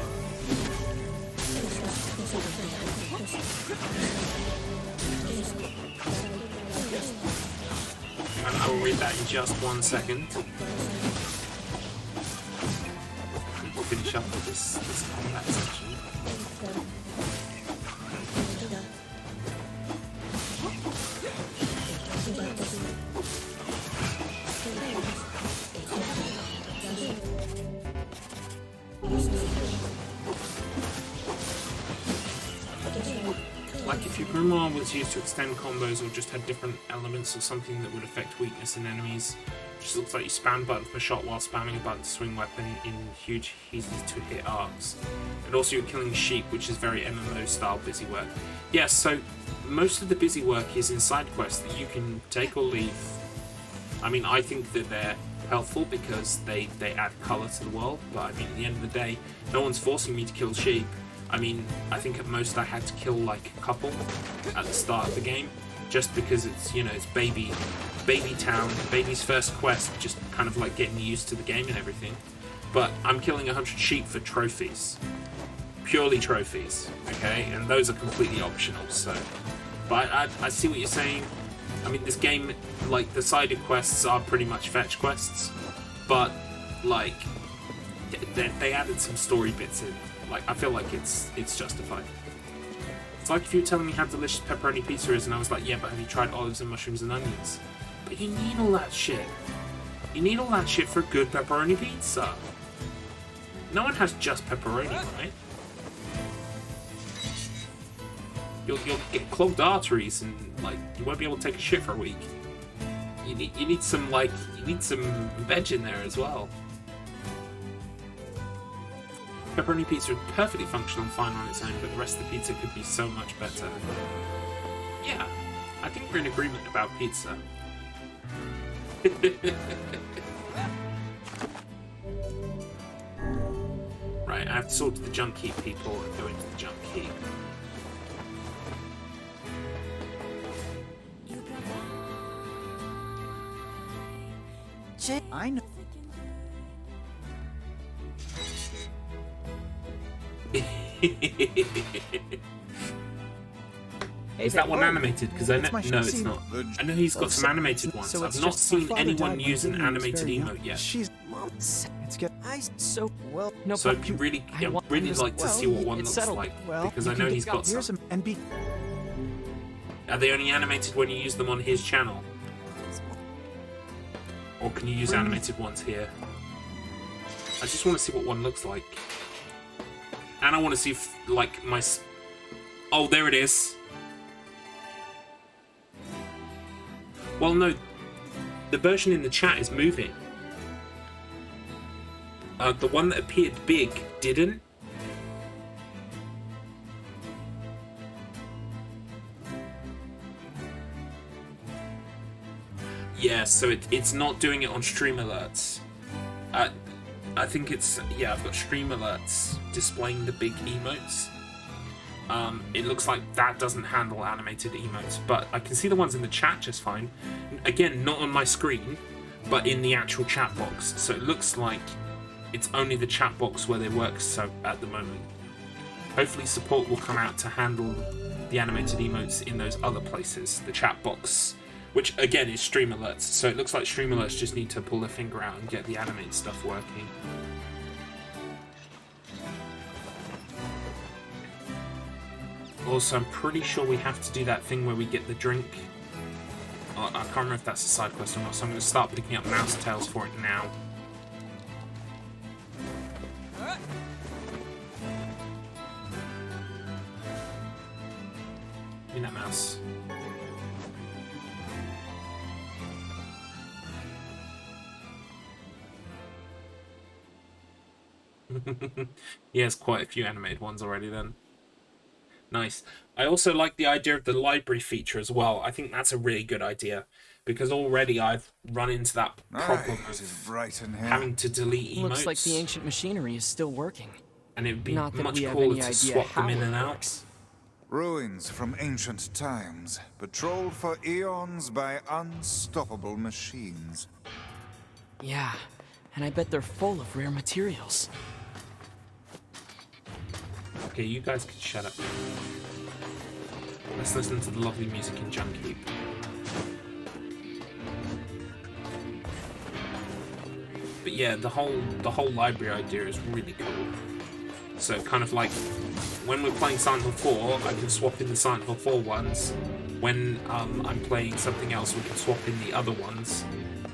And I will read that in just 1 second. We'll finish up with this combat section. Like if your grimoire was used to extend combos or just had different elements or something that would affect weakness in enemies, it just looks like you spam button for shot while spamming a button to swing weapon in huge, easy to hit arcs. And also you're killing sheep, which is very MMO style busy work. Yes, so most of the busy work is in side quests that you can take or leave. I mean, I think that they're helpful because they add colour to the world, but I mean, at the end of the day, no one's forcing me to kill sheep. I mean, I think at most I had to kill like a couple at the start of the game, just because it's, you know, it's baby town, baby's first quest, just kind of like getting used to the game and everything. But I'm killing 100 sheep for trophies, purely trophies, okay? And those are completely optional. So, but I see what you're saying. I mean, this game, like the sided quests are pretty much fetch quests, but like they added some story bits in. Like, I feel like it's justified. It's like if you were telling me how delicious pepperoni pizza is and I was like, yeah, but have you tried olives and mushrooms and onions? But you need all that shit. You need all that shit for a good pepperoni pizza. No one has just pepperoni, right? You'll get clogged arteries and, like, you won't be able to take a shit for a week. You need some veg in there as well. Pepperoni pizza is perfectly functional and fine on its own, but the rest of the pizza could be so much better. Yeah, I think we're in agreement about pizza. Right, I have to sort to the junk heap, people, and go into the junk heap. I know. Is that one animated? Because I know my no, it's scene. not. I know he's got some animated ones. so I've it's not just my seen father anyone died use an when he was animated very young. emote yet. She's it's good. So well, no. So but I'd really, I I'd want really this- like to well, see what one it's looks settled. like Well, because you I can know get he's got here's some. some and be. Are they only animated when you use them on his channel, or can you use animated ones here? I just want to see what one looks like, and I want to see if, like, my. Oh, there it is. Well, no, the version in the chat is moving. The one that appeared big didn't. Yeah, so it's not doing it on stream alerts. I think it's, yeah, I've got stream alerts displaying the big emotes. It looks like that doesn't handle animated emotes, but I can see the ones in the chat just fine. Again, not on my screen, but in the actual chat box. So it looks like it's only the chat box where they work so at the moment. Hopefully support will come out to handle the animated emotes in those other places. The chat box, which again is stream alerts. So it looks like stream alerts just need to pull their finger out and get the animated stuff working. Also, I'm pretty sure we have to do that thing where we get the drink. Oh, I can't remember if that's a side quest or not, so I'm going to start picking up mouse tails for it now. Give me that mouse. He has quite a few animated ones already then. Nice. I also like the idea of the library feature as well. I think that's a really good idea because already I've run into that problem It is bright in here. having to delete emotes. Looks like the ancient machinery is still working. And it would be Not that much we have cooler any to idea swap them how in it and out. works. Ruins from ancient times, patrolled for eons by unstoppable machines. Yeah, and I bet they're full of rare materials. Okay, you guys can shut up. Let's listen to the lovely music in Junk Heap. But yeah, the whole library idea is really cool. So kind of like when we're playing Silent Hill 4, I can swap in the Silent Hill 4 ones. When I'm playing something else, we can swap in the other ones.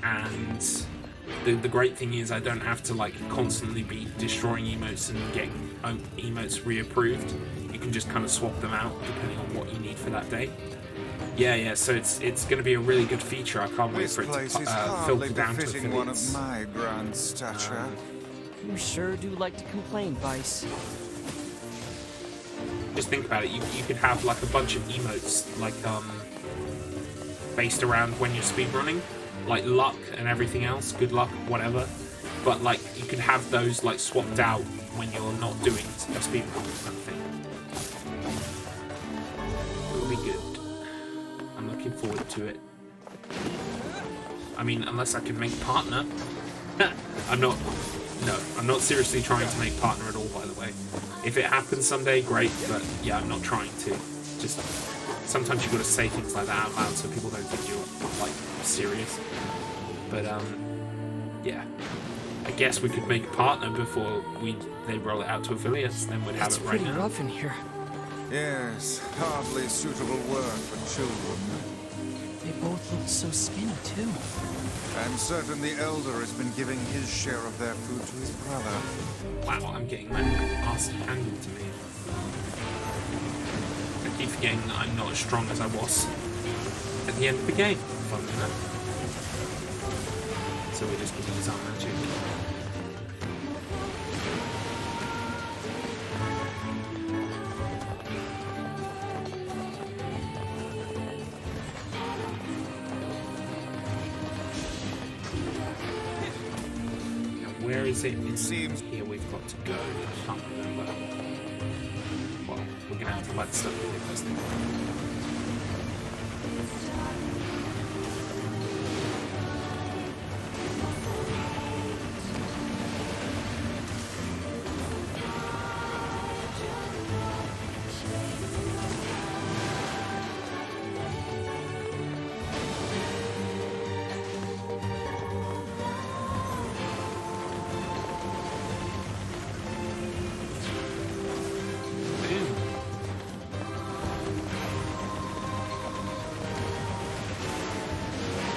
And the great thing is I don't have to like constantly be destroying emotes and getting emotes reapproved. You can just kind of swap them out depending on what you need for that day. Yeah, so it's going to be a really good feature. I can't wait This for it place to is hardly filter down to befitting one of affiliates. my grand stature. You sure do like to complain, Vice. Just think about it. You could have like a bunch of emotes like based around when you're speedrunning, like luck and everything else, good luck, whatever. But like you could have those like swapped out when you're not doing a speedrun kind of thing. It would be good. I'm looking forward to it. I mean, unless I can make partner. I'm not seriously trying to make partner at all, by the way. If it happens someday, great, but yeah, I'm not trying to. Just sometimes you've got to say things like that out loud so people don't think you're like serious. But yeah, I guess we could make a partner before they roll it out to affiliates. Then we'd have It's it right pretty now. rough in here. Yes, hardly suitable work for children. They both look so skinny, too. I'm certain the Elder has been giving his share of their food to his brother. Wow, I'm getting my ass handed to me. I keep forgetting that I'm not as strong as I was at the end of the game. Funnily enough. So we're just going to use our magic. where is it? It seems Here we've got to go. I can't remember. Well, we're gonna have to let stuff in first thing.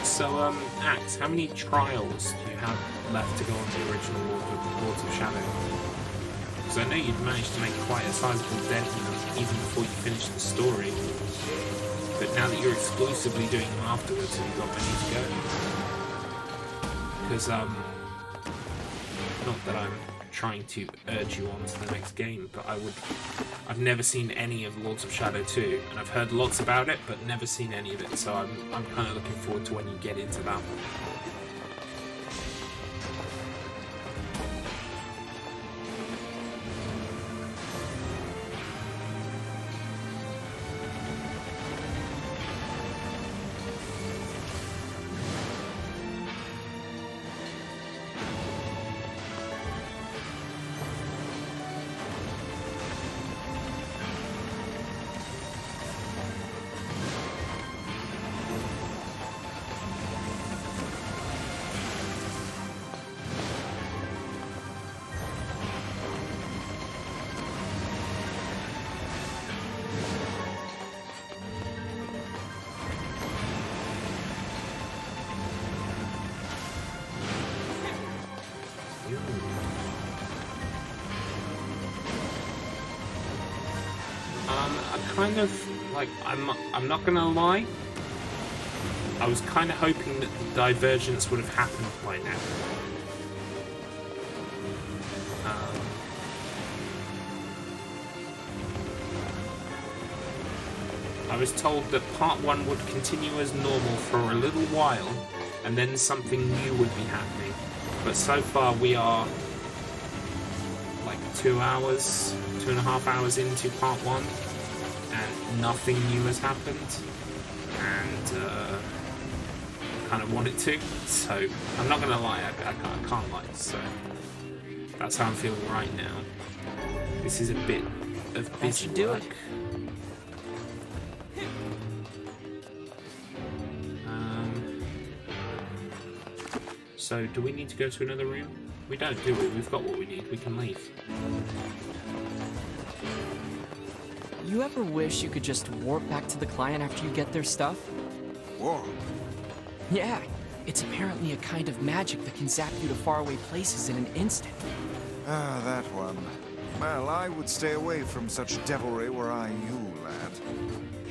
So, Axe, how many trials do you have left to go on the original Lords of Shadow? Because I know you'd managed to make quite a sizable dent even before you finished the story. But now that you're exclusively doing them afterwards, have you got many to go? Because, not that I'm trying to urge you on to the next game, but I've never seen any of Lords of Shadow 2, and I've heard lots about it, but never seen any of it, so I'm kind of looking forward to when you get into that one. Kind of like I'm not gonna lie, I was kind of hoping that the divergence would have happened by now. I was told that part 1 would continue as normal for a little while and then something new would be happening, but so far we are like 2.5 hours into part 1 and nothing new has happened, and I kind of want it to, so I'm not gonna lie, I can't lie, so that's how I'm feeling right now. This is a bit of busy work. So do we need to go to another room? We don't, do we? We've got what we need, we can leave. You ever wish you could just warp back to the client after you get their stuff? Warp? Yeah, it's apparently a kind of magic that can zap you to faraway places in an instant. Ah, that one. Well, I would stay away from such devilry were I you, lad.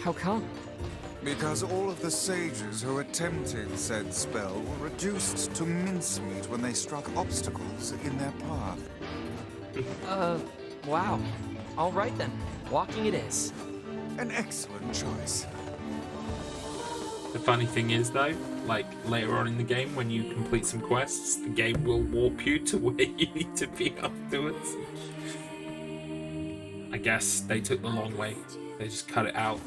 How come? Because all of the sages who attempted said spell were reduced to mincemeat when they struck obstacles in their path. Wow. All right then. Walking it is. An excellent choice. The funny thing is though, like later on in the game when you complete some quests, the game will warp you to where you need to be afterwards. I guess they took the long way. They just cut it out.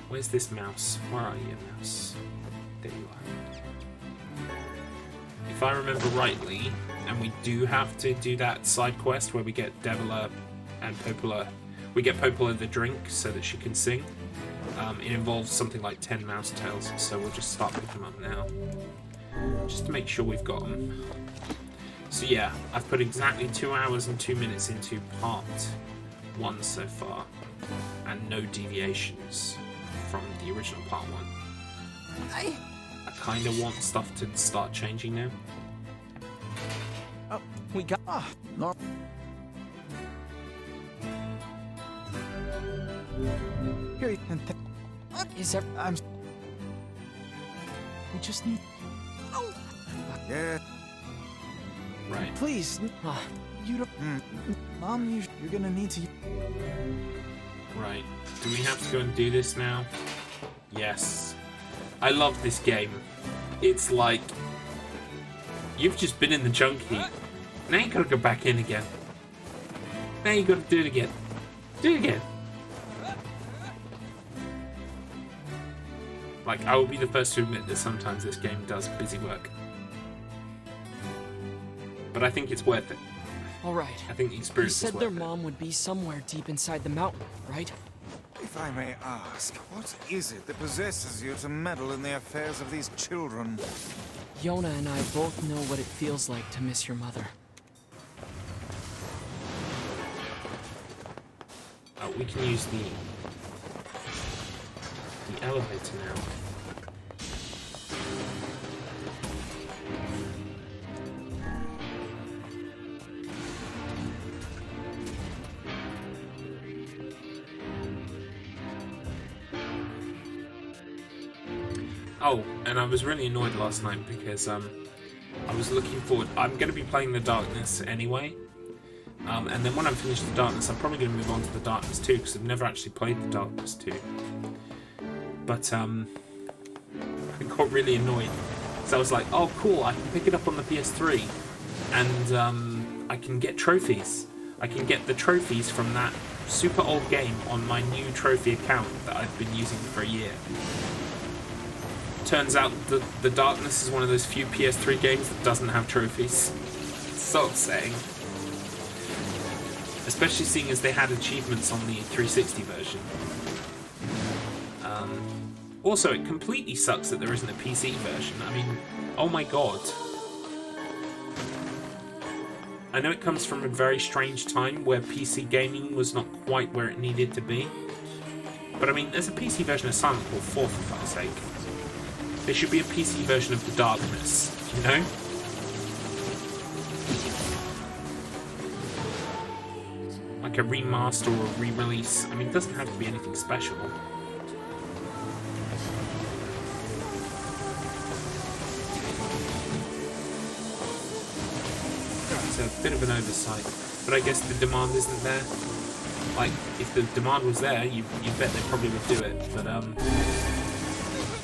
Where's this mouse? Where are you, mouse? There you are. If I remember rightly, and we do have to do that side quest where we get Devila and Popola. We get Popola the drink so that she can sing. It involves something like 10 mouse tails, so we'll just start picking them up now. Just to make sure we've got them. So yeah, I've put exactly 2 hours and 2 minutes into part 1 so far, and no deviations from the original part 1. I kind of want stuff to start changing now. Oh, we got... no. Here, What is there? We just need... Oh! Yeah. Right. Please, you don't... Mom, you're gonna need to... Right. Do we have to go and do this now? Yes. I love this game. It's like... You've just been in the junk heap. Now you gotta go back in again. Now you gotta do it again. Do it again. Like, I will be the first to admit that sometimes this game does busy work. But I think it's worth it. Alright. I think the You experience is said worth their it. mom would be somewhere deep inside the mountain, right? If I may ask, what is it that possesses you to meddle in the affairs of these children? Yona and I both know what it feels like to miss your mother. Oh, we can use the elevator now. Oh, and I was really annoyed last night because I was looking forward. I'm going to be playing the Darkness anyway. And then when I'm finished the Darkness, I'm probably going to move on to the Darkness 2 because I've never actually played the Darkness 2. But I got really annoyed. So I was like, oh cool, I can pick it up on the PS3 and I can get trophies. I can get the trophies from that super old game on my new trophy account that I've been using for a year. Turns out that the Darkness is one of those few PS3 games that doesn't have trophies. It's so upsetting. Especially seeing as they had achievements on the 360 version. Also, it completely sucks that there isn't a PC version. I mean, oh my god. I know it comes from a very strange time where PC gaming was not quite where it needed to be. But I mean, there's a PC version of Silent Hill 4 for fuck's sake. There should be a PC version of the Darkness, you know? Like a remaster or a re-release. I mean, it doesn't have to be anything special. It's a bit of an oversight, but I guess the demand isn't there. Like, if the demand was there, you bet they probably would do it, but I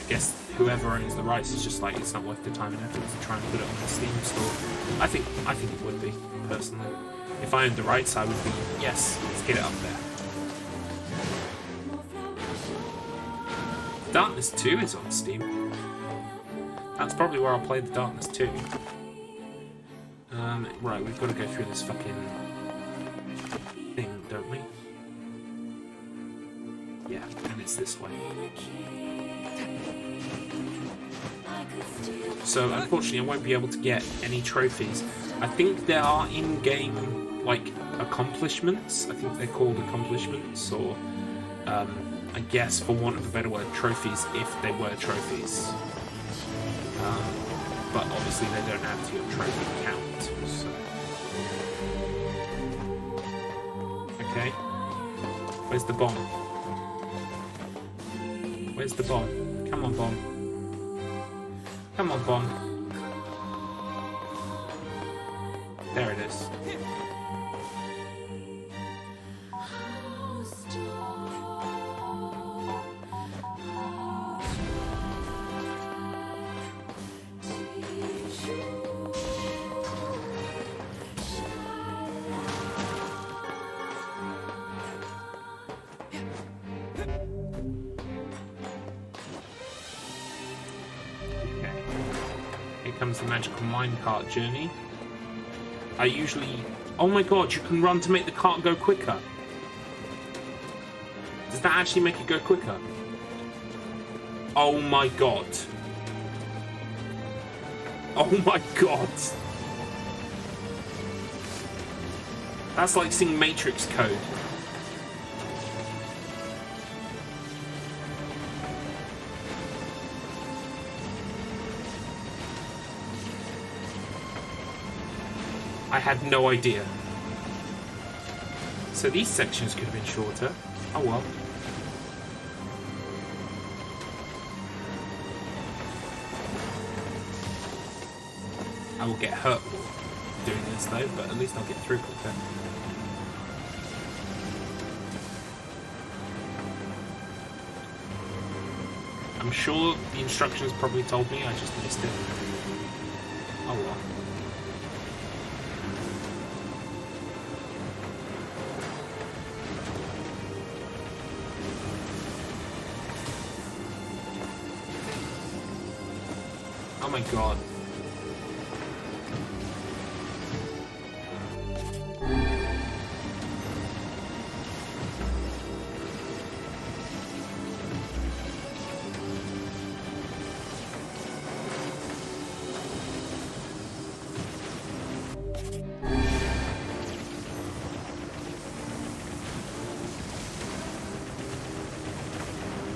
guess whoever owns the rights is just like, it's not worth the time and effort to try and put it on the Steam store. I think it would be, personally. If I owned the rights, I would be, yes, let's get it up there. Darkness 2 is on Steam. That's probably where I'll play the Darkness 2. Right, we've got to go through this fucking thing, don't we? Yeah, and it's this way. So, unfortunately, I won't be able to get any trophies. I think there are in-game, like, accomplishments. I think they're called accomplishments, or, I guess, for want of a better word, trophies, if they were trophies. But obviously they don't add to your trophy count. So. Okay. Where's the bomb? Where's the bomb? Come on, bomb. Come on, bomb. There it is. The magical minecart journey. I usually... Oh my god, you can run to make the cart go quicker. Does that actually make it go quicker? Oh my god. Oh my god. That's like seeing Matrix code. I had no idea. So these sections could have been shorter. Oh well. I will get hurt doing this though, but at least I'll get through quicker. I'm sure the instructions probably told me, I just missed it. Oh well. Oh my god.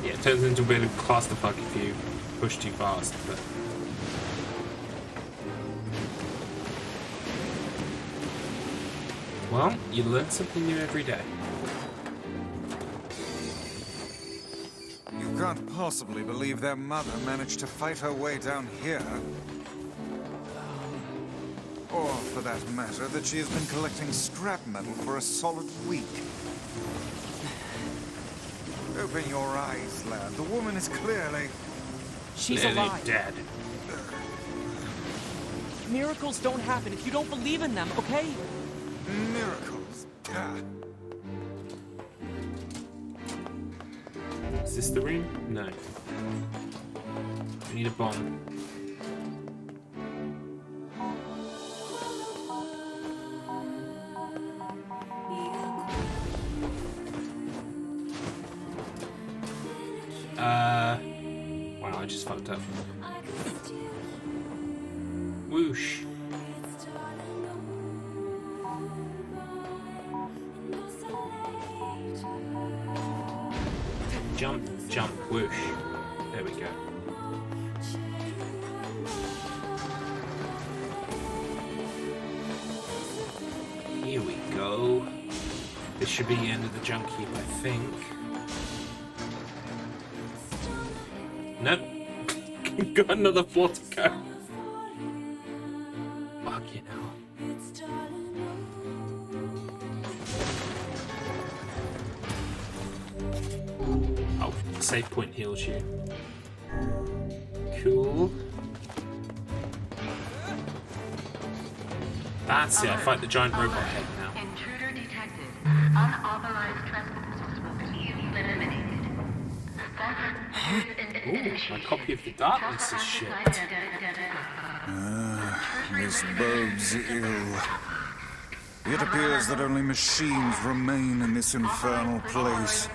Yeah, it turns into a bit of clusterfuck if you push too fast, but... Well, you learn something new every day. You can't possibly believe their mother managed to fight her way down here. Or, for that matter, that she has been collecting scrap metal for a solid week. Open your eyes, lad. The woman is clearly... She's Clearly alive. dead. Miracles don't happen if you don't believe in them, okay? Miracles. Is this the room? No. We need a bomb. Wow, I just fucked up. Whoosh. Jump, jump, whoosh. There we go. Here we go. This should be the end of the junk heap, I think. Nope. Got another floor to go. Fuck you know. Oh, save point heals you. Cool. That's it, I fight the giant robot head now. Intruder detected. Unauthorized trespassers will be eliminated. Ooh, my copy of the Darkness is shit. This bodes ill. It appears that only machines remain in this infernal place.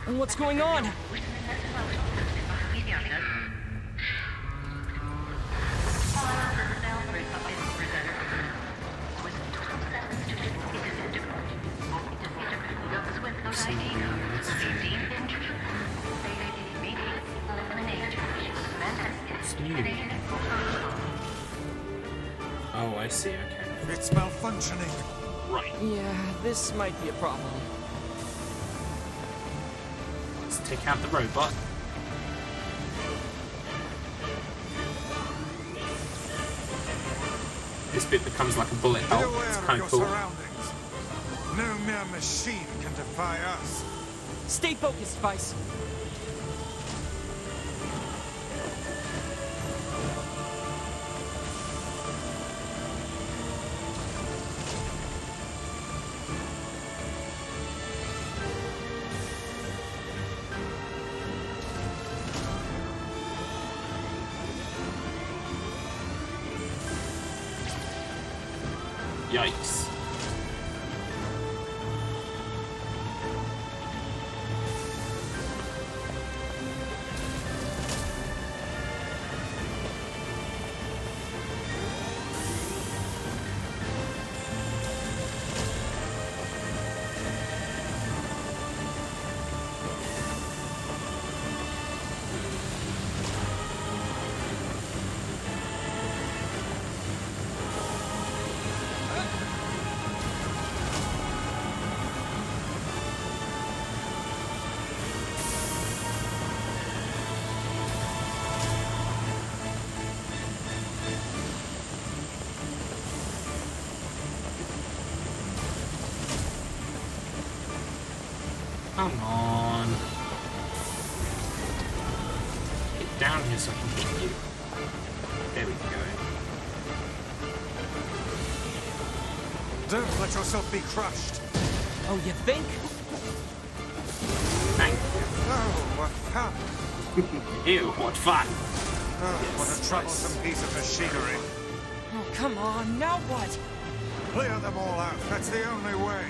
What's going on? Oh, I see, okay. It's malfunctioning. Right. Yeah, this might be a problem. Let's take out the robot. This bit becomes like a bullet Be hell. aware It's of kind your of cool. surroundings. No mere machine can defy us. Stay focused, Vice. Yikes. Come on. Get down here so I can hit you. There we go. Don't let yourself be crushed. Oh, you think? Thank you. Oh, what fun. Ew, what fun. What a troublesome piece of machinery. Oh, come on, now what? Clear them all out. That's the only way.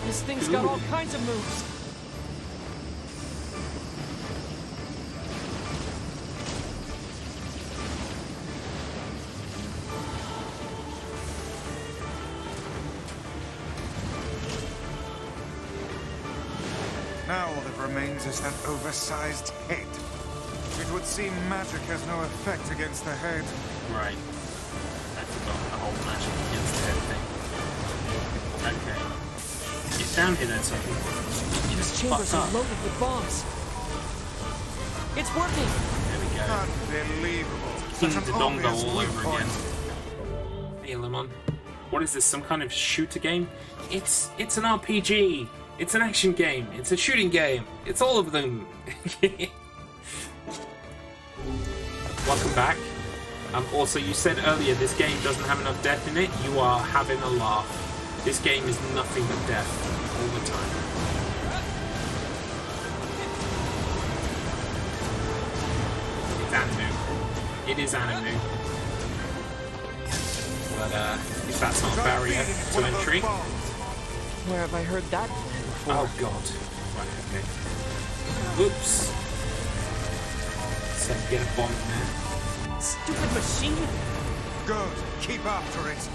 This thing's got all kinds of moves. Now all that remains is that oversized head. It would seem magic has no effect against the head. Right. I forgot the whole magic against the head thing. Okay. Get down here then, something. These chambers are loaded with bombs. It's working. There we go. Unbelievable. King Such an Dodongo obvious all weak over point. again. Hey, Lemon. What is this? Some kind of shooter game? It's an RPG. It's an action game. It's a shooting game. It's all of them. Welcome back. Also, you said earlier this game doesn't have enough death in it. You are having a laugh. This game is nothing but death all the time. It's Anu. It is Anu. But if that's not a barrier to entry. Where have I heard that plan before? Oh god. Right, okay. Oops. So get a bomb in there. Stupid machine! Good. Keep after it.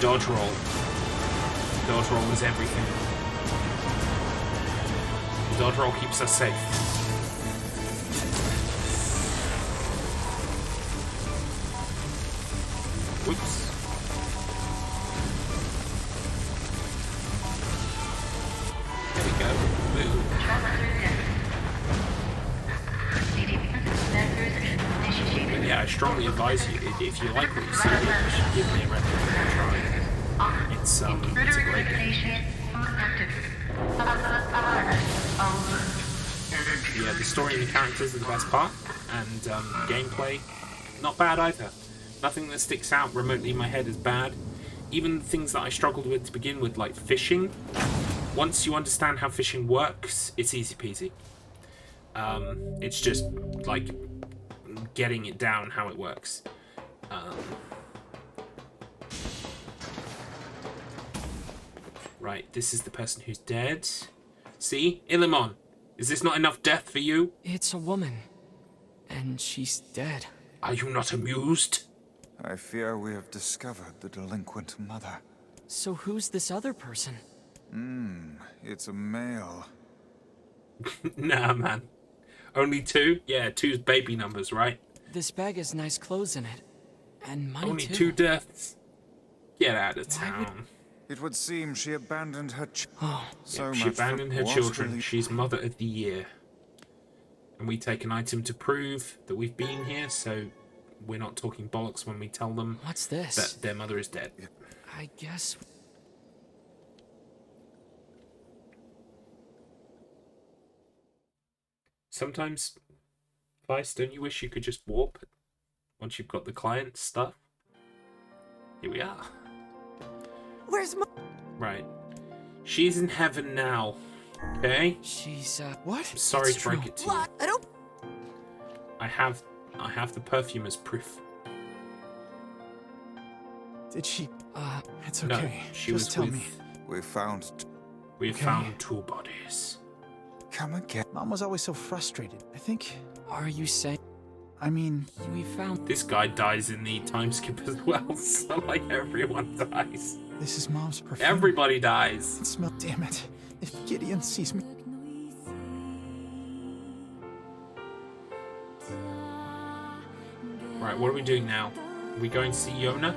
Dodge roll. Dodge roll is everything. The dodge roll keeps us safe. Whoops. There we go. Move. But yeah, I strongly advise you, if you like what you see, you should give me a Replicant try. It's a great game. Yeah, the story and the characters are the best part, and gameplay, not bad either. Nothing that sticks out remotely in my head is bad. Even the things that I struggled with to begin with, like fishing, once you understand how fishing works, it's easy peasy. It's just like getting it down how it works. Right, this is the person who's dead. See? Illimon, is this not enough death for you? It's a woman. And she's dead. Are you not amused? I fear we have discovered the delinquent mother. So who's this other person? It's a male. Nah, man. Only 2? Yeah, 2's baby numbers, right? This bag has nice clothes in it. And money Only too. 2 deaths? Get out of town. It would seem she abandoned her so She much abandoned for her what children. really- She's Mother of the Year. And we take an item to prove that we've been here, so we're not talking bollocks when we tell them What's this? that their mother is dead. I guess... Sometimes, Vice, don't you wish you could just warp once you've got the client stuff? Here we are. Where's my... Right. She's in heaven now. Okay? She's, What? I'm sorry It's to break true. it to you. What? I don't... I have the perfume as proof. Did she... It's No, okay. she Just was tell with... me. We found... We Okay. found 2 bodies. Come again. Mom was always so frustrated. I think... Are you saying I mean... we found... This guy dies in the time skip as well, so like everyone dies. This is Mom's perfume. Everybody dies. It smells... Damn it. If Gideon sees me... Right, what are we doing now? Are we going to see Yona?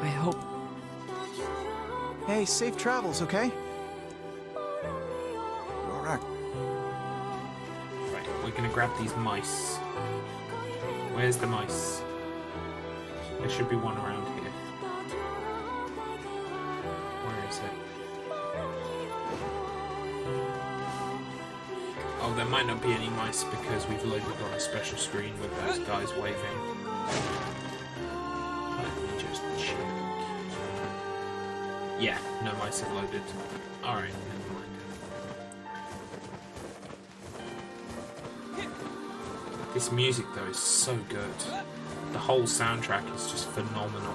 I hope. Hey, safe travels, okay? You're right. Right, we're gonna grab these mice. Where's the mice? There should be one around here. Where is it? Oh, there might not be any mice because we've loaded on a special screen with those guys waving. Let me just check. Yeah, no mice have loaded. Alright, never mind. This music though is so good. The whole soundtrack is just phenomenal.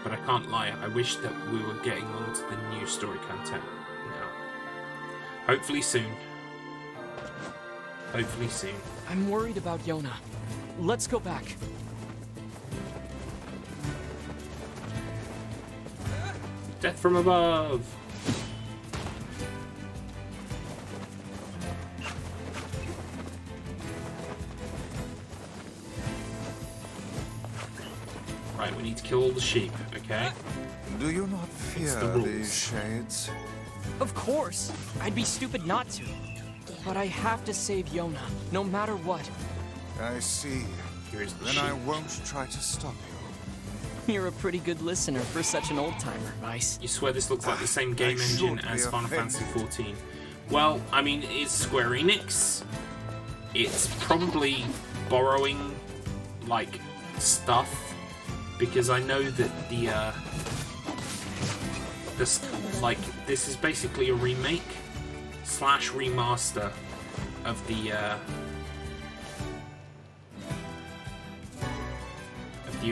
But I can't lie, I wish that we were getting onto the new story content now. Hopefully soon. Hopefully soon. I'm worried about Yona. Let's go back. Death from above! Right, we need to kill all the sheep, okay? Do you not fear the rules. these shades? Of course! I'd be stupid not to. But I have to save Yona, no matter what. I see. Here's the Then sheep. I won't try to stop you. You're a pretty good listener for such an old-timer, Vice. You swear this looks like the same game I engine should as be Final offended. Fantasy XIV. Well, I mean, it's Square Enix. It's probably borrowing, like, stuff. Because I know that this is basically a remake / remaster of the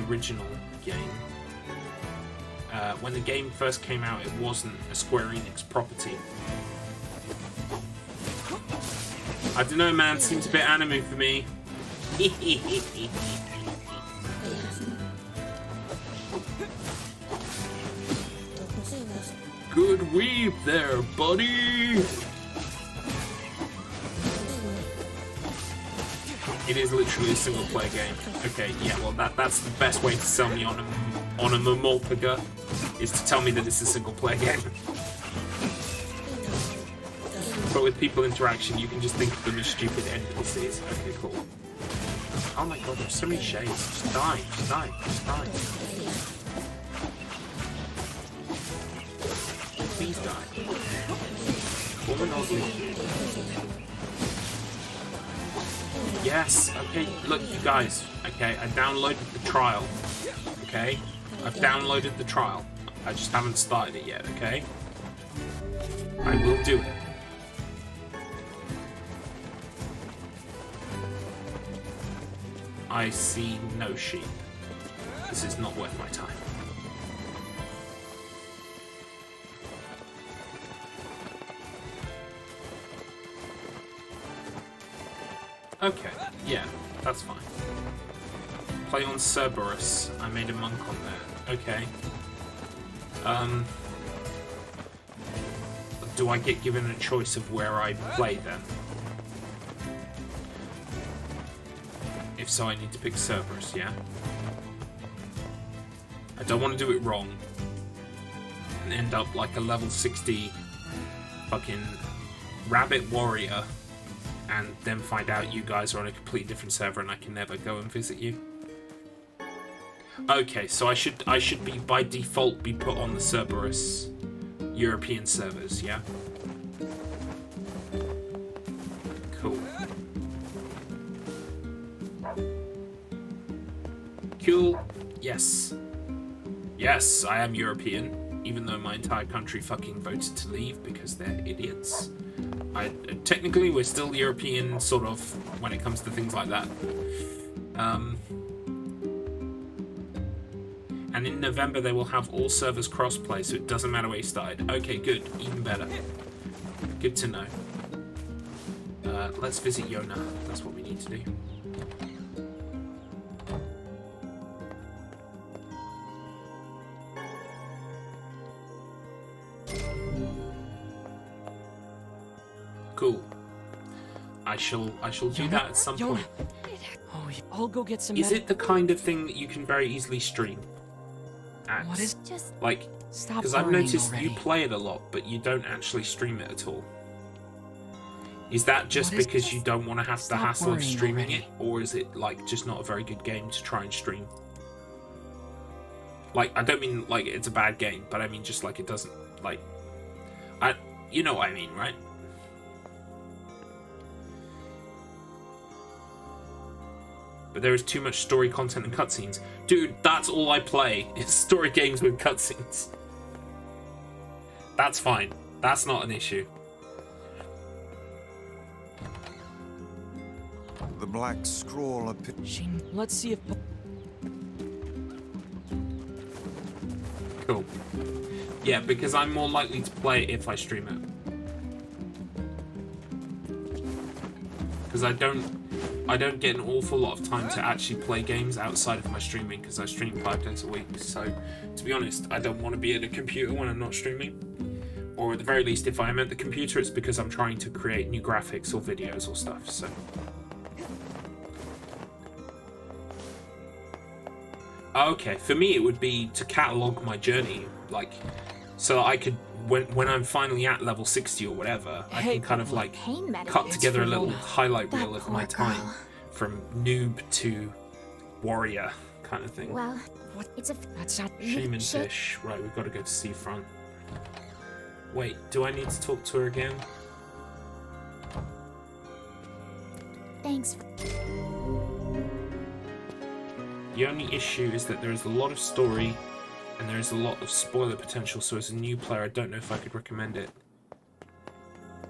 original game. When the game first came out, it wasn't a Square Enix property. I don't know, man. Seems a bit anime for me. Good weep there, buddy! It is literally a single player game. Okay, yeah, well that's the best way to sell me on a Momolpaga, is to tell me that it's a single player game. But with people interaction, you can just think of them as stupid NPCs. Okay, cool. Oh my god, there's so many shades. Just die, just die, just die. Please die. Woman Ozzy. Yes, okay, look you guys, okay, I downloaded the trial, okay? I've downloaded the trial. I just haven't started it yet, okay? I will do it. I see no sheep. This is not worth my time. Okay, yeah, that's fine. Play on Cerberus. I made a monk on there. Okay. Do I get given a choice of where I play then? If so, I need to pick Cerberus, yeah? I don't want to do it wrong and end up like a level 60 fucking rabbit warrior and then find out you guys are on a completely different server and I can never go and visit you. Okay, so I should be by default be put on the Cerberus European servers, yeah? Cool. Cool. Yes. Yes, I am European, even though my entire country fucking voted to leave because they're idiots. Technically, we're still European, sort of, when it comes to things like that. And And in November, they will have all servers crossplay, so it doesn't matter where you started. Okay, good. Even better. Good to know. Let's visit Yona. That's what we need to do. Cool. I shall do that at some point. Oh, I'll go get some. Is it the kind of thing that you can very easily stream? What is Just like? Stop. Because I've noticed already. you play it a lot, but you don't actually stream it at all. Is that just because you don't want to have the Stop hassle of worrying streaming already. it, or is it like just not a very good game to try and stream? Like, I don't mean like it's a bad game, but I mean just like it doesn't like. You know what I mean, right? But there is too much story content and cutscenes. Dude, that's all I play, is story games with cutscenes. That's fine. That's not an issue. The black scroll of Let's see if. Cool. Yeah, because I'm more likely to play it if I stream it. Because I don't get an awful lot of time to actually play games outside of my streaming, because I stream 5 days a week. So, to be honest, I don't want to be at a computer when I'm not streaming. Or at the very least, if I am at the computer, it's because I'm trying to create new graphics or videos or stuff, so. Okay, for me it would be to catalogue my journey, like, so I could, when I'm finally at level 60 or whatever, I can kind of like pain medicine. cut together a little Fiona. highlight That reel of poor my time girl. from noob to warrior kind of thing. Well, What? it's a That's not. Shaman shit. fish. Right, we've got to go to Seafront. Wait, do I need to talk to her again? Thanks. The only issue is that there is a lot of story and there is a lot of spoiler potential, so as a new player I don't know if I could recommend it.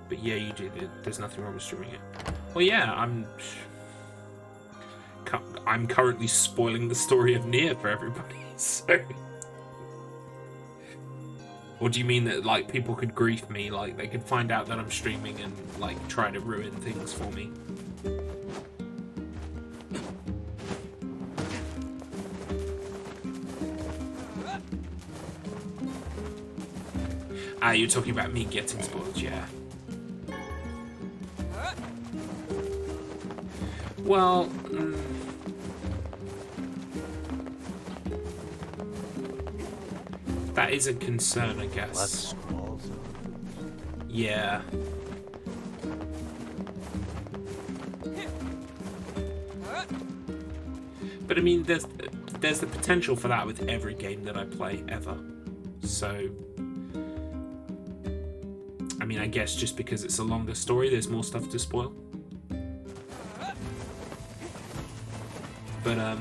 But yeah, you did it. There's nothing wrong with streaming it. Well, yeah, I'm currently spoiling the story of NieR for everybody, so... Or do you mean that, like, people could grief me, like, they could find out that I'm streaming and, like, try to ruin things for me? Ah, you're talking about me getting spoiled, yeah. Well, that is a concern, I guess. Yeah. But I mean, there's the potential for that with every game that I play ever. So, I mean, I guess just because it's a longer story, there's more stuff to spoil. But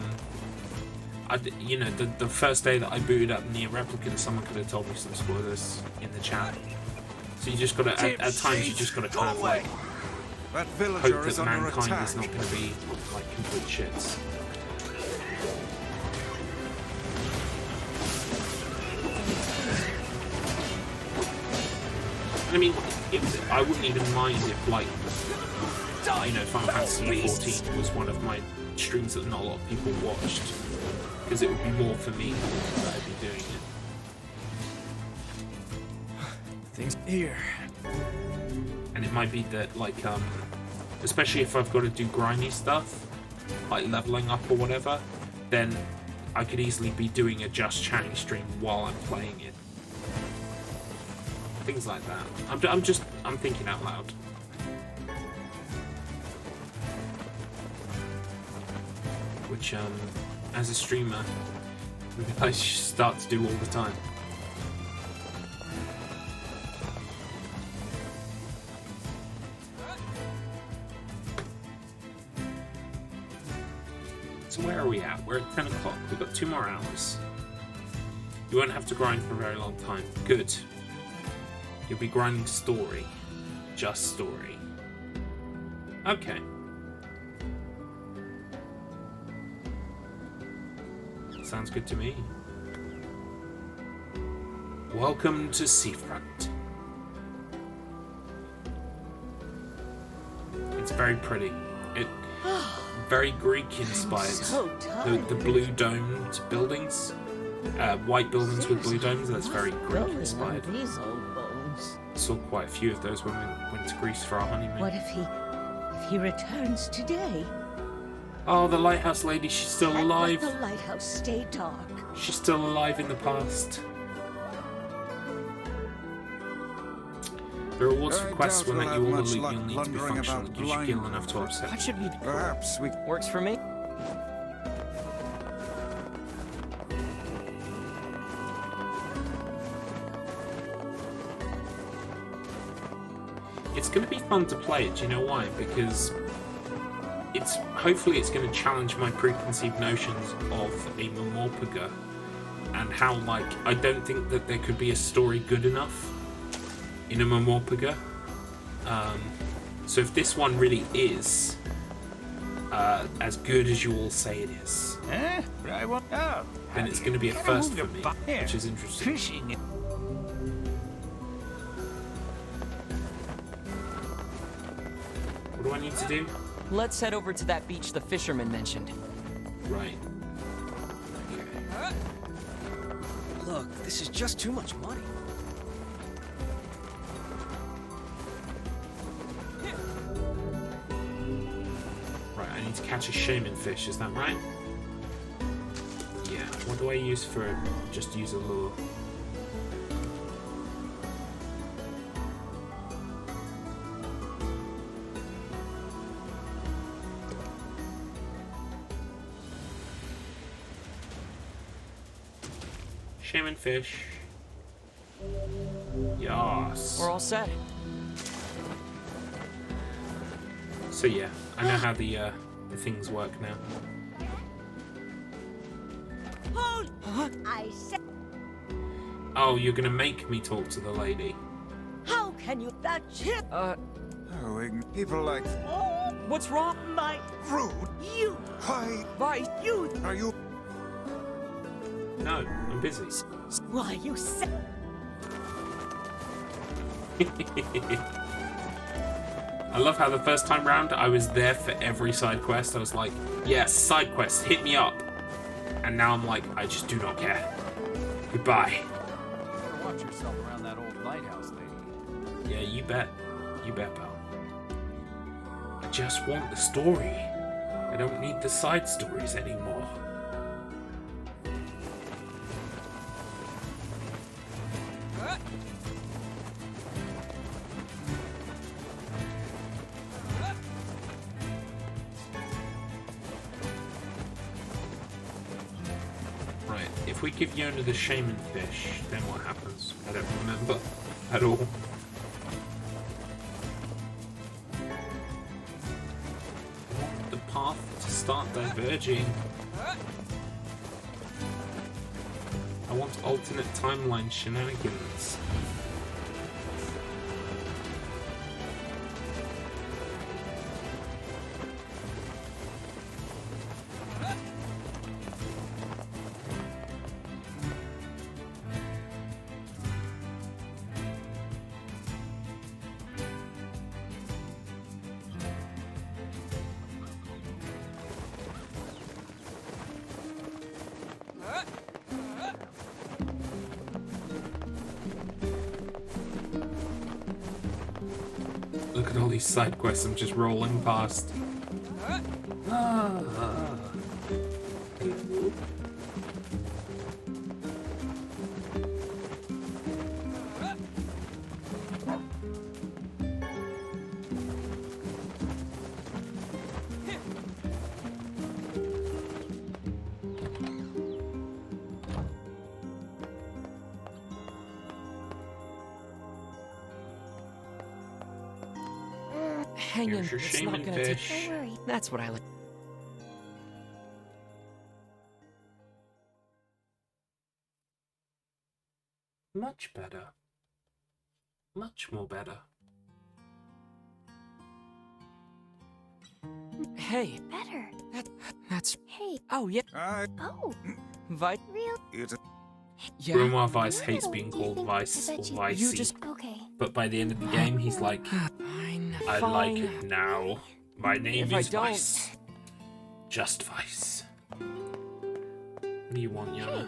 you know, the first day that I booted up NieR Replicant, someone could have told me some spoilers in the chat. So you just gotta, at times, you just gotta kind of like that hope villager is that under mankind attack. is not going to be like complete shits. I mean, I wouldn't even mind if, like, you know, Final Fantasy XIV was one of my streams that not a lot of people watched, because it would be more for me that I'd be doing it. Things here. And it might be that, like, especially if I've got to do grindy stuff, like leveling up or whatever, then I could easily be doing a just chatting stream while I'm playing it. Things like that. I'm thinking out loud. Which, as a streamer, I should start to do all the time. So where are we at? We're at 10 o'clock. We've got 2 more hours. You won't have to grind for a very long time. Good. You'll be grinding story. Just story. Okay. Sounds good to me. Welcome to Seafront. It's very pretty. It very Greek inspired. The blue domed buildings, white buildings with blue domes. That's very Greek inspired. Saw quite a few of those when we went to Greece for our honeymoon. What if he returns today? Oh, the lighthouse lady. She's still alive. Let the lighthouse stay dark. She's still alive in the past. The rewards for quests will let you all the loot you'll need to be functional and gives you gil enough to offset. That should be Perhaps we... works for me. It's going to be fun to play it. Do you know why? Because hopefully it's going to challenge my preconceived notions of a Mamorpaga and how, like, I don't think that there could be a story good enough in a Mamorpaga. So if this one really is as good as you all say it is, then it's going to be a first for me, which is interesting. What do I need to do? Let's head over to that beach the fisherman mentioned. Right. Okay. Look, this is just too much money. Right, I need to catch a shaman fish, is that right? Yeah, what do I use for it? Just use a lure. Shaman fish. Yes. We're all set. So yeah, I know how the things work now. Hold! I said... Oh, you're gonna make me talk to the lady. How can you... That chip... Oh, people like... Oh, What's wrong? my... Rude. You... Bye. You... Are you... No, I'm busy. Why, you said... I love how the first time round I was there for every side quest. I was like, yes, side quest, hit me up. And now I'm like, I just do not care. Goodbye. Better watch yourself around that old lighthouse lady. Yeah, you bet. You bet, pal. I just want the story. I don't need the side stories anymore. Right, if we give Yona the shaman fish, then what happens? I don't remember at all. The path to start diverging. I want alternate timeline shenanigans. Look at all these side quests I'm just rolling past. Hang in, Here's your it's not shaman gonna take... fish. Don't worry. That's what I like. Much better. Much more better. Hey, Better. that's... Hey. Oh, yeah. Oh. Vi... Real. It's a... Yeah. Grimoire Vice Oh, hates being do you called think- Vice I or bet you- Vicey. Okay. But by the end of the game, he's like, Fine. I Fine. like it now. My name If I is don't- Vice. Just Vice. What do you want, Yana?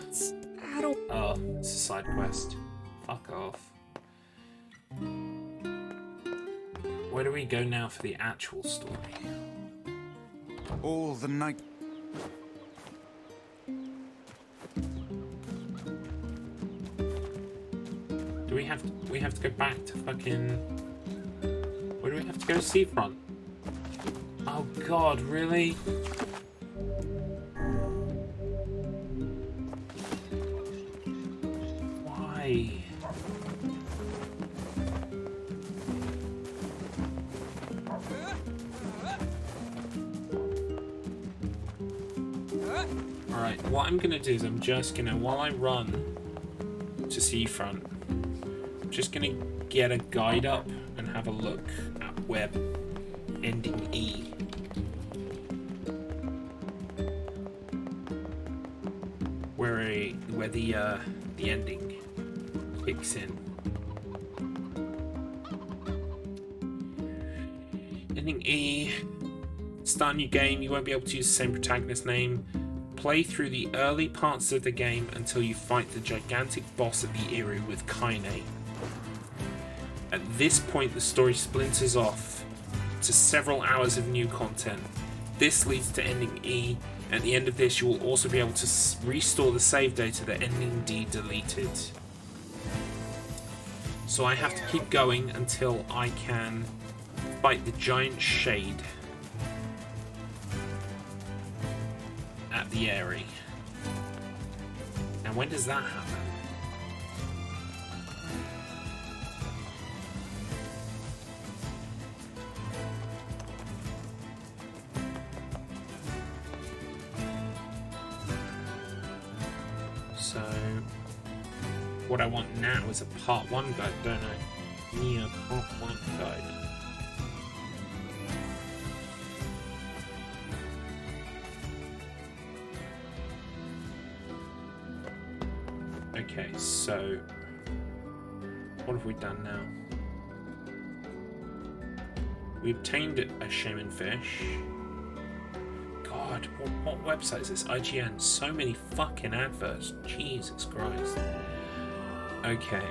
I don't. Oh, it's a side quest. Fuck off. Where do we go now for the actual story? All the night. Do we have to go back to fucking... Where do we have to go? Seafront? Oh god, really? Why? Alright, what I'm gonna do is I'm just gonna, while I run to Seafront, I'm just gonna get a guide up and have a look at where ending E. Where the ending kicks in. Ending E. Start a new game, you won't be able to use the same protagonist name. Play through the early parts of the game until you fight the gigantic boss at the Eyrie with Kaine. At this point, the story splinters off to several hours of new content. This leads to ending E. At the end of this, you will also be able to restore the save data that ending D deleted. So I have to keep going until I can fight the giant shade at the Eyrie. Now, when does that happen? So, what I want now is a part 1 guide, don't I? NieR part 1 guide. Okay, so what have we done now? We obtained a shaman fish. God, what website is this? IGN. So many fucking adverts. Jesus Christ. Okay,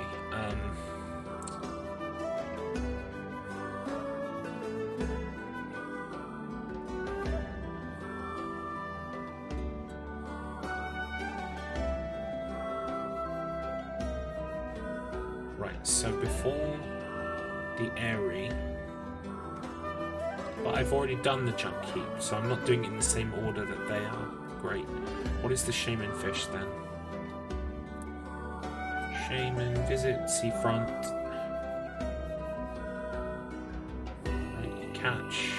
right, so before the Eyrie, but I've already done the junk heap, so I'm not doing it in the same order that they are. Great. What is the shaman fish then? Shaman, visit seafront. Right, catch.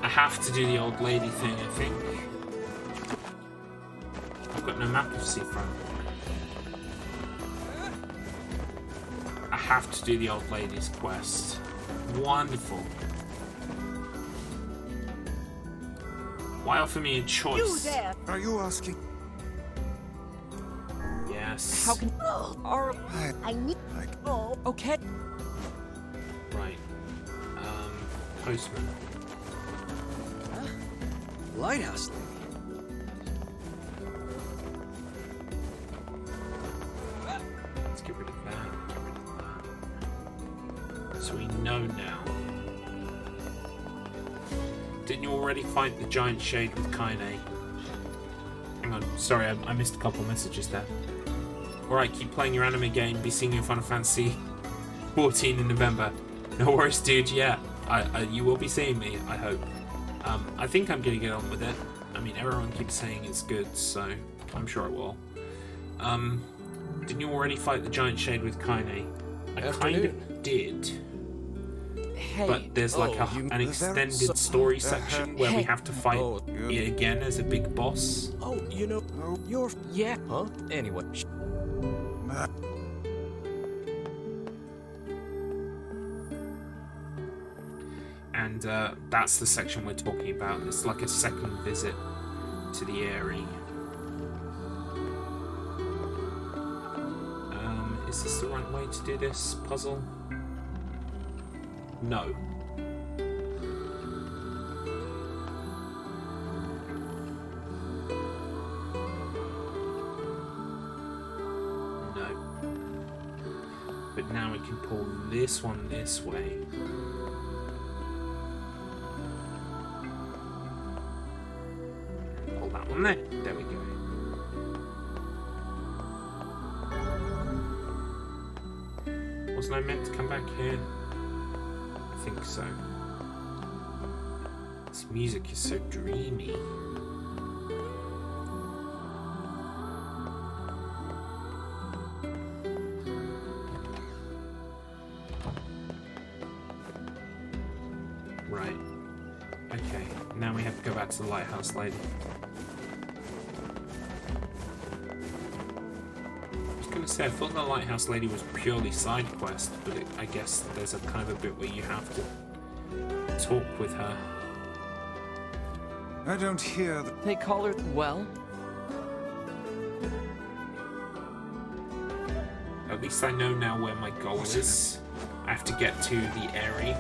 I have to do the old lady thing, I think. I've got no map of seafront. I have to do the old lady's quest. Wonderful. Why offer me a choice? You there! Are you asking? Yes. How can... I need... Oh, Okay. Right. Postman. Lighthouse. Let's get rid of that. Get rid of that. So we know now. Didn't you already fight the giant shade with Kaine? Hang on, sorry, I missed a couple messages there. Alright, keep playing your anime game. Be seeing you in Final Fantasy 14 in November. No worries, dude. Yeah, you will be seeing me, I hope. I think I'm gonna get on with it. I mean, everyone keeps saying it's good, so I'm sure it will. Didn't you already fight the giant shade with Kaine? I kind of did. Hey. But there's like an extended story section where we have to fight it again as a big boss. Oh, you know, you're... Yeah. Huh? Anyway. And that's the section we're talking about. It's like a second visit to the E-asy. Is this the right way to do this puzzle? No. No. But now we can pull this one this way. Pull that one there. There we go. Wasn't I meant to come back here? I think so. This music is so dreamy. Right. Okay, now we have to go back to the lighthouse lady. I say, I thought the lighthouse lady was purely side quest, but I guess there's a kind of a bit where you have to talk with her. I don't hear the... They call her, well? At least I know now where my goal is. I have to get to the E-asy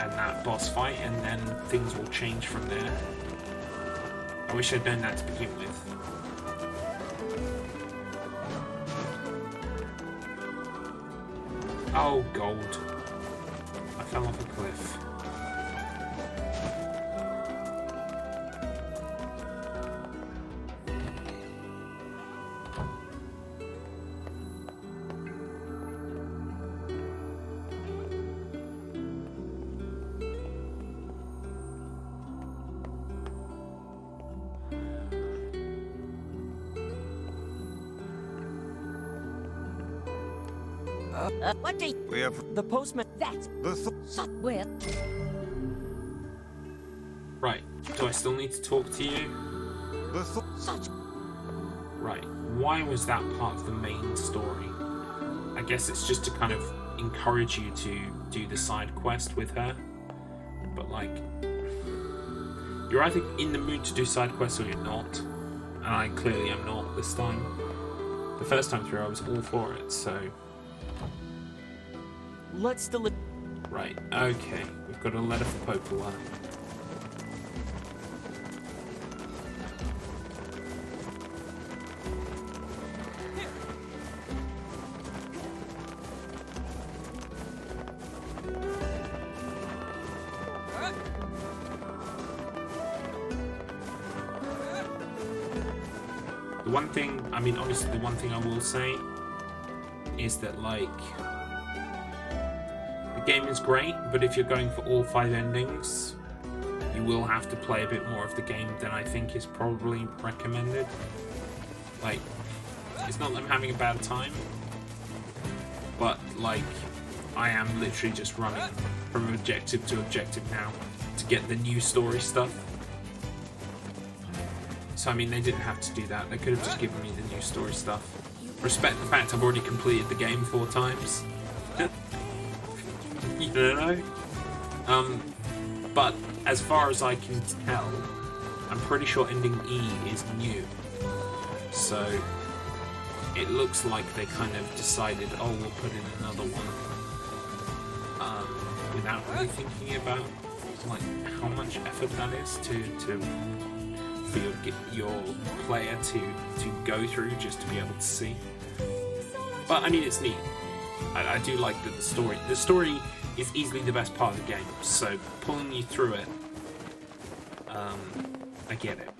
and that boss fight, and then things will change from there. I wish I'd known that to begin with. Oh, gold. I fell off a cliff. What do We have... The postman. That's The with. Right. Do I still need to talk to you? Such. Right. Why was that part of the main story? I guess it's just to kind of encourage you to do the side quest with her. But, like, you're either in the mood to do side quests or you're not. And I clearly am not this time. The first time through, I was all for it, so... Let's deliver. Right, okay. We've got a letter for Popola. The one thing, I mean, honestly, the one thing I will say is that, like, the game is great, but if you're going for all 5 endings, you will have to play a bit more of the game than I think is probably recommended. Like, it's not that I'm having a bad time, but, like, I am literally just running from objective to objective now to get the new story stuff. So, I mean, they didn't have to do that. They could have just given me the new story stuff. Respect the fact I've already completed the game 4 times. You know? But as far as I can tell, I'm pretty sure ending E is new. So, it looks like they kind of decided, oh, we'll put in another one. Without really thinking about, like, how much effort that is for your player to go through just to be able to see. But I mean, it's neat. I do like that the story is easily the best part of the game, so pulling you through it, I get it.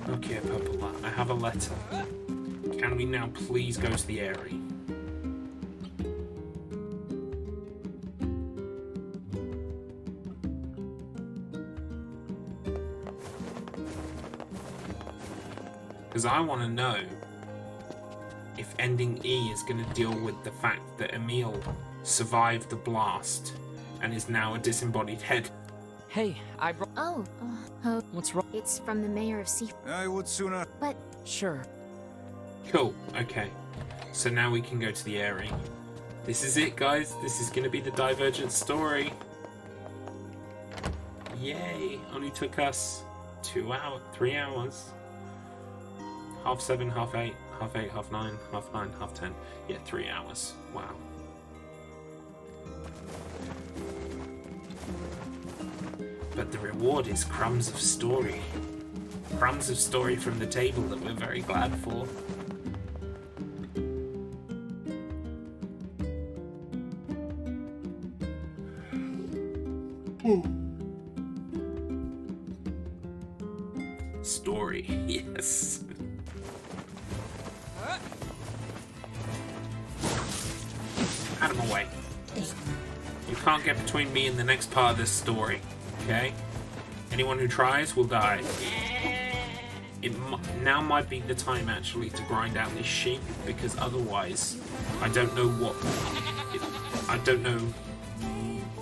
Okay, Popola, I have a letter. Can we now please go to the E-asy? Because I want to know if ending E is going to deal with the fact that Emil survived the blast and is now a disembodied head. Hey, I brought. Oh, What's wrong? it's from the mayor of Sea. I would sooner. But Sure. Cool, okay. So now we can go to the Eyrie. This is it, guys. This is going to be the Divergent story. Yay! Only took us 3 hours. 7:30, 8:30, 8:30, 9:30, 9:30, 10:30. Yeah, 3 hours. Wow. But the reward is crumbs of story. Crumbs of story from the table that we're very glad for. Story, yes. Out of my way. You can't get between me and the next part of this story, okay? Anyone who tries will die. It now might be the time actually to grind out these sheep, because otherwise I don't know I don't know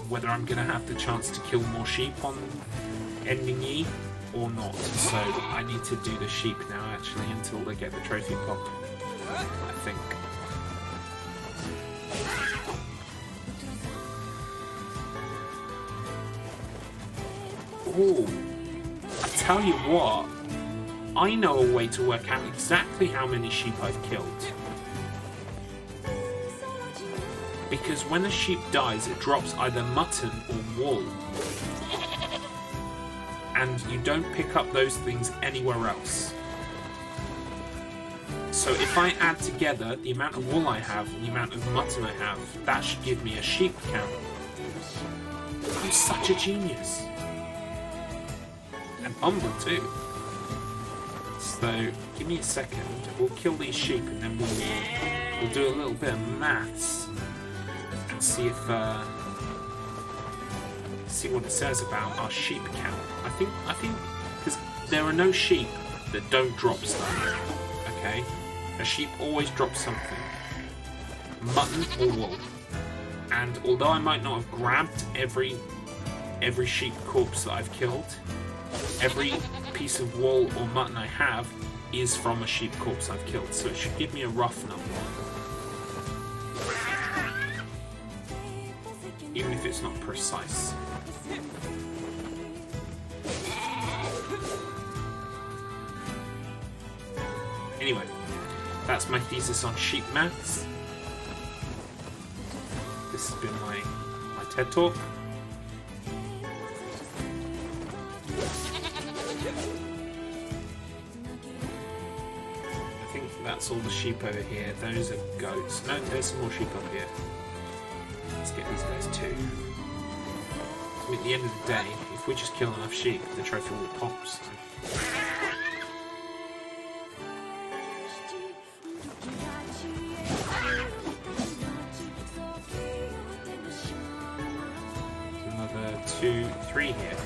whether I'm gonna have the chance to kill more sheep on ending E or not. So I need to do the sheep now actually until they get the trophy pop, I think. Ooh, I tell you what, I know a way to work out exactly how many sheep I've killed. Because when a sheep dies, it drops either mutton or wool. And you don't pick up those things anywhere else. So if I add together the amount of wool I have and the amount of mutton I have, that should give me a sheep count. I'm such a genius. And humble too. So give me a second. We'll kill these sheep and then we'll do a little bit of maths and see if see what it says about our sheep count. I think because there are no sheep that don't drop stuff. Okay, a sheep always drops something, mutton or wool. And although I might not have grabbed every sheep corpse that I've killed, every piece of wool or mutton I have is from a sheep corpse I've killed, so it should give me a rough number. Even if it's not precise. Anyway, that's my thesis on sheep maths. This has been my TED Talk. I think that's all the sheep over here. Those are goats. No, there's some more sheep up here. Let's get these guys too. I mean, at the end of the day, if we just kill enough sheep, the trophy will pop. So. Another 2, 3 here.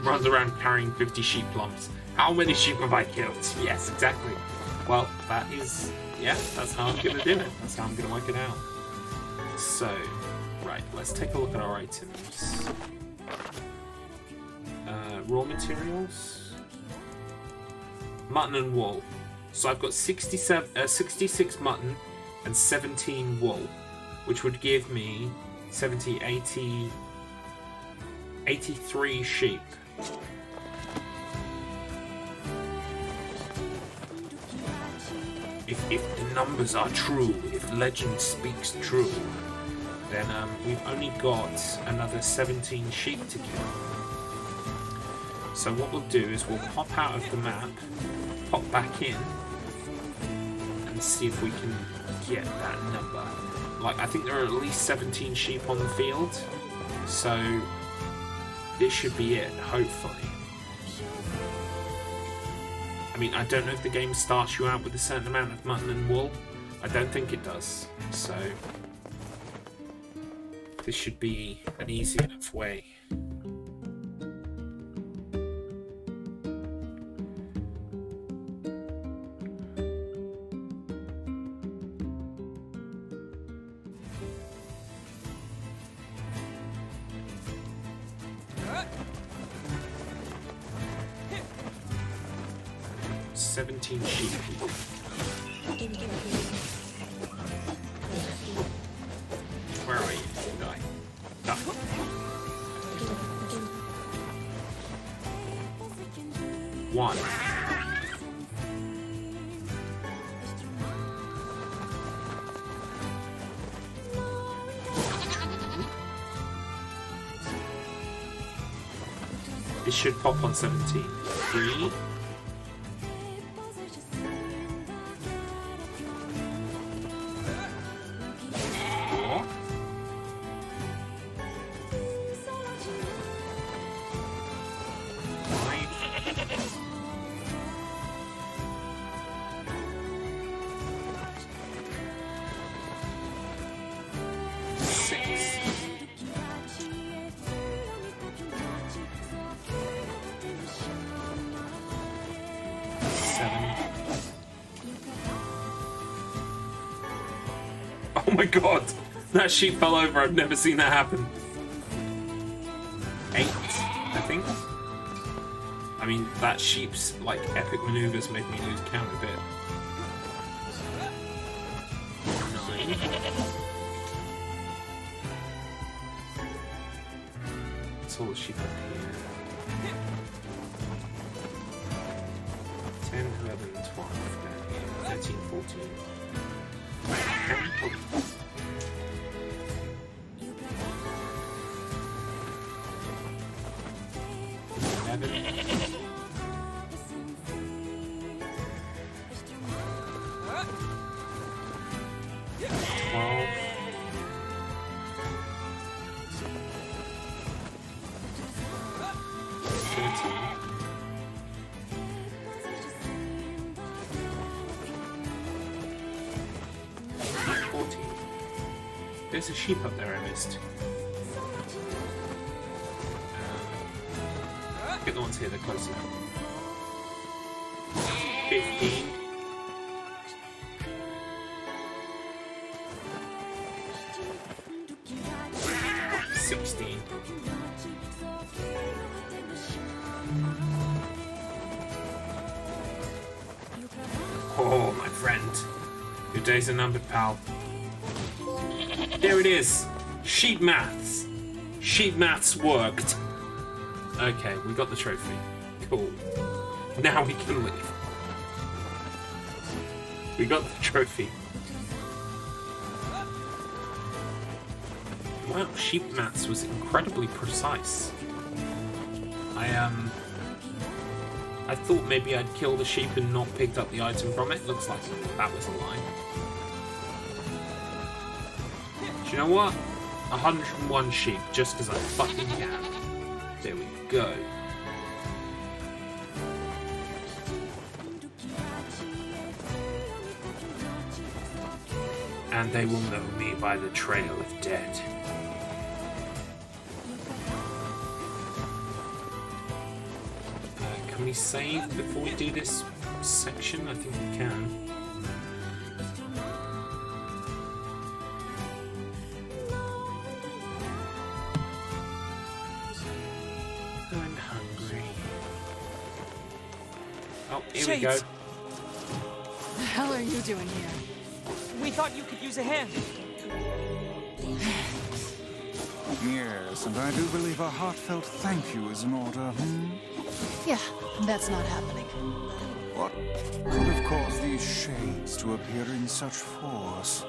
Runs around carrying 50 sheep lumps. How many sheep have I killed? Yes, exactly. Well, that is... yeah, that's how I'm going to do it. That's how I'm going to work it out. So, right, let's take a look at our items. Raw materials. Mutton and wool. So I've got 66 mutton and 17 wool, which would give me 70, 80... 83 sheep. If the numbers are true, if legend speaks true, then we've only got another 17 sheep to kill. So what we'll do is we'll pop out of the map, pop back in, and see if we can get that number. Like, I think there are at least 17 sheep on the field, so this should be it, hopefully. I mean, I don't know if the game starts you out with a certain amount of mutton and wool. I don't think it does. So, This should be an easy enough way. Sheep. Where are you, guy? No. One. This should pop on 17. 3. Oh my god! That sheep fell over. I've never seen that happen. 8, I think. I mean, that sheep's like epic maneuvers made me lose count a bit. 9. It's all the sheep up here. 10, 11, 12, 13, 14. 14. There's a sheep up there I missed. Get the ones here, they're closer. 15. 16. Oh, my friend. Your days are numbered, pal. There it is. Sheep maths. Sheep maths worked. Okay, we got the trophy. Cool. Now we can leave. We got the trophy. Wow, sheep maths was incredibly precise. I thought maybe I'd killed a sheep and not picked up the item from it. Looks like that was a lie. Do you know what? 101 sheep, just because I fucking can. There we go. And they will know me by the trail of dead. Can we save before we do this section? I think we can. I'm hungry. Oh, here we go. The hell are you doing here? We thought you could use a hand. Yes, and I do believe a heartfelt thank you is in order, Yeah, that's not happening. What could have caused these shades to appear in such force?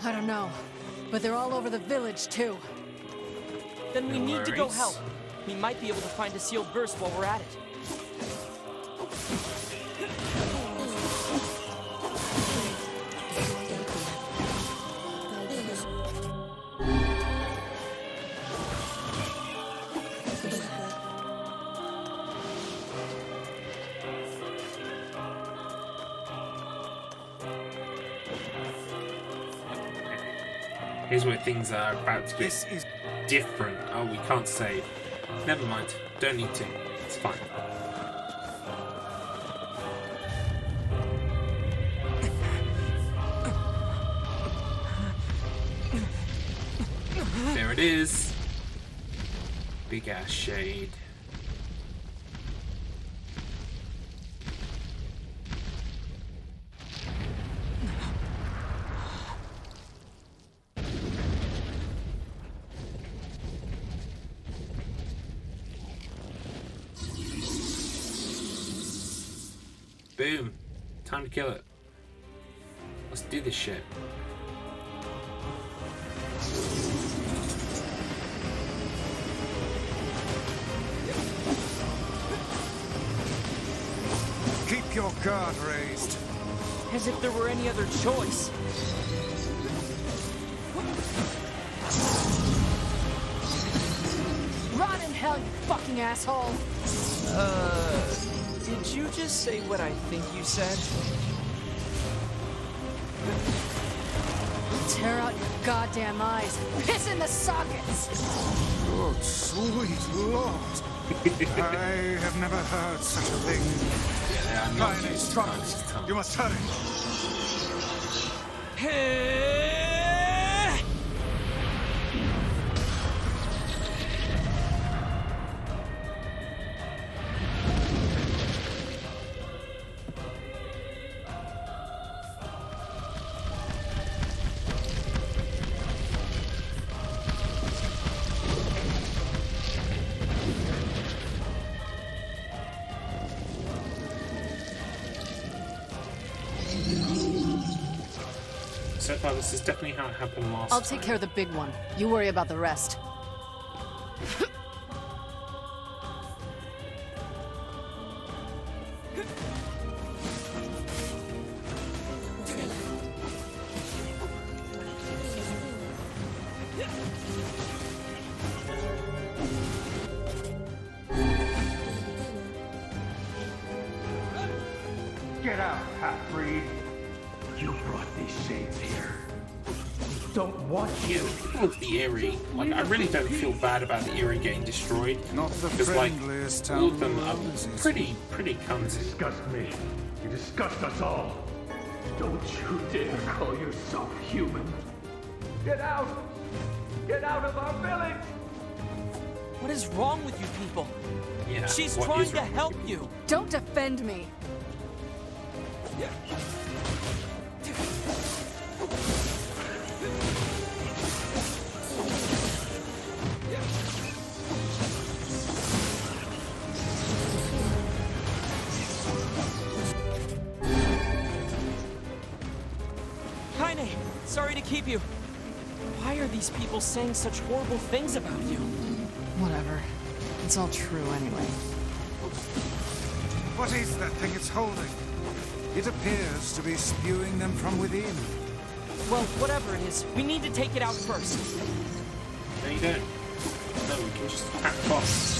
I don't know, but they're all over the village, too. Then we need to go help. We might be able to find a sealed verse while we're at it. Here's where things are about to get This is different. Oh, we can't save. Never mind. Don't need to. It's fine. There it is. Big ass shade. Boom. Time to kill it. Let's do this shit. keep your guard raised. As if there were any other choice. Rot in hell, you fucking asshole! Did you just say what I think you said? Tear out your goddamn eyes. Piss in the sockets! Good sweet lord. I have never heard such a thing. Yeah, I'm not Kaine used to struggles. Kaine's tongue. You must hurry. So far, this is definitely how it happened last I'll time. take care of the big one. You worry about the rest. Get out, half-breed. You brought these shades here. Don't want you. With the Eerie, like, I really don't feel bad about the Eerie getting destroyed. Not the Because, like, friendliest all of town them in the are world, is it? pretty cunty. Disgust me. You disgust us all. Don't you dare call yourself human. Get out! Get out of our village! What is wrong with you people? Yeah, She's what trying is to wrong with help you? you. Don't defend me! Kaine, sorry to keep you. Why are these people saying such horrible things about you? Whatever. It's all true anyway. What is that thing it's holding? It appears to be spewing them from within. Well, whatever it is, we need to take it out first. No, you don't. No, we can just attack the boss.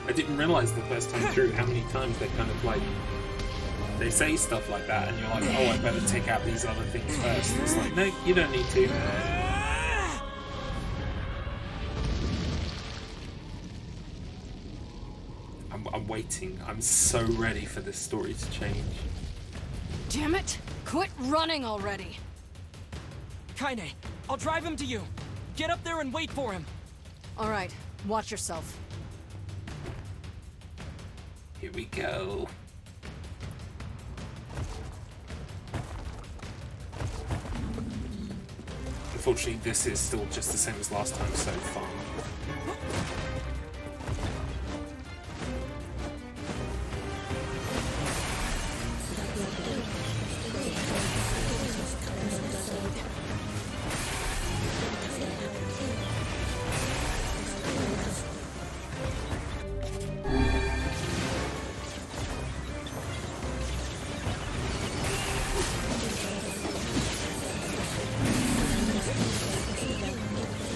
I didn't realize the first time through how many times they kind of like they say stuff like that, and you're like, oh, I better take out these other things first. It's like, no, you don't need to. I'm waiting. I'm so ready for this story to change. Damn it! Quit running already! Kaine, I'll drive him to you. Get up there and wait for him. Alright, watch yourself. Here we go. Unfortunately, this is still just the same as last time so far.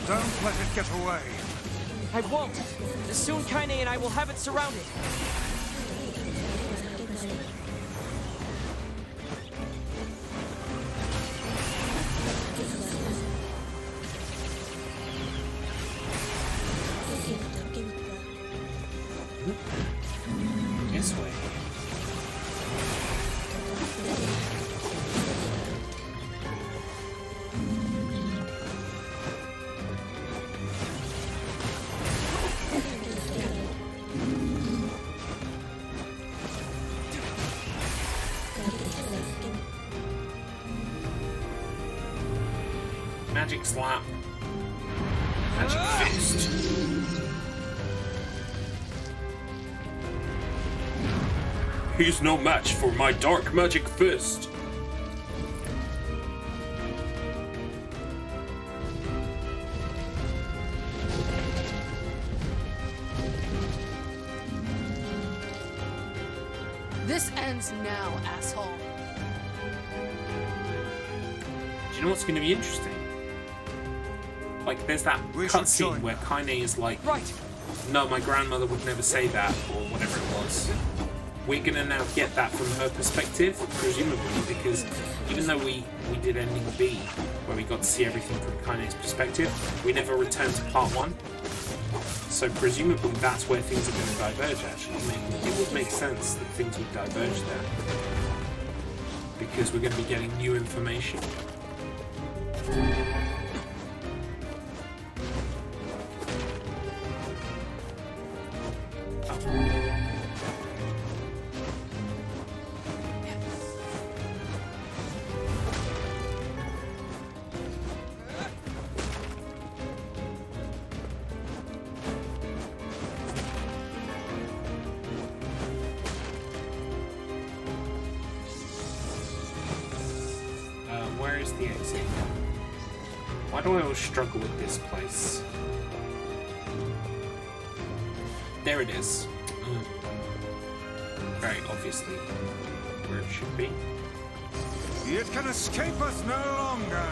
Don't let it get away. I won't. Soon Kaine and I will have it surrounded. This way. Magic slap. Magic fist. He's no match for my dark magic fist. This ends now, asshole. Do you know what's going to be interesting? Like, there's that cutscene where Kaine is like, right. No, my grandmother would never say that, or whatever it was. We're going to now get that from her perspective, presumably, because even though we did ending B, where we got to see everything from Kaine's perspective, we never returned to part 1. So presumably that's where things are going to diverge, actually. I mean, it would make sense that things would diverge there. Because we're going to be getting new information. Where is the exit? Why do I always struggle with this place? There it is. Very obviously where it should be. It can escape us no longer.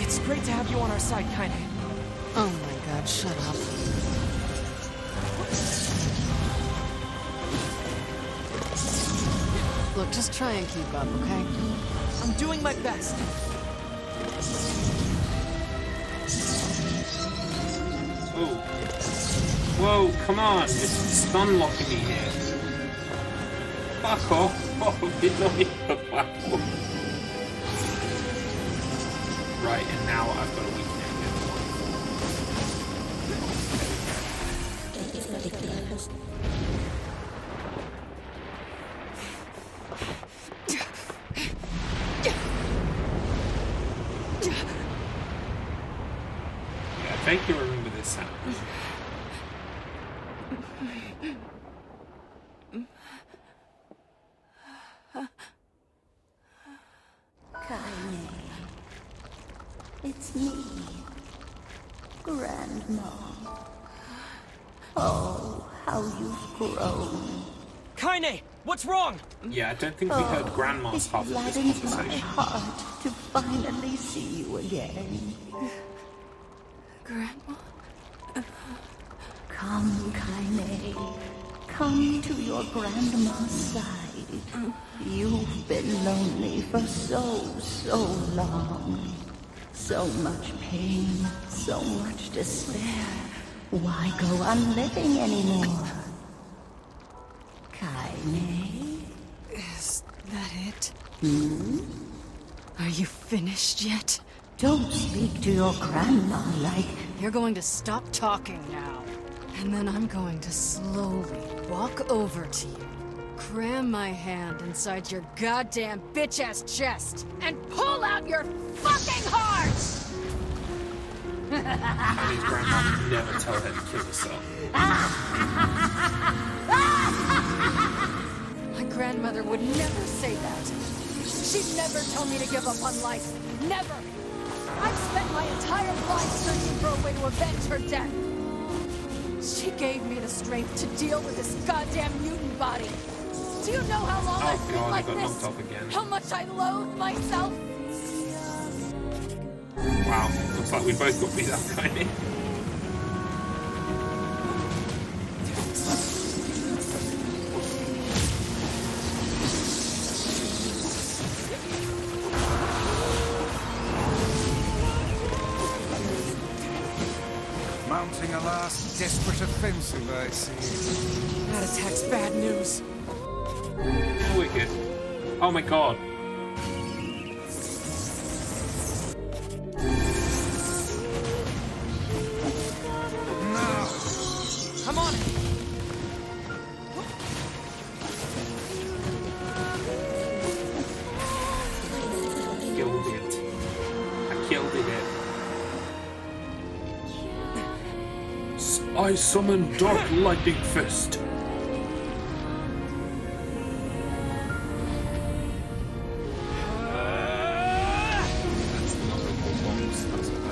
It's great to have you on our side, Kaine. Oh my god, shut up. Look, just try and keep up, okay? I'm doing my best. Oh. Whoa, come on! It's stun locking me here. Fuck off! Oh, did not hit the platform. Right, and now I've got a weakness. I vaguely remember this sound. Kaine. It's me, Grandma. Oh, how you've grown. Kaine, what's wrong? Yeah, I don't think we heard Grandma's half of this Gladdens my conversation. heart to finally see you again. Grandma? Come, Kaine. Come to your grandma's side. You've been lonely for so long. So much pain, so much despair. Why go on living anymore? Kaine? Is that it? Hmm? Are you finished yet? Don't speak to your grandma like... You're going to stop talking now. And then I'm going to slowly walk over to you, cram my hand inside your goddamn bitch-ass chest, and pull out your fucking heart! Kaine's grandma would never tell her to kill herself. My grandmother would never say that. She'd never tell me to give up on life. Never! I've spent my entire life searching for a way to avenge her death. She gave me the strength to deal with this goddamn mutant body. Do you know how long I've been God, like I got this? knocked off again. How much I loathe myself? Wow, looks like we both got beat up, kind of. Mounting a last desperate offensive, I see. That attack's bad news. Wicked. Oh my god. No! Come on! Killed it. I killed it. I summon Dark Lightning Fist. That's the number of bombs. That's what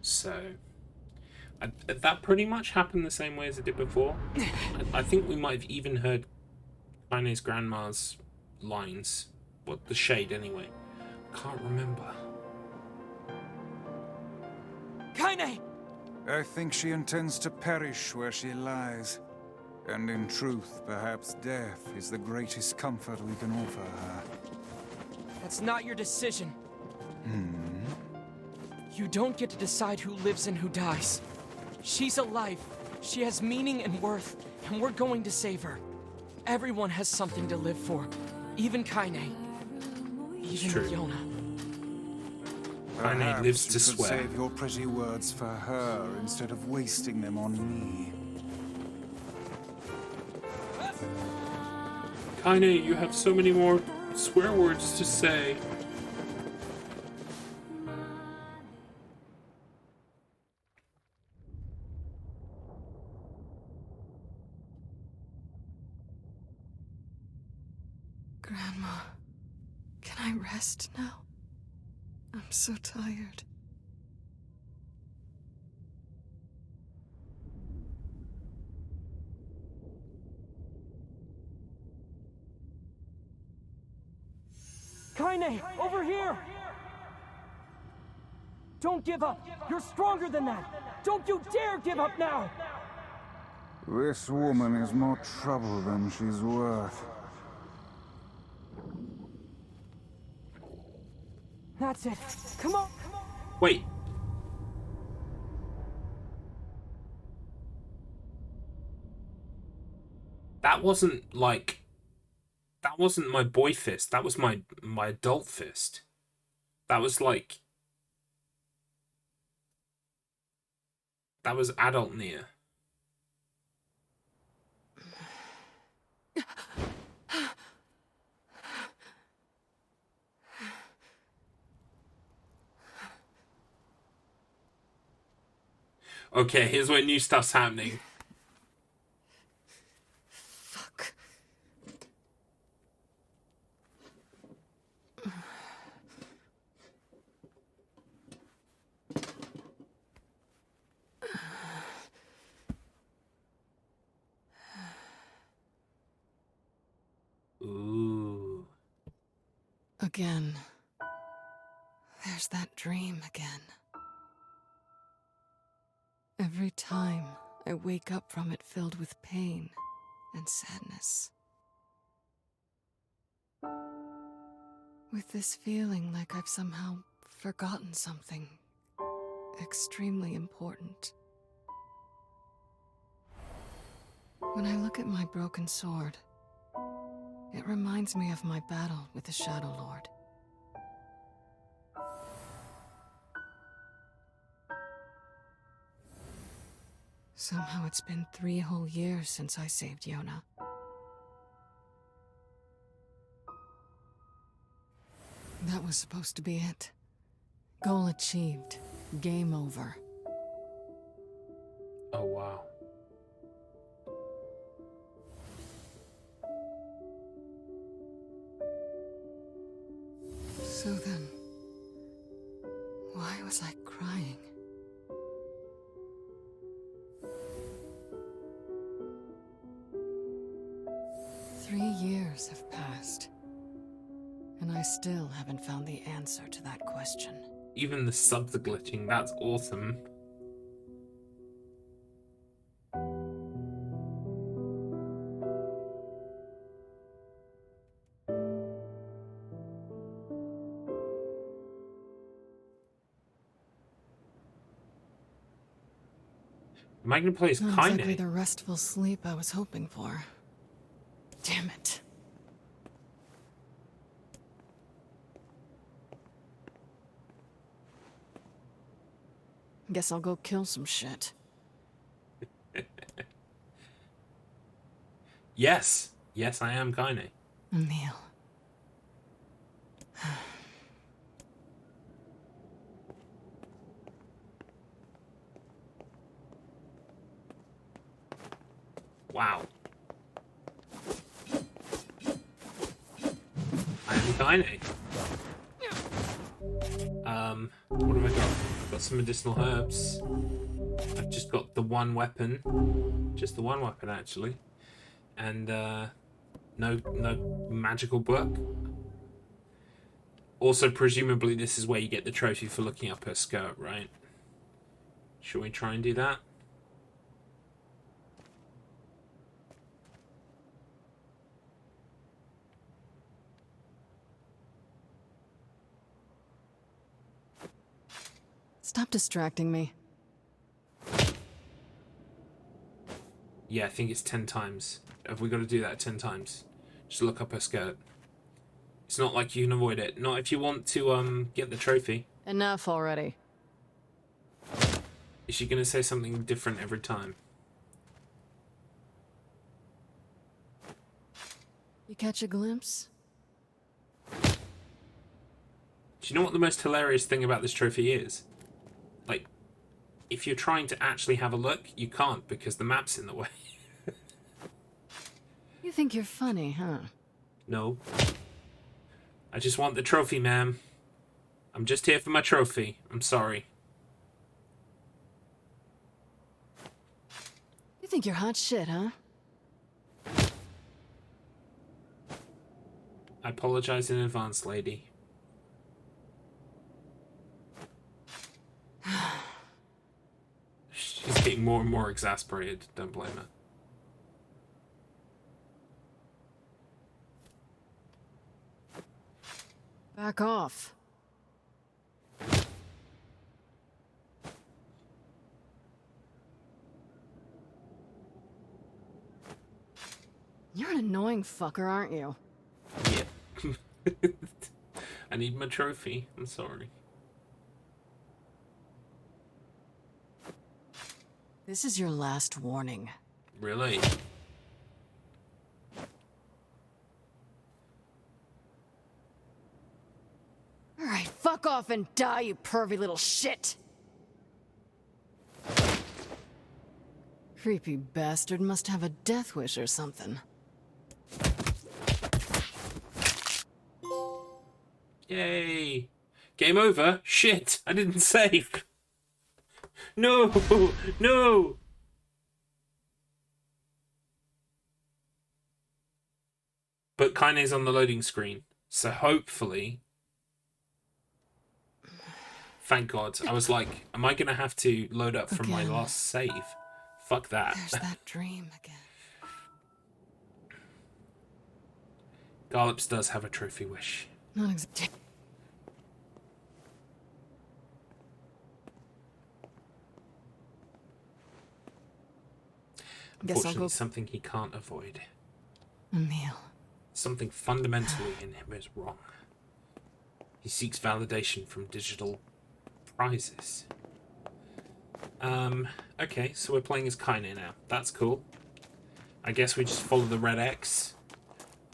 So, that pretty much happened the same way as it did before. I think we might have even heard Kaine's grandma's lines. What, the shade anyway. Can't remember. Kaine! I think she intends to perish where she lies. And in truth, perhaps death is the greatest comfort we can offer her. That's not your decision. You don't get to decide who lives and who dies. She's alive. She has meaning and worth, and we're going to save her. Everyone has something to live for. Even Kaine. Even true. Yona. Kaine lives to you could swear. save your pretty words for her instead of wasting them on me. Kaine, you have so many more swear words to say. Grandma, can I rest now? I'm so tired. Kaine, over here! Don't give up! You're stronger than that! Don't you dare give up now! This woman is more trouble than she's worth. That's it. Come on! Wait. That wasn't like... That wasn't my boy fist. That was my adult fist. That was like... That was adult NieR. Okay, here's where new stuff's happening. Fuck. Ooh. Again. There's that dream again. Every time I wake up from it filled with pain and sadness. With this feeling like I've somehow forgotten something extremely important. When I look at my broken sword, it reminds me of my battle with the Shadow Lord. Somehow it's been 3 whole years since I saved Yona. That was supposed to be it. Goal achieved. Game over. Oh, wow. So then, why was I crying? Years have passed, and I still haven't found the answer to that question. Even the subs are glitching. That's awesome. Am I going to play as Not Kaine? exactly the restful sleep I was hoping for. Damn it. Guess I'll go kill some shit. Yes. Yes, I am Kaine. Emil. Wow. I am Kaine. What have I got? I've got some medicinal herbs. I've just got the one weapon. Just the one weapon, actually. And, no magical book. Also, presumably this is where you get the trophy for looking up her skirt, right? Should we try and do that? Stop distracting me. Yeah, I think it's 10 times. Have we got to do that 10 times? Just look up her skirt. It's not like you can avoid it. Not if you want to get the trophy. Enough already. Is she going to say something different every time? You catch a glimpse? Do you know what the most hilarious thing about this trophy is? Like, if you're trying to actually have a look, you can't because the map's in the way. You think you're funny, huh? No. I just want the trophy, ma'am. I'm just here for my trophy. I'm sorry. You think you're hot shit, huh? I apologize in advance, lady. She's getting more and more exasperated. Don't blame her. Back off. You're an annoying fucker, aren't you? Yeah. I need my trophy. I'm sorry. This is your last warning. Really? Alright, fuck off and die, you pervy little shit! Creepy bastard must have a death wish or something. Yay! Game over? Shit! I didn't save! No! No! But Kaine's on the loading screen, so hopefully... Thank God. I was like, am I going to have to load up from my last save? Fuck that. There's that dream again. Garlips does have a trophy wish. Not exactly. Unfortunately, something he can't avoid. Emil. Something fundamentally in him is wrong. He seeks validation from digital prizes. Okay, so we're playing as Kaine now. That's cool. I guess we just follow the red X.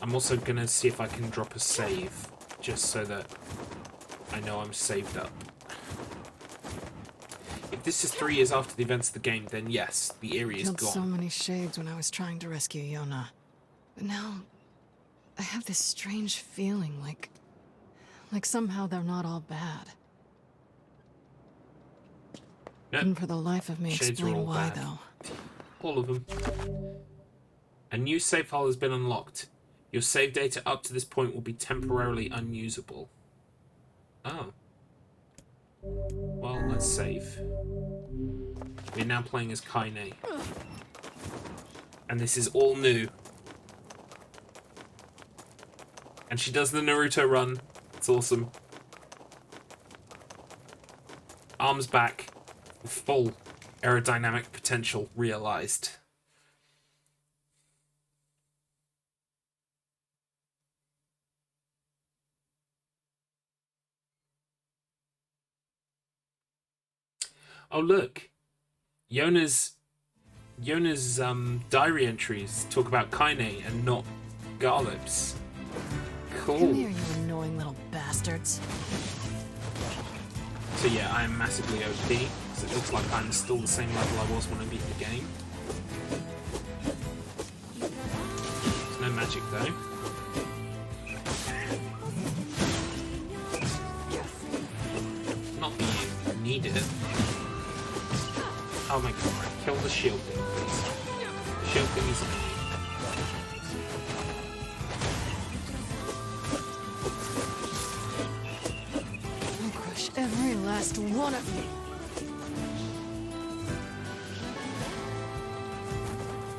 I'm also gonna see if I can drop a save, just so that I know I'm saved up. If this is 3 years after the events of the game, then yes, the area is Killed gone. so many shades when I was trying to rescue Yona. But now, I have this strange feeling like Like somehow they're not all bad. Yep. Couldn't for the life of me Shades are explain all why, bad. though. All of them. A new save file has been unlocked. Your save data up to this point will be temporarily unusable. Oh. Well, let's save. We're now playing as Kaine. And this is all new. And she does the Naruto run. It's awesome. Arms back. Full aerodynamic potential realized. Oh look, Yona's diary entries talk about Kaine and not Garlips. Cool. Come here, you annoying little bastards. So yeah, I am massively OP, so it looks like I'm still the same level I was when I beat the game. There's no magic though. Not that you need it. Oh my god, kill the shield thing, please. Shield thing is enemy. I'll crush every last one of you.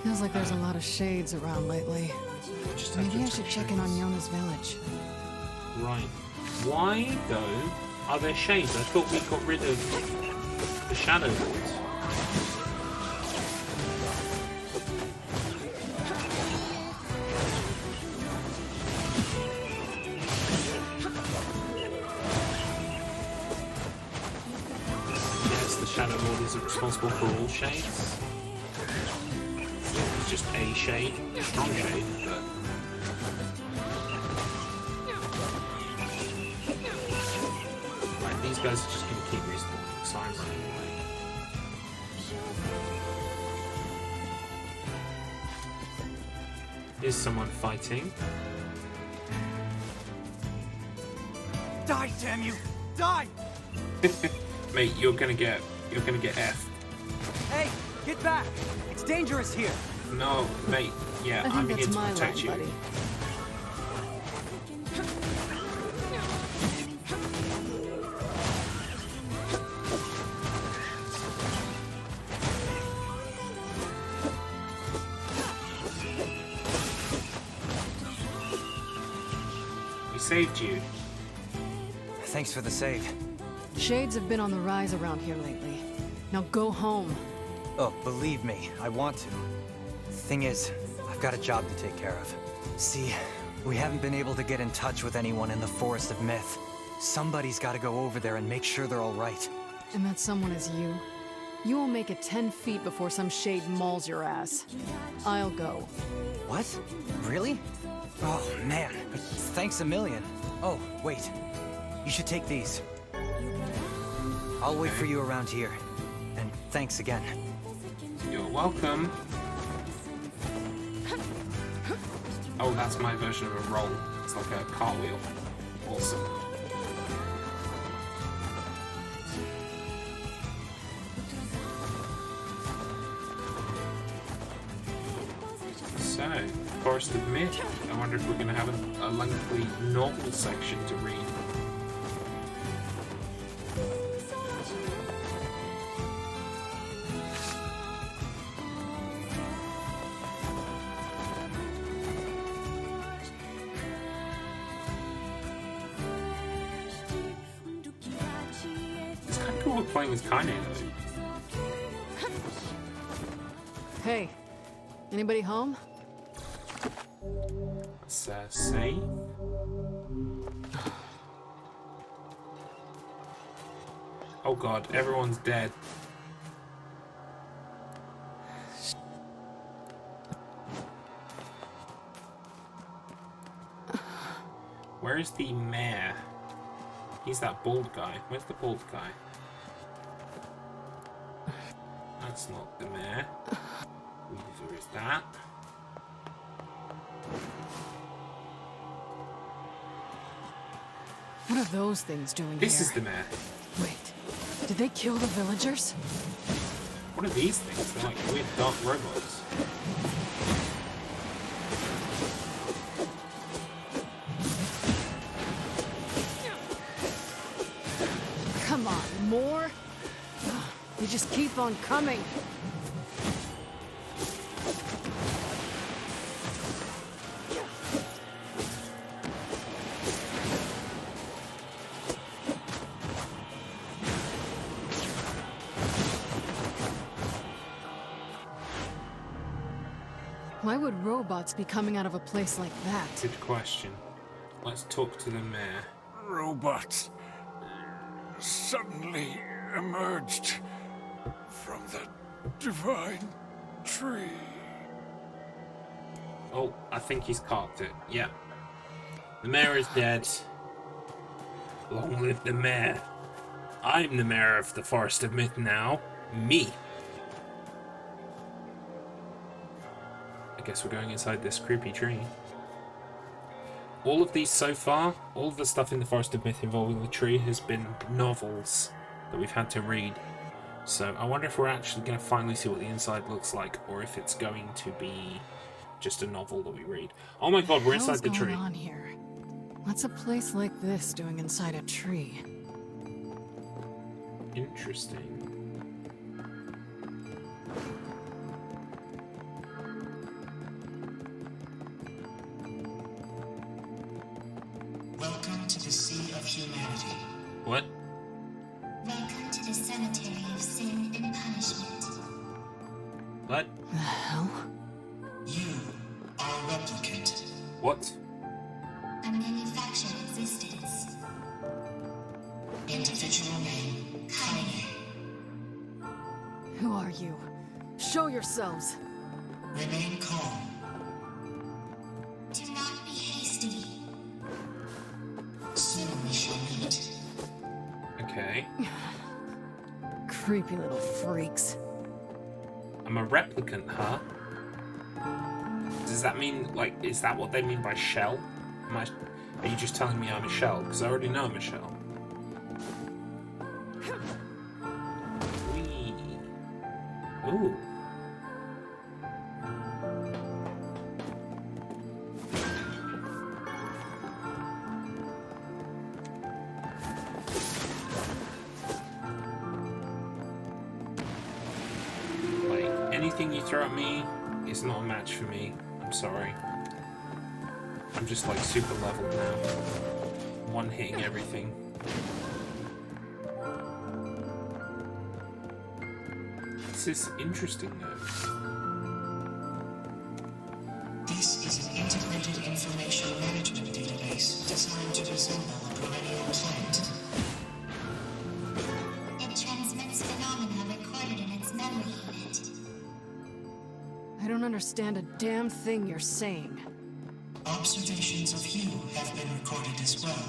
Feels like there's a lot of shades around lately. Maybe I should check in on Yona's village. Right. Why, though, are there shades? I thought we got rid of the Shadow Lords. Yes, the Shadow Lord isn't responsible for all shades. It's just a shade, a strong shade, but... Right, these guys are just going to keep respawning, so I'm running away. Here's someone fighting. Die, damn you! Die! Mate, you're gonna get F. Hey, get back! It's dangerous here. No, mate. Yeah, I think I'm here that's to my protect line, you. buddy. We saved you. Thanks for the save. Shades have been on the rise around here lately. Now go home. Oh, believe me, I want to. Thing is, I've got a job to take care of. See, we haven't been able to get in touch with anyone in the Forest of Myth. Somebody's got to go over there and make sure they're all right. And that someone is you. You won't make it 10 feet before some shade mauls your ass. I'll go. What? Really? Oh, man. Thanks a million. Oh, wait. You should take these. I'll wait for you around here. And thanks again. You're welcome. Oh, that's my version of a roll. It's like a cartwheel. Awesome. So, Forest of Myth. I wonder if we're going to have a lengthy novel section to read. It's kind of cool we're playing as Kaine though. Hey, anybody home? Let's save. Oh god, everyone's dead. Where is the mayor? He's that bald guy. Where's the bald guy? That's not the mayor. Neither is that. What are those things doing This here? is the mayor. Wait, did they kill the villagers? What are these things? They're like weird dark robots. Come on, more? They just keep on coming. Why would robots be coming out of a place like that? Good question. Let's talk to the mayor. Robots suddenly emerged from the divine tree. Oh, I think he's carved it. Yeah. The mayor is dead. Long live the mayor. I'm the mayor of the Forest of Myth now. Me. I guess we're going inside this creepy tree. All of these so far, all of the stuff in the Forest of Myth involving the tree has been novels that we've had to read. So I wonder if we're actually going to finally see what the inside looks like, or if it's going to be just a novel that we read. Oh my god, we're inside the tree. What's going on here? What's a place like this doing inside a tree? Interesting. Welcome to the Sea of Humanity. What? Welcome to the Cemetery of Sin and Punishment. What? The hell? You are a replicant. What? A manufactured existence. Individual name, Kanye. Who are you? Show yourselves. Remain calm. Do not be hasty. Soon we shall meet. Okay. Creepy little freaks. I'm a replicant, huh? Does that mean, like, is that what they mean by shell? Are you just telling me I'm a shell? Because I already know I'm a shell. Whee. Ooh. Like, anything you throw at me is not a match for me. I'm sorry. I'm just like super leveled now. One hitting everything. This is interesting though. This is an integrated information management database designed to resemble a perennial plant. It transmits phenomena recorded in its memory unit. I don't understand a damn thing you're saying. Observations of Hugh have been recorded as well.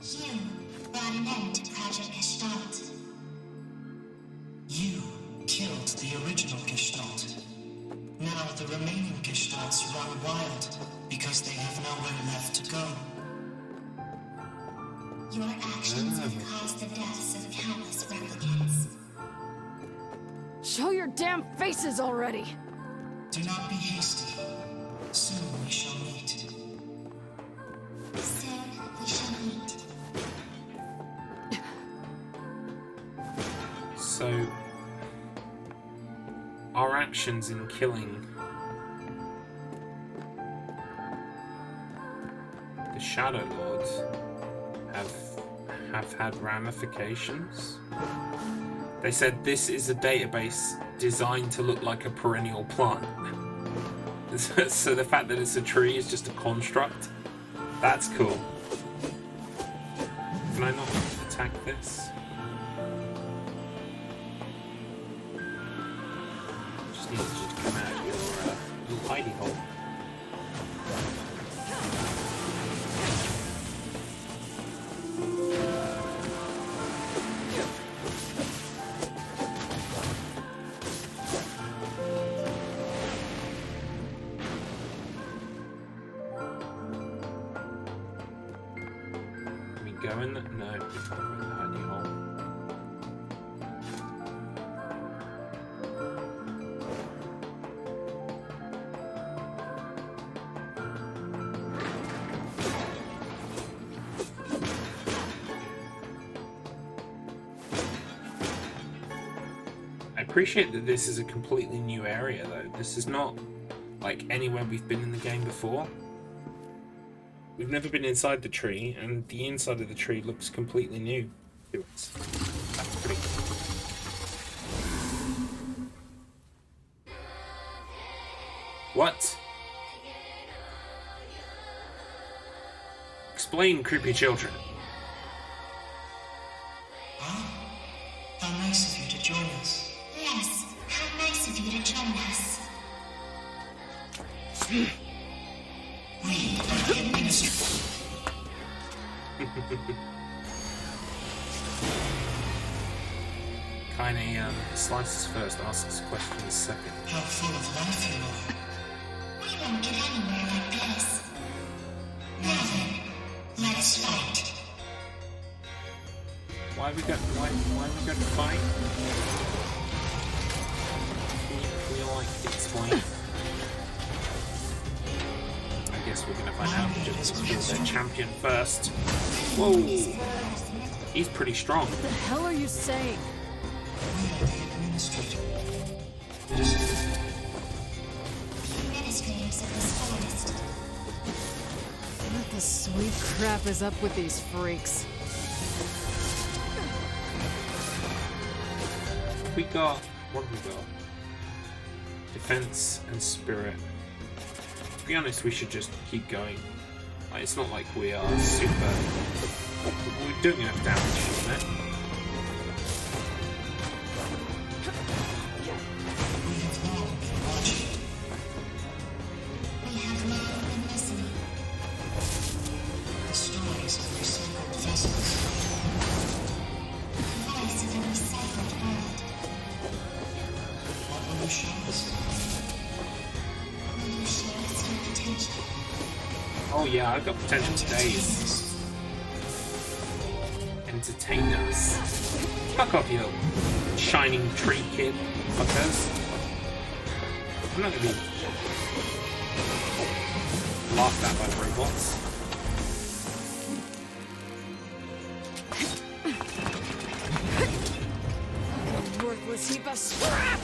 Hugh brought an end to Project Gestalt. You killed the original Gestalt. Now the remaining Gestalts run wild because they have nowhere left to go. Your actions have caused the deaths of countless replicants. Show your damn faces already! Do not be hasty. Soon we shall meet. Soon we shall meet. So, our actions in killing the Shadow Lords have had ramifications. They said this is a database designed to look like a perennial plant. So the fact that it's a tree is just a construct. That's cool. Can I not attack this? Just need to just come out of your little hidey hole. go in the... No, we can't go in the hidey hole. I appreciate that this is a completely new area, though. This is not like anywhere we've been in the game before. We've never been inside the tree, and the inside of the tree looks completely new to us. That's pretty cool. What? Explain, creepy children. How nice of you to join us. Yes, how nice of you to join us. We are the administrators. Kinda slices first, asks questions second. How full of life you are. We won't get anywhere like this. Now then, let us fight. Why we got to fight? Can you like explain? I guess we're gonna find out. Just kill their champion first. Whoa! He's pretty strong. What the hell are you saying? We are the administrators. Administrators of this forest. What the sweet crap is up with these freaks? We got... what have we got? Defense and spirit. To be honest, we should just keep going. Like, it's not like we are super... We're doing enough damage, isn't it? We have long been watching. We have long been listening. The stories of recycled vessels. The voice of a recycled world. What will you show us? Will you share us your potential? Oh yeah, I've got potential today. Entertain us. Fuck off, you little shining tree kid fuckers. I'm not gonna be laughed at by robots. A worthless heap of scrap!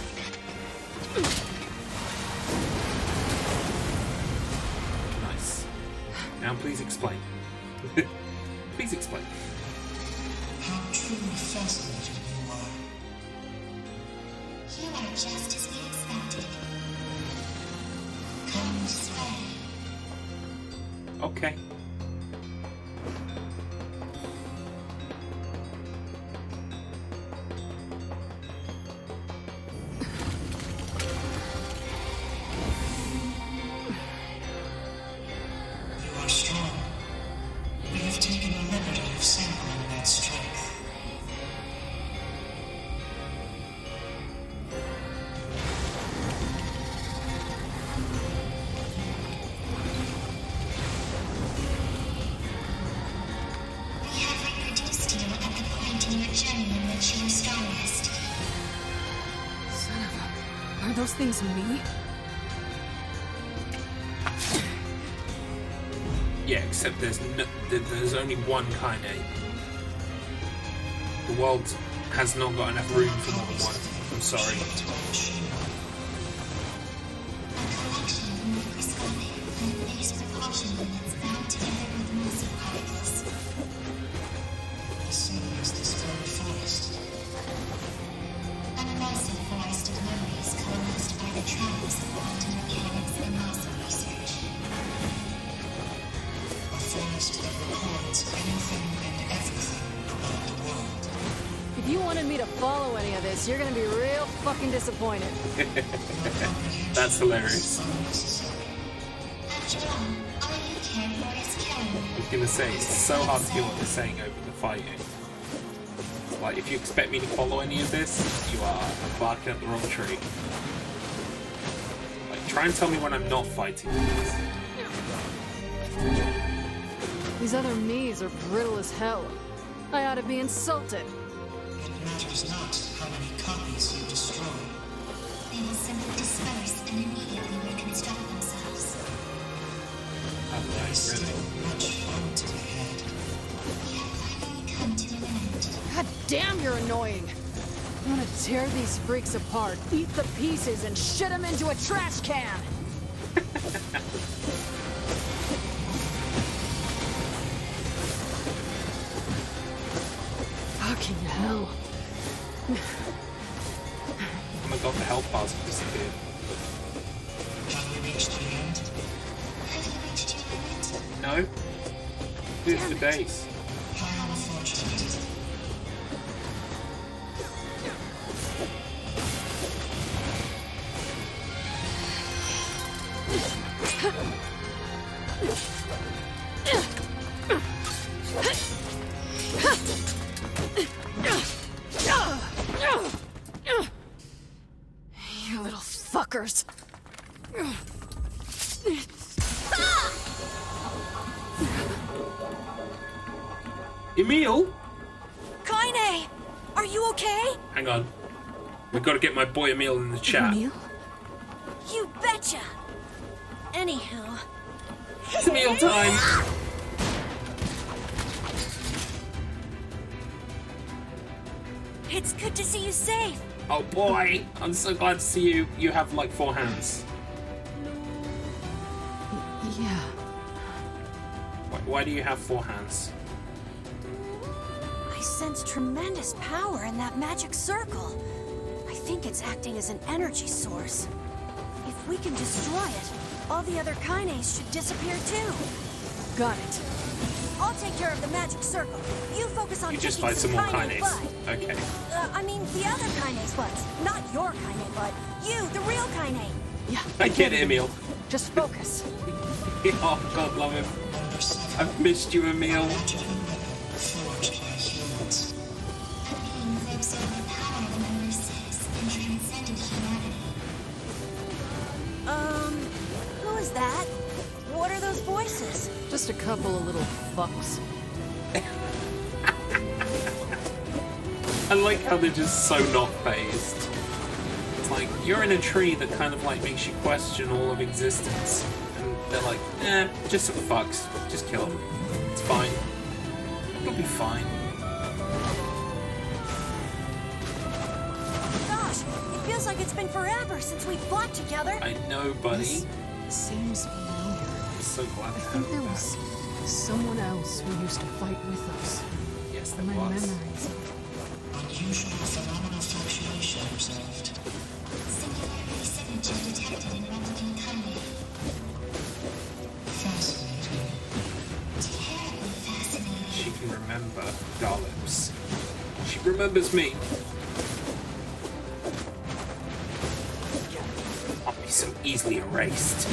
Nice. Now please explain. Please explain. How truly fascinating you are. You are just as we expected. Come this way. Okay. You are strong. We have taken the liberty of sampling that strength. We have reproduced you at the point in your journey in which you are strongest. Son of a... Are those things me? Yeah, except there's only one kind A. The world has not got enough room for more than one. I'm sorry. A collection of microscopic and phase propulsion units bound together with massive particles. The same as this very forest. A massive forest of memories coalesced by the trends of quantum mechanics and NASA research. A forest that records anything and everything about the world. If you wanted me to follow any of this, you're gonna be real fucking disappointed. That's hilarious. After all you care for is killing. I was gonna say, it's so hard to hear what they're saying over the fighting. Like, if you expect me to follow any of this, you are barking up the wrong tree. Like, try and tell me when I'm not fighting. You These other me's are brittle as hell. I ought to be insulted. It matters not how many copies you destroy. They will simply disperse and immediately reconstruct themselves. There is still much fun to be had. We have finally come to an end. God damn, you're annoying. I'm gonna tear these freaks apart, eat the pieces, and shit them into a trash can. Fucking hell. Oh my god, the health bars have disappeared. Have we reached the end? Have you reached your limit? No? Do it for days. How unfortunate. You little fuckers. Emil? Kaine! Are you okay? Hang on. We've got to get my boy Emil in the chat. Emil? You betcha! Anyhow... It's Emil time! It's good to see you safe! Oh boy! I'm so glad to see you. You have like 4 hands. Yeah. Why do you have 4 hands? I sense tremendous power in that magic circle. I think it's acting as an energy source. If we can destroy it, all the other kinaes should disappear too. Got it. I'll take care of the magic circle. You focus on You just kicking fight some more Kaine kinaes. butt. Okay. I mean, the other kinaes butts. Not your Kaine butt. You, the real Kaine. Yeah. I get it, Emil. Just focus. Oh god, love him. I've missed you, Emil. Forged by humans. A being who absorbed the power of number 6 and transcended humanity. Who is that? What are those voices? Just a couple of little fucks. I like how they're just so not phased. It's like, you're in a tree that kind of like makes you question all of existence. And they're like, just some fucks. Just kill them. It's fine. It'll be fine. Gosh, it feels like it's been forever since we fought together. I know, buddy. This seems familiar. I'm so glad I to have think there you back. was someone else who used to fight with us. Yes, there My was. memories. Unusual phenomenal fluctuation observed. Singularity signature detected in replicant Kaine. Fascinating. Terribly fascinating. She can remember Garlips. She remembers me. I'll be so easily erased.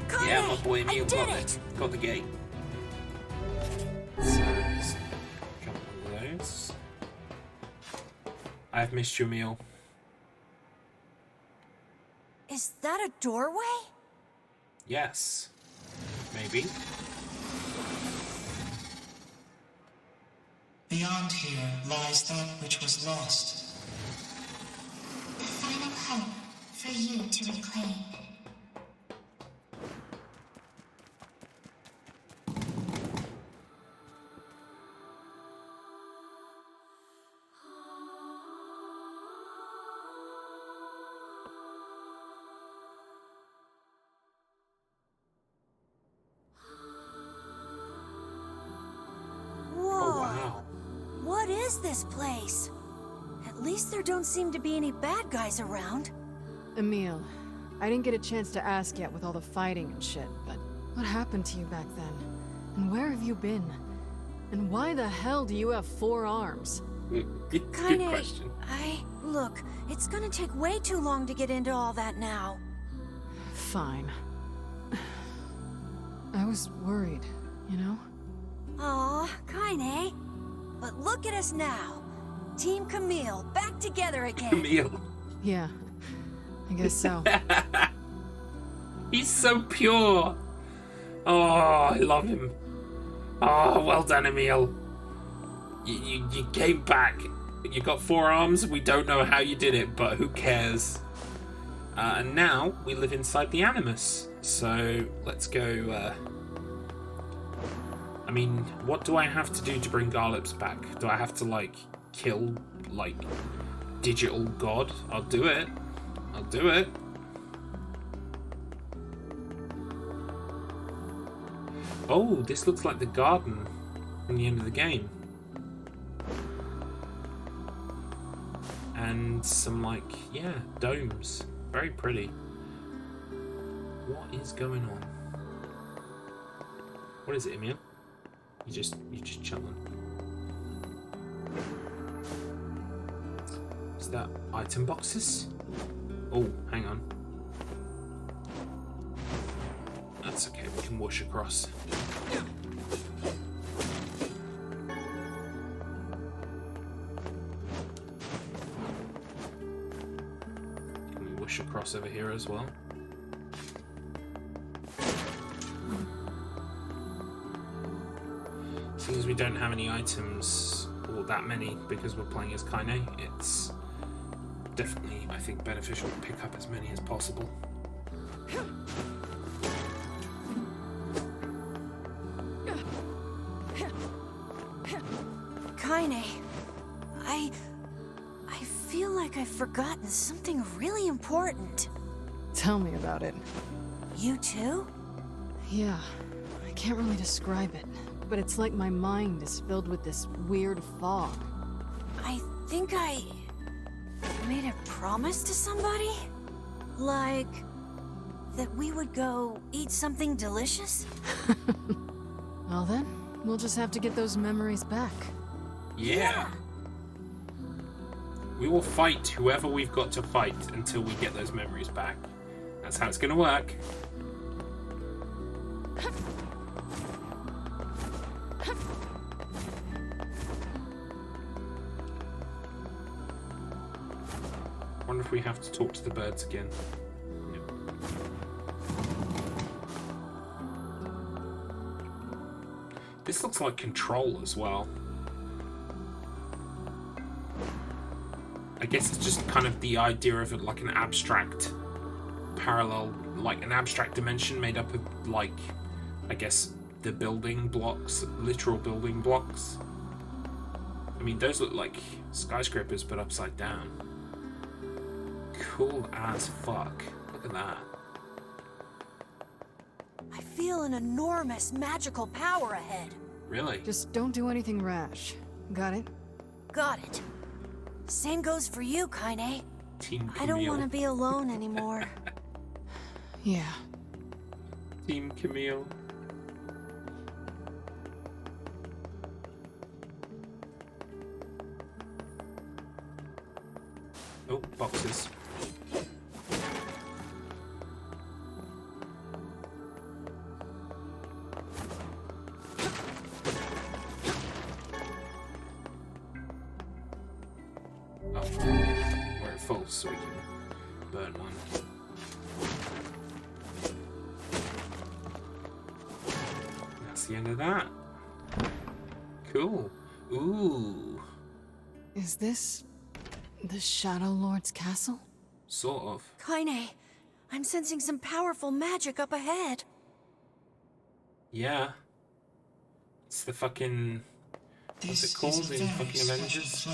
Kaine, Yeah, my boy Emil I did got it. it. Got the gate. So, let's jump on those. I've missed you, Emil. Is that a doorway? Yes. Maybe. Beyond here lies that which was lost. The final hope for you to reclaim. Whoa. Oh, wow. What is this place? At least there don't seem to be any bad guys around. Emil, I didn't get a chance to ask yet with all the fighting and shit, but what happened to you back then? And where have you been? And why the hell do you have 4 arms? Good Kaine, question. Look, it's gonna take way too long to get into all that now. Fine. I was worried, you know? Aw, Kaine. But look at us now. Team Camille, back together again. Emil. Yeah, I guess so. He's so pure. Oh, I love him. Oh, well done, Emil. You came back. You got 4 arms. We don't know how you did it, but who cares? And now we live inside the Animus. So let's go. I mean, what do I have to do to bring Garlips back? Do I have to, like, kill, like, digital god? I'll do it. I'll do it. Oh, this looks like the garden from the end of the game. And some, like, yeah, domes. Very pretty. What is going on? What is it, Emil? You're just chilling. Is that item boxes? Oh, hang on. That's okay, we can whoosh across. Can we whoosh across over here as well? Since we don't have any items, or that many, because we're playing as Kaine, it's definitely, I think, beneficial to pick up as many as possible. Kaine, I feel like I've forgotten something really important. Tell me about it. You too? Yeah, I can't really describe it, but it's like my mind is filled with this weird fog. I think I made a promise to somebody? Like, that we would go eat something delicious? Well then, we'll just have to get those memories back. Yeah. We will fight whoever we've got to fight until we get those memories back. That's how it's gonna work. Wonder if we have to talk to the birds again. Nope. This looks like Control as well. I guess it's just kind of the idea of it like an abstract parallel, like an abstract dimension made up of, like, I guess the building blocks, literal building blocks. I mean, those look like skyscrapers but upside down. Cool as fuck. Look at that. I feel an enormous magical power ahead. Really? Just don't do anything rash. Got it? Got it. Same goes for you, Kaine. Team Camille. I don't want to be alone anymore. Yeah. Team Camille. Oh, boxes. We're at full, so we can burn one. That's the end of that. Cool. Ooh. Is this the Shadow Lord's castle? Sort of. Kaine, I'm sensing some powerful magic up ahead. Yeah. It's the fucking... What's it called in fucking Avengers?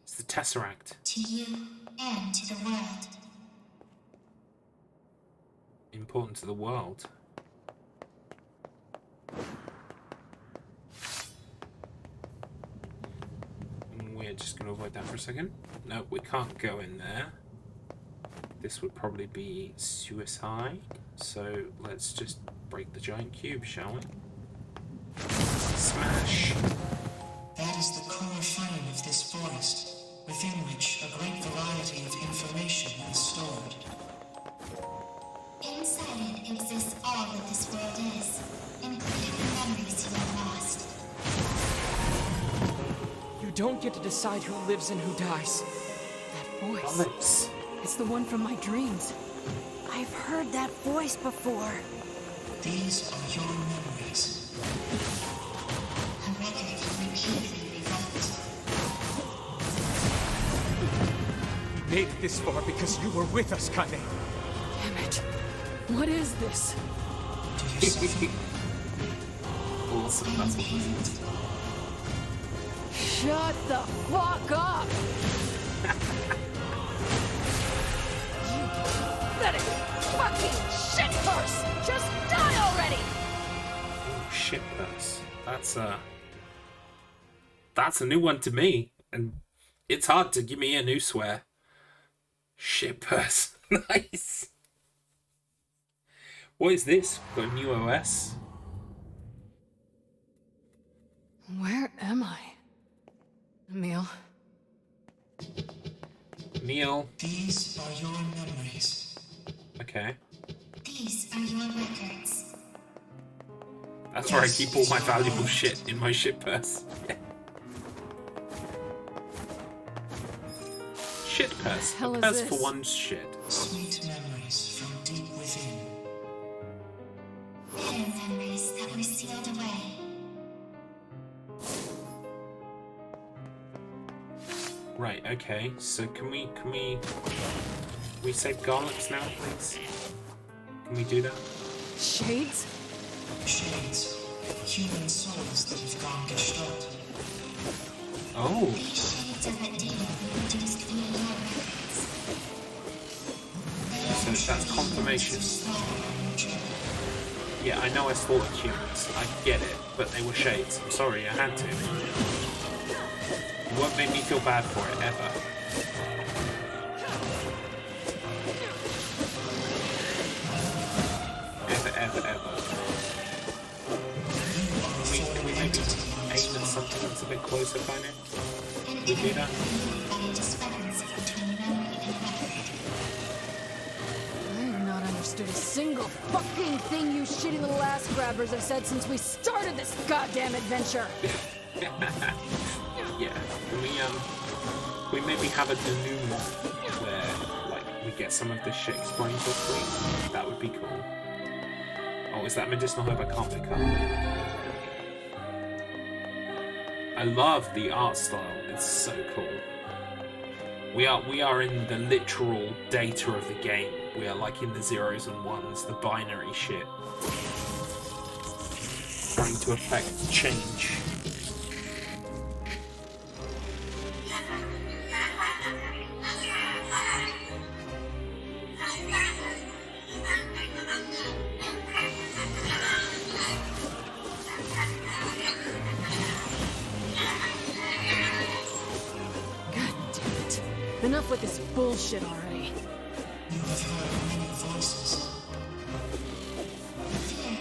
It's the Tesseract. To you and to the world. Important to the world. We're just going to avoid that for a second. No, we can't go in there. This would probably be suicide. So let's just break the giant cube, shall we? Smash! That is the core frame of this forest, within which a great variety of information is stored. Inside it exists all that this world is, including the memories you have lost. You don't get to decide who lives and who dies. That voice. Garlips. It's the one from my dreams. I've heard that voice before. These are your memories. A record can repeatedly revolt. You made it this far because you were with us, Kaine. Damn it. What is this? Awesome, that's awesome. Shut the fuck up! You pathetic fucking shit purse! Just die already! Oh, shit purse. That's a new one to me, and it's hard to give me a new swear. Shit purse. Nice. What is this? Got a new OS? Where am I? Emil. Neil. These are your memories. Okay. These are your records. That's where I keep all my valuable shit in my shit purse. Shit purse. A purse for one's shit. Sweet memories from deep within. Hidden memories that were sealed away. Right, okay. So can we save Garlips now, please? Can we do that? Shades? Shades. Human souls that have gone gestalt. Oh. Shades of that data we reduced via your records. So that's confirmation. Yeah, I know I slaughtered humans. I get it, but they were shades. I'm sorry, I had to. It won't make me feel bad for it, ever. Ever. Can we maybe aim at something that's a bit closer, kind of? Can we do that? I have not understood a single fucking thing you shitty little ass grabbers have said since we started this goddamn adventure! Yeah, can we maybe have a denouement where, like, we get some of this shit explained quickly? That would be cool. Oh, is that medicinal herb? I can't pick up. I love the art style. It's so cool. We are in the literal data of the game. We are like in the zeros and ones, the binary shit. Trying to affect change. Enough with this bullshit already. You have heard many voices. Fear,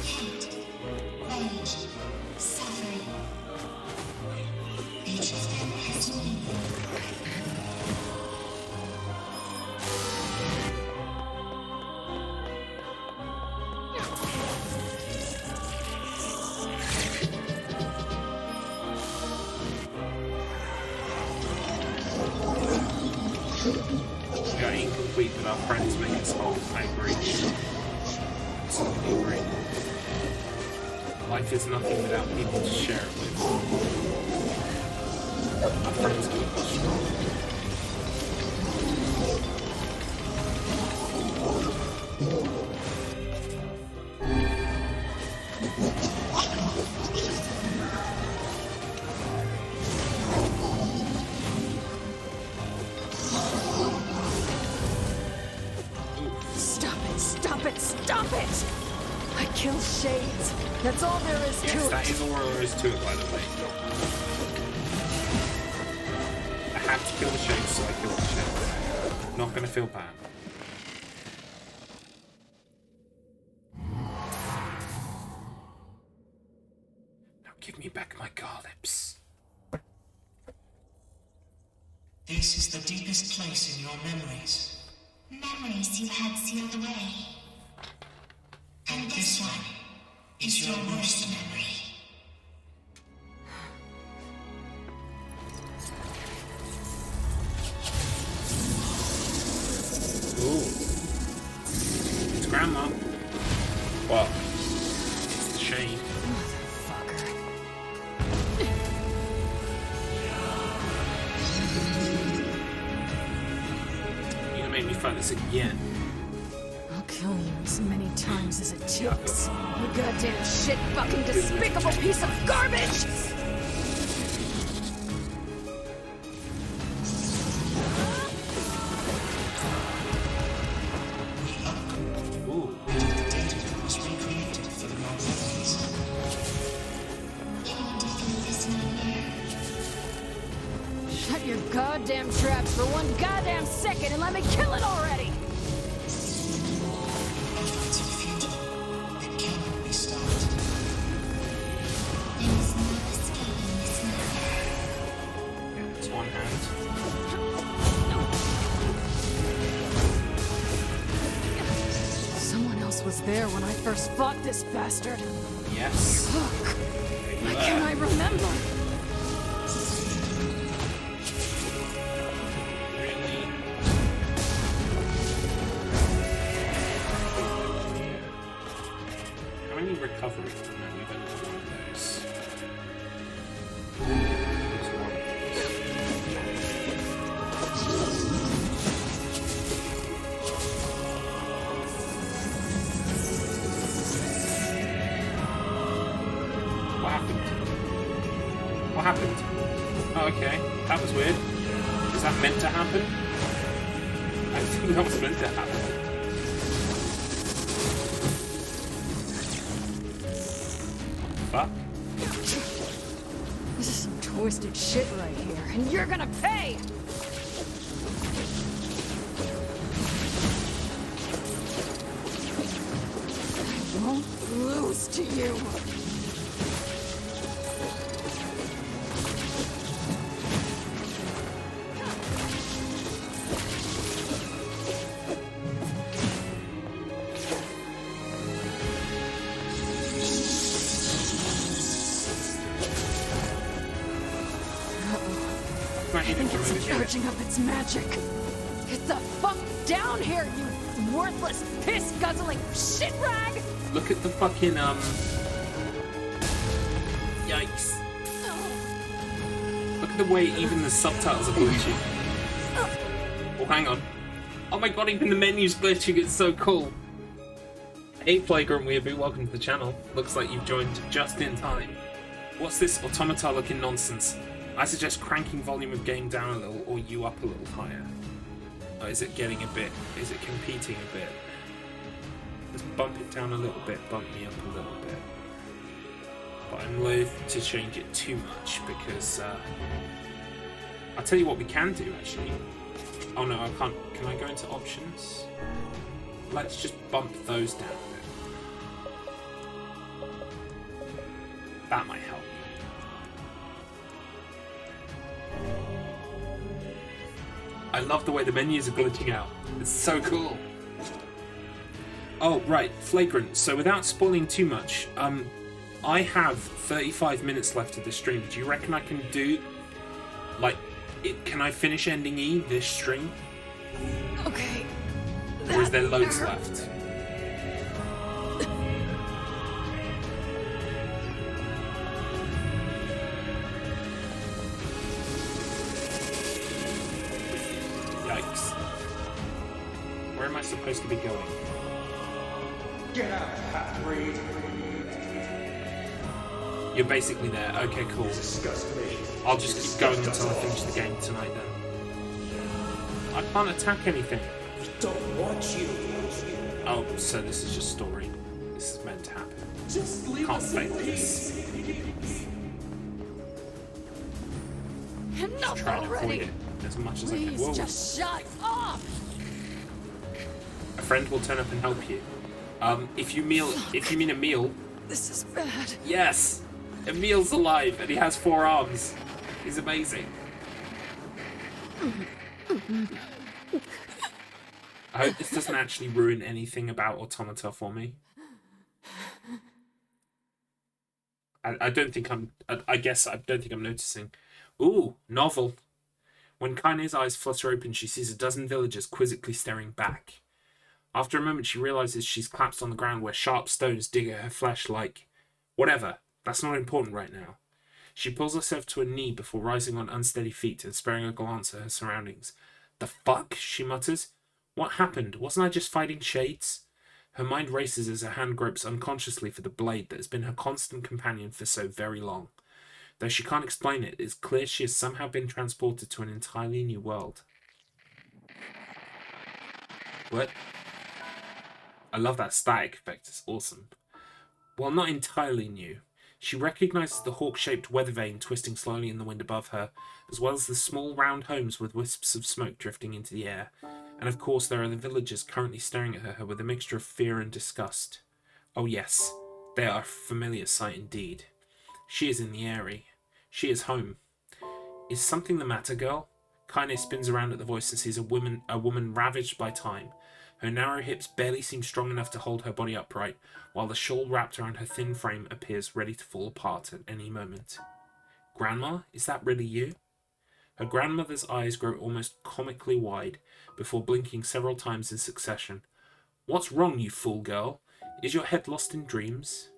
hate, rage, suffering. Each of them has meaning. We are incomplete, but our friends make us whole. I agree. So I agree. Life is nothing without people to share it with. Our friends keep us strong. Stop it! I killed Shades. That's all there is to it. Yes, that is all there is to it, by the way. I had to kill the Shades, so I killed the Shades. Not gonna feel bad. Now give me back my Garlips. This is the deepest place in your memories. Memories you had sealed away. And this one is your worst memory. Ooh. It's Grandma. Well, it's the shame. Motherfucker. You're gonna make me fight this again. I'll kill you as many times as it takes. You goddamn shit fucking despicable piece of garbage! Ooh. Was recreated for the North. Shut your goddamn traps for one goddamn second and let me kill it already! Efforts are futile. It cannot be stopped. There is no escaping this nightmare. Yeah, it's one hand. Someone else was there when I first fought this bastard. Yes. Fuck. Why can't I remember? Really? How many recoveries? No, we've only got one of those. There's one of those. What happened? What happened? Oh, okay. That was weird. Is that meant to happen? I think that was meant to happen. Fuck. This is some twisted shit right here, and you're gonna pay! I won't lose to you! Not I even think it's charging up its magic. Get the fuck down here, you worthless, piss-guzzling shit rag! Look at the fucking, Yikes. Look at the way even the subtitles are glitching. Oh, hang on. Oh my god, even the menu's glitching, it's so cool. Hey, Flagrant Weeaboo, welcome to the channel. Looks like you've joined just in time. What's this automata-looking nonsense? I suggest cranking volume of game down a little, or you up a little higher. Or is it getting a bit... is it competing a bit? Let's bump it down a little bit, bump me up a little bit. But I'm loath to change it too much, because, I'll tell you what we can do, actually. Oh no, I can't. Can I go into options? Let's just bump those down a bit. That might help. I love the way the menus are glitching out. It's so cool. Oh, right, Flagrant. So without spoiling too much, I have 35 minutes left of the stream. Do you reckon I can do, like, can I finish ending E this stream? Okay. Or is there loads left? Yikes. Where am I supposed to be going? Get out, half-breed. You're basically there. Okay, cool. Disgust me. I'll just keep going until I finish the game tonight then. I can't attack anything. Don't want you. Oh, so this is just story. This is meant to happen. Just leave Can't us fake in this. peace. Enough Try and avoid already! it as much as I can. Please, Whoa. just shut up! A friend will turn up and help you. If you mean Emil, This is bad. yes, Emil's alive and he has 4 arms. He's amazing. I hope this doesn't actually ruin anything about Automata for me. I don't think I'm. I guess I don't think I'm noticing. Ooh, novel. When Kaine's eyes flutter open, she sees a dozen villagers quizzically staring back. After a moment, she realizes she's collapsed on the ground where sharp stones dig at her flesh like, whatever, that's not important right now. She pulls herself to a knee before rising on unsteady feet and sparing a glance at her surroundings. The fuck? She mutters. What happened? Wasn't I just fighting shades? Her mind races as her hand gropes unconsciously for the blade that has been her constant companion for so very long. Though she can't explain it, it's clear she has somehow been transported to an entirely new world. What? I love that static effect, it's awesome. While not entirely new, she recognizes the hawk-shaped weather vane twisting slowly in the wind above her, as well as the small round homes with wisps of smoke drifting into the air. And of course there are the villagers currently staring at her with a mixture of fear and disgust. Oh yes, they are a familiar sight indeed. She is in the E-asy. She is home. Is something the matter, girl? Kaine spins around at the voice and sees a woman ravaged by time. Her narrow hips barely seem strong enough to hold her body upright, while the shawl wrapped around her thin frame appears ready to fall apart at any moment. Grandma, is that really you? Her grandmother's eyes grow almost comically wide, before blinking several times in succession. What's wrong, you fool girl? Is your head lost in dreams?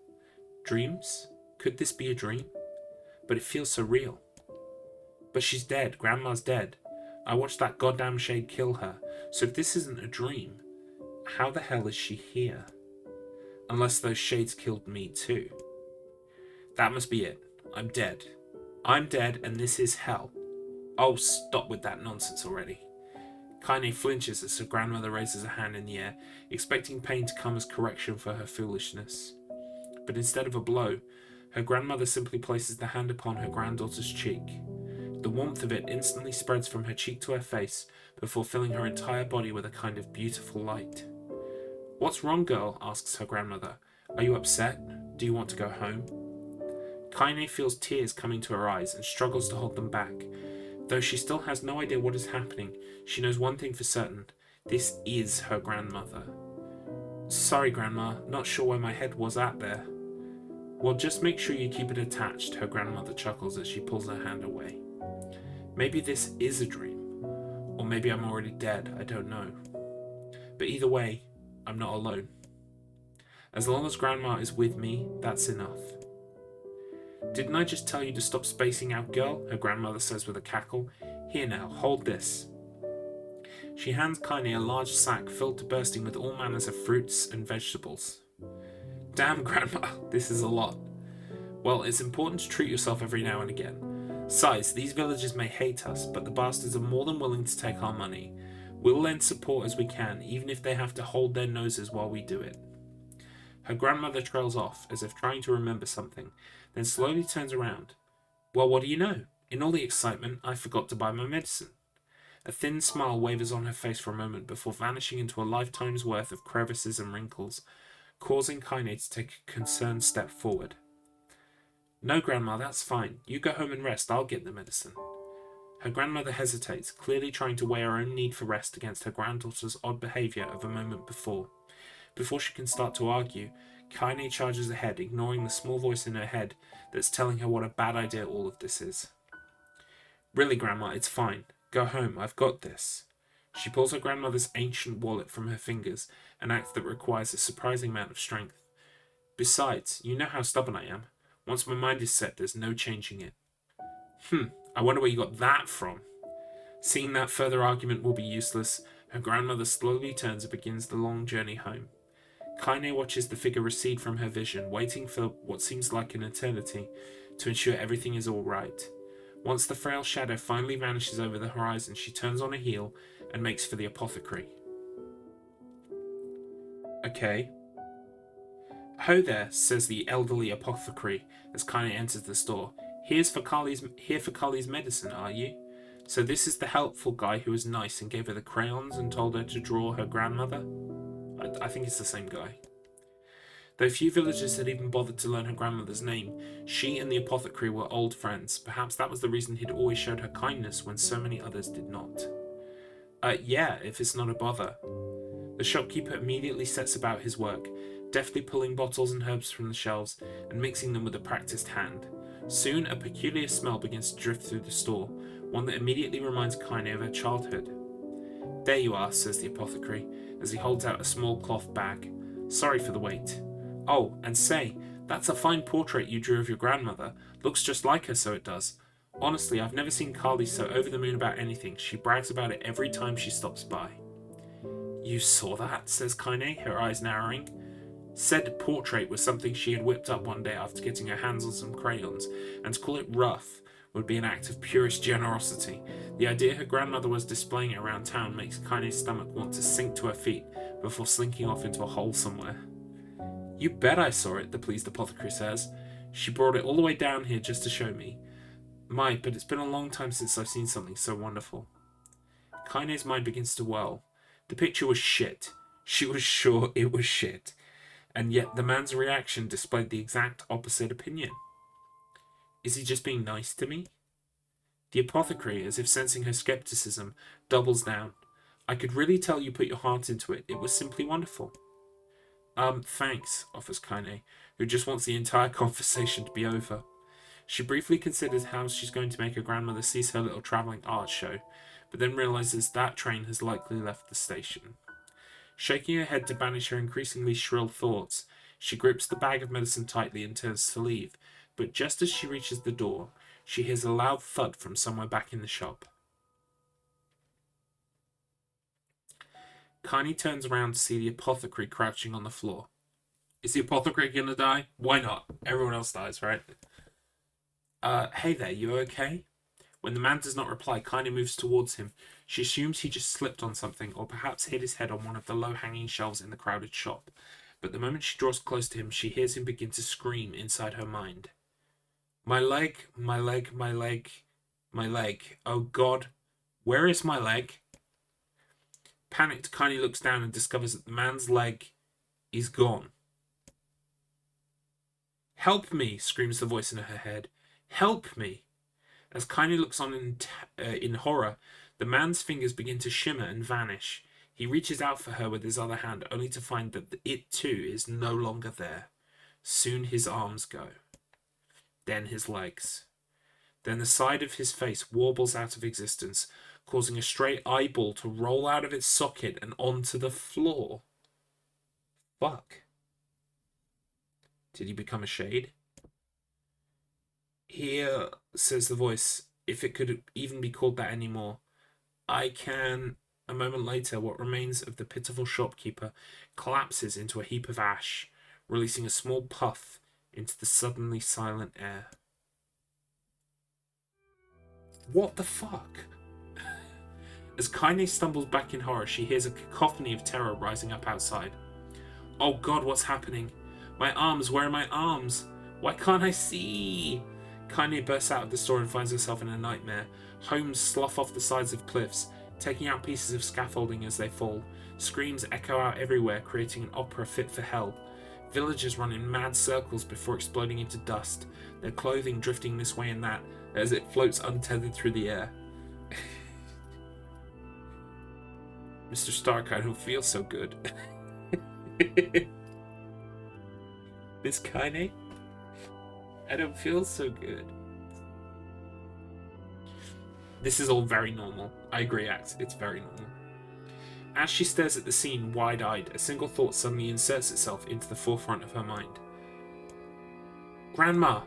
Dreams? Could this be a dream? But it feels so real. But she's dead. Grandma's dead. I watched that goddamn shade kill her. So if this isn't a dream, how the hell is she here? Unless those shades killed me too. That must be it. I'm dead. I'm dead and this is hell. Oh, stop with that nonsense already. Kaine flinches as her grandmother raises a hand in the air, expecting pain to come as correction for her foolishness. But instead of a blow, her grandmother simply places the hand upon her granddaughter's cheek. The warmth of it instantly spreads from her cheek to her face before filling her entire body with a kind of beautiful light. What's wrong, girl? Asks her grandmother. Are you upset? Do you want to go home? Kaine feels tears coming to her eyes and struggles to hold them back. Though she still has no idea what is happening, she knows one thing for certain. This is her grandmother. Sorry, Grandma. Not sure where my head was at there. Well, just make sure you keep it attached, her grandmother chuckles as she pulls her hand away. Maybe this is a dream. Or maybe I'm already dead, I don't know. But either way, I'm not alone. As long as Grandma is with me, that's enough. Didn't I just tell you to stop spacing out, girl? Her grandmother says with a cackle. Here now, hold this. She hands Kaine a large sack filled to bursting with all manners of fruits and vegetables. Damn, Grandma, this is a lot. Well, it's important to treat yourself every now and again. Besides, these villagers may hate us, but the bastards are more than willing to take our money. We'll lend support as we can, even if they have to hold their noses while we do it. Her grandmother trails off, as if trying to remember something, then slowly turns around. Well, what do you know? In all the excitement, I forgot to buy my medicine. A thin smile wavers on her face for a moment before vanishing into a lifetime's worth of crevices and wrinkles, causing Kaine to take a concerned step forward. No, Grandma, that's fine. You go home and rest. I'll get the medicine. Her grandmother hesitates, clearly trying to weigh her own need for rest against her granddaughter's odd behaviour of a moment before. Before she can start to argue, Kaine charges ahead, ignoring the small voice in her head that's telling her what a bad idea all of this is. Really, Grandma, it's fine. Go home, I've got this. She pulls her grandmother's ancient wallet from her fingers, an act that requires a surprising amount of strength. Besides, you know how stubborn I am. Once my mind is set, there's no changing it. I wonder where you got that from. Seeing that further argument will be useless, her grandmother slowly turns and begins the long journey home. Kaine watches the figure recede from her vision, waiting for what seems like an eternity to ensure everything is all right. Once the frail shadow finally vanishes over the horizon, she turns on her heel and makes for the apothecary. Okay. Ho there, says the elderly apothecary as Kaine enters the store. Here for Kali's medicine, are you? So this is the helpful guy who was nice and gave her the crayons and told her to draw her grandmother? I think it's the same guy. Though few villagers had even bothered to learn her grandmother's name, she and the apothecary were old friends. Perhaps that was the reason he'd always showed her kindness when so many others did not. Yeah, if it's not a bother. The shopkeeper immediately sets about his work, deftly pulling bottles and herbs from the shelves and mixing them with a practiced hand. Soon a peculiar smell begins to drift through the store, one that immediately reminds Kaine of her childhood. "There you are," says the apothecary, as he holds out a small cloth bag. "Sorry for the wait. Oh, and say, that's a fine portrait you drew of your grandmother. Looks just like her, so it does. Honestly, I've never seen Carly so over the moon about anything. She brags about it every time she stops by." "You saw that?" says Kaine, her eyes narrowing. Said portrait was something she had whipped up one day after getting her hands on some crayons, and to call it rough would be an act of purest generosity. The idea her grandmother was displaying it around town makes Kaine's stomach want to sink to her feet before slinking off into a hole somewhere. "You bet I saw it," the pleased apothecary says. "She brought it all the way down here just to show me. My, but it's been a long time since I've seen something so wonderful." Kaine's mind begins to whirl. The picture was shit. She was sure it was shit. And yet the man's reaction displayed the exact opposite opinion. Is he just being nice to me? The apothecary, as if sensing her skepticism, doubles down. "I could really tell you put your heart into it. It was simply wonderful." Thanks," offers Kaine, who just wants the entire conversation to be over. She briefly considers how she's going to make her grandmother cease her little travelling art show, but then realises that train has likely left the station. Shaking her head to banish her increasingly shrill thoughts, she grips the bag of medicine tightly and turns to leave, but just as she reaches the door, she hears a loud thud from somewhere back in the shop. Kaine turns around to see the apothecary crouching on the floor. Is the apothecary gonna die? Why not? Everyone else dies, right? Hey there, you okay?" When the man does not reply, Kaine moves towards him. She assumes he just slipped on something, or perhaps hit his head on one of the low-hanging shelves in the crowded shop. But the moment she draws close to him, she hears him begin to scream inside her mind. "My leg, my leg, my leg, my leg. Oh God, where is my leg?" Panicked, Kaine looks down and discovers that the man's leg is gone. "Help me!" screams the voice in her head. "Help me!" As Kaine looks on in horror, the man's fingers begin to shimmer and vanish. He reaches out for her with his other hand, only to find that it too is no longer there. Soon his arms go. Then his legs. Then the side of his face warbles out of existence, causing a stray eyeball to roll out of its socket and onto the floor. Fuck. Did he become a shade? "Here," says the voice, if it could even be called that anymore. "I can..." A moment later, what remains of the pitiful shopkeeper collapses into a heap of ash, releasing a small puff into the suddenly silent air. What the fuck? As Kaine stumbles back in horror, she hears a cacophony of terror rising up outside. "Oh God, what's happening? My arms, where are my arms? Why can't I see?" Kaine bursts out of the store and finds herself in a nightmare. Homes slough off the sides of cliffs, taking out pieces of scaffolding as they fall. Screams echo out everywhere, creating an opera fit for hell. Villagers run in mad circles before exploding into dust, their clothing drifting this way and that as it floats untethered through the air. Mr. Stark, I don't feel so good. Miss Kaine? I don't feel so good. This is all very normal. I agree, Axe. It's very normal. As she stares at the scene, wide-eyed, a single thought suddenly inserts itself into the forefront of her mind. "Grandma!"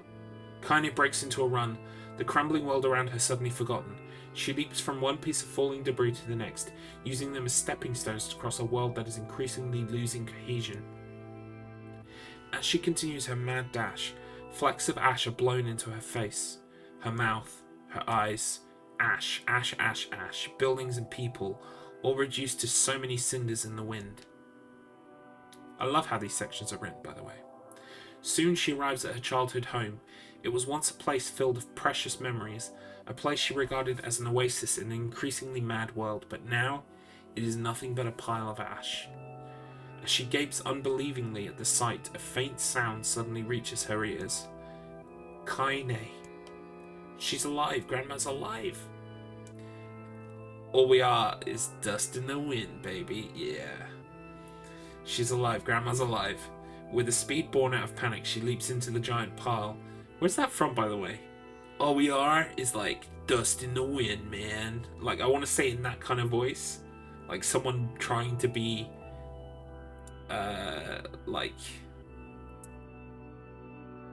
Kaine breaks into a run, the crumbling world around her suddenly forgotten. She leaps from one piece of falling debris to the next, using them as stepping stones to cross a world that is increasingly losing cohesion. As she continues her mad dash, flecks of ash are blown into her face, her mouth, her eyes. Ash, ash, ash, ash, buildings and people, all reduced to so many cinders in the wind. I love how these sections are written, by the way. Soon she arrives at her childhood home. It was once a place filled with precious memories, a place she regarded as an oasis in an increasingly mad world, but now it is nothing but a pile of ash. As she gapes unbelievingly at the sight, a faint sound suddenly reaches her ears. Kaine. She's alive. Grandma's alive. All we are is dust in the wind, baby. Yeah. She's alive. Grandma's alive. With a speed born out of panic, she leaps into the giant pile. Where's that from, by the way? All we are is like dust in the wind, man. Like, I want to say it in that kind of voice. Like someone trying to be, like,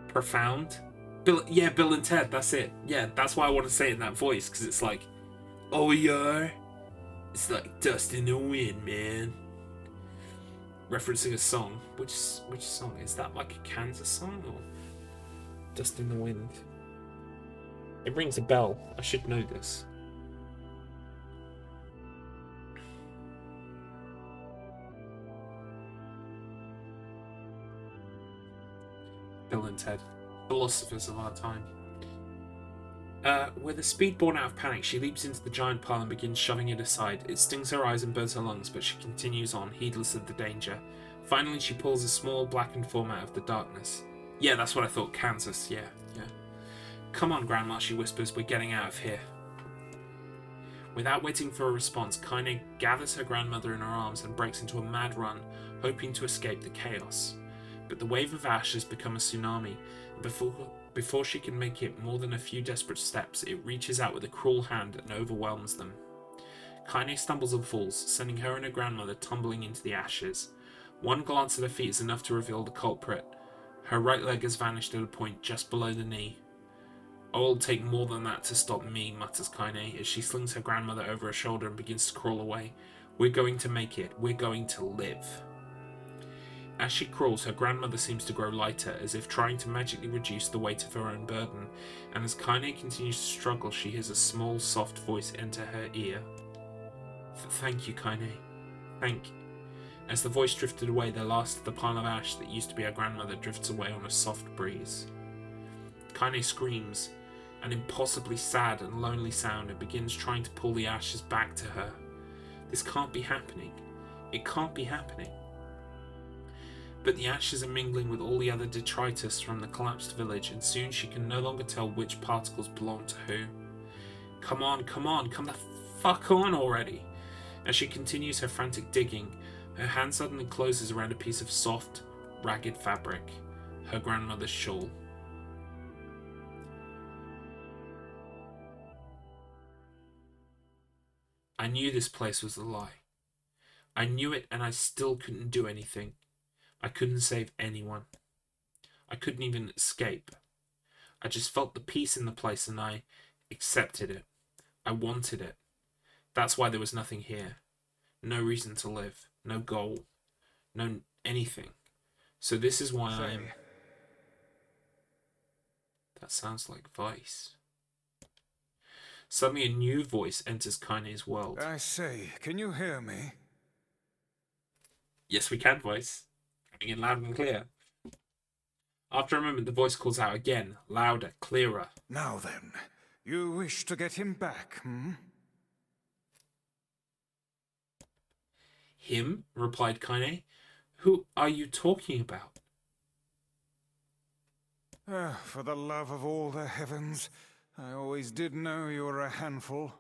profound. Bill and Ted, that's it. Yeah, that's why I want to say it in that voice, because it's like, oh yeah, it's like dust in the wind, man. Referencing a song. Which song? Is that like a Kansas song or Dust in the Wind? It rings a bell. I should know this. Bill and Ted, philosophers of our time. With a speed born out of panic, she leaps into the giant pile and begins shoving it aside. It stings her eyes and burns her lungs, but she continues on, heedless of the danger. Finally, she pulls a small, blackened form out of the darkness. Yeah, that's what I thought. Kansas, yeah. Come on, Grandma, she whispers. We're getting out of here. Without waiting for a response, Kaine gathers her grandmother in her arms and breaks into a mad run, hoping to escape the chaos. But the wave of ash has become a tsunami, and before she can make it more than a few desperate steps, it reaches out with a cruel hand and overwhelms them. Kaine stumbles and falls, sending her and her grandmother tumbling into the ashes. One glance at her feet is enough to reveal the culprit. Her right leg has vanished at a point just below the knee. "Oh, it'll take more than that to stop me," mutters Kaine as she slings her grandmother over her shoulder and begins to crawl away. "We're going to make it. We're going to live." As she crawls, her grandmother seems to grow lighter, as if trying to magically reduce the weight of her own burden, and as Kaine continues to struggle, she hears a small, soft voice enter her ear. "Thank you, Kaine. Thank you." As the voice drifted away, the last of the pile of ash that used to be her grandmother drifts away on a soft breeze. Kaine screams, an impossibly sad and lonely sound, and begins trying to pull the ashes back to her. This can't be happening. It can't be happening. But the ashes are mingling with all the other detritus from the collapsed village, and soon she can no longer tell which particles belong to who. Come on, come the fuck on already! As she continues her frantic digging, her hand suddenly closes around a piece of soft, ragged fabric, her grandmother's shawl. I knew this place was a lie. I knew it, and I still couldn't do anything. I couldn't save anyone. I couldn't even escape. I just felt the peace in the place, and I accepted it. I wanted it. That's why there was nothing here. No reason to live. No goal. No anything. So this is why I'm... That sounds like Vice. Suddenly a new voice enters Kaine's world. I say, can you hear me? Yes, we can, Voice. Coming in loud and clear. After a moment, the voice calls out again, louder, clearer. Now then, you wish to get him back, hmm? Him? Replied Kaine. Who are you talking about? For the love of all the heavens, I always did know you were a handful.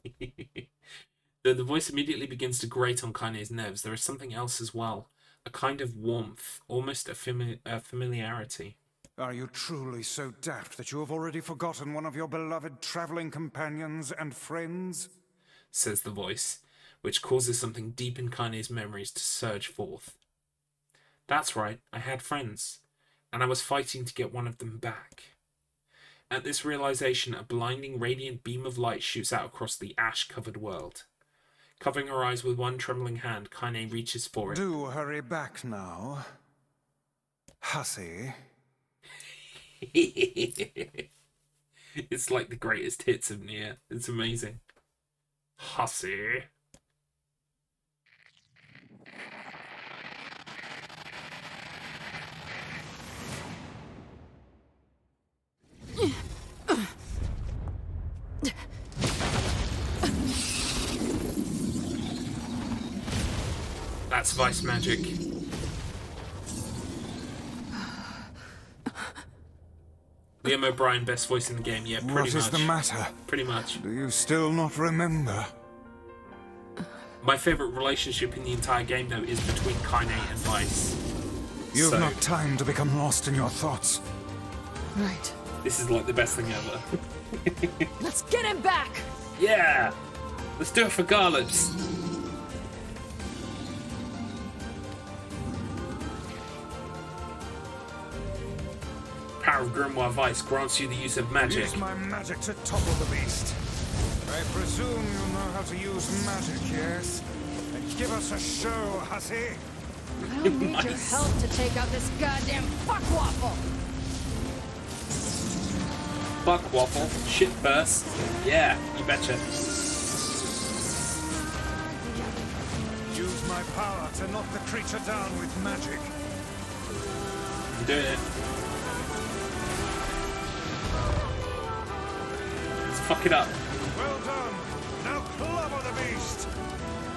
The voice immediately begins to grate on Kaine's nerves. There is something else as well. A kind of warmth, almost a familiarity. Are you truly so daft that you have already forgotten one of your beloved traveling companions and friends? Says the voice, which causes something deep in Kaine's memories to surge forth. That's right, I had friends, and I was fighting to get one of them back. At this realization, a blinding, radiant beam of light shoots out across the ash-covered world. Covering her eyes with one trembling hand, Kaine reaches for it. Do hurry back now, hussy. It's like the greatest hits of NieR. It's amazing. Hussy. That's Vice magic. Liam O'Brien, best voice in the game. Yeah, pretty much. What is the matter? Pretty much. Do you still not remember? My favourite relationship in the entire game, though, is between Kaine and Vice. You've not time to become lost in your thoughts. Right. This is like the best thing ever. Let's get him back! Yeah! Let's do it for Garlips. Power of Grimoire Vice grants you the use of magic. Use my magic to topple the beast. I presume you know how to use magic, yes? Then give us a show, hussy. I'll need your help to take out this goddamn fuckwaffle! Buck waffle, shit burst. Yeah, you betcha. Use my power to knock the creature down with magic. I'm doing it. Let's fuck it up. Well done. Now clobber the beast.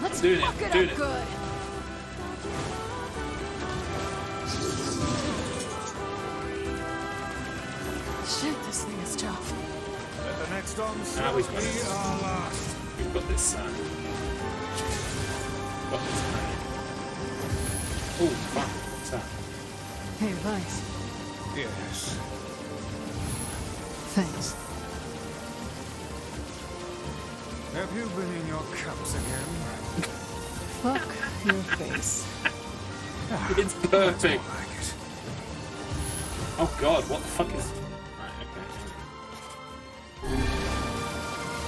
Let's doing fuck it, it doing up it. good! Shit, this thing is tough. At the next Now onslaught, we've got we this. are last. We've got this. Got this. Oh, fuck. What's that? Hey, Vice. Yes. Thanks. Have you been in your cups again? Fuck your face. It's perfect. Oh god, what the fuck is... Right, okay.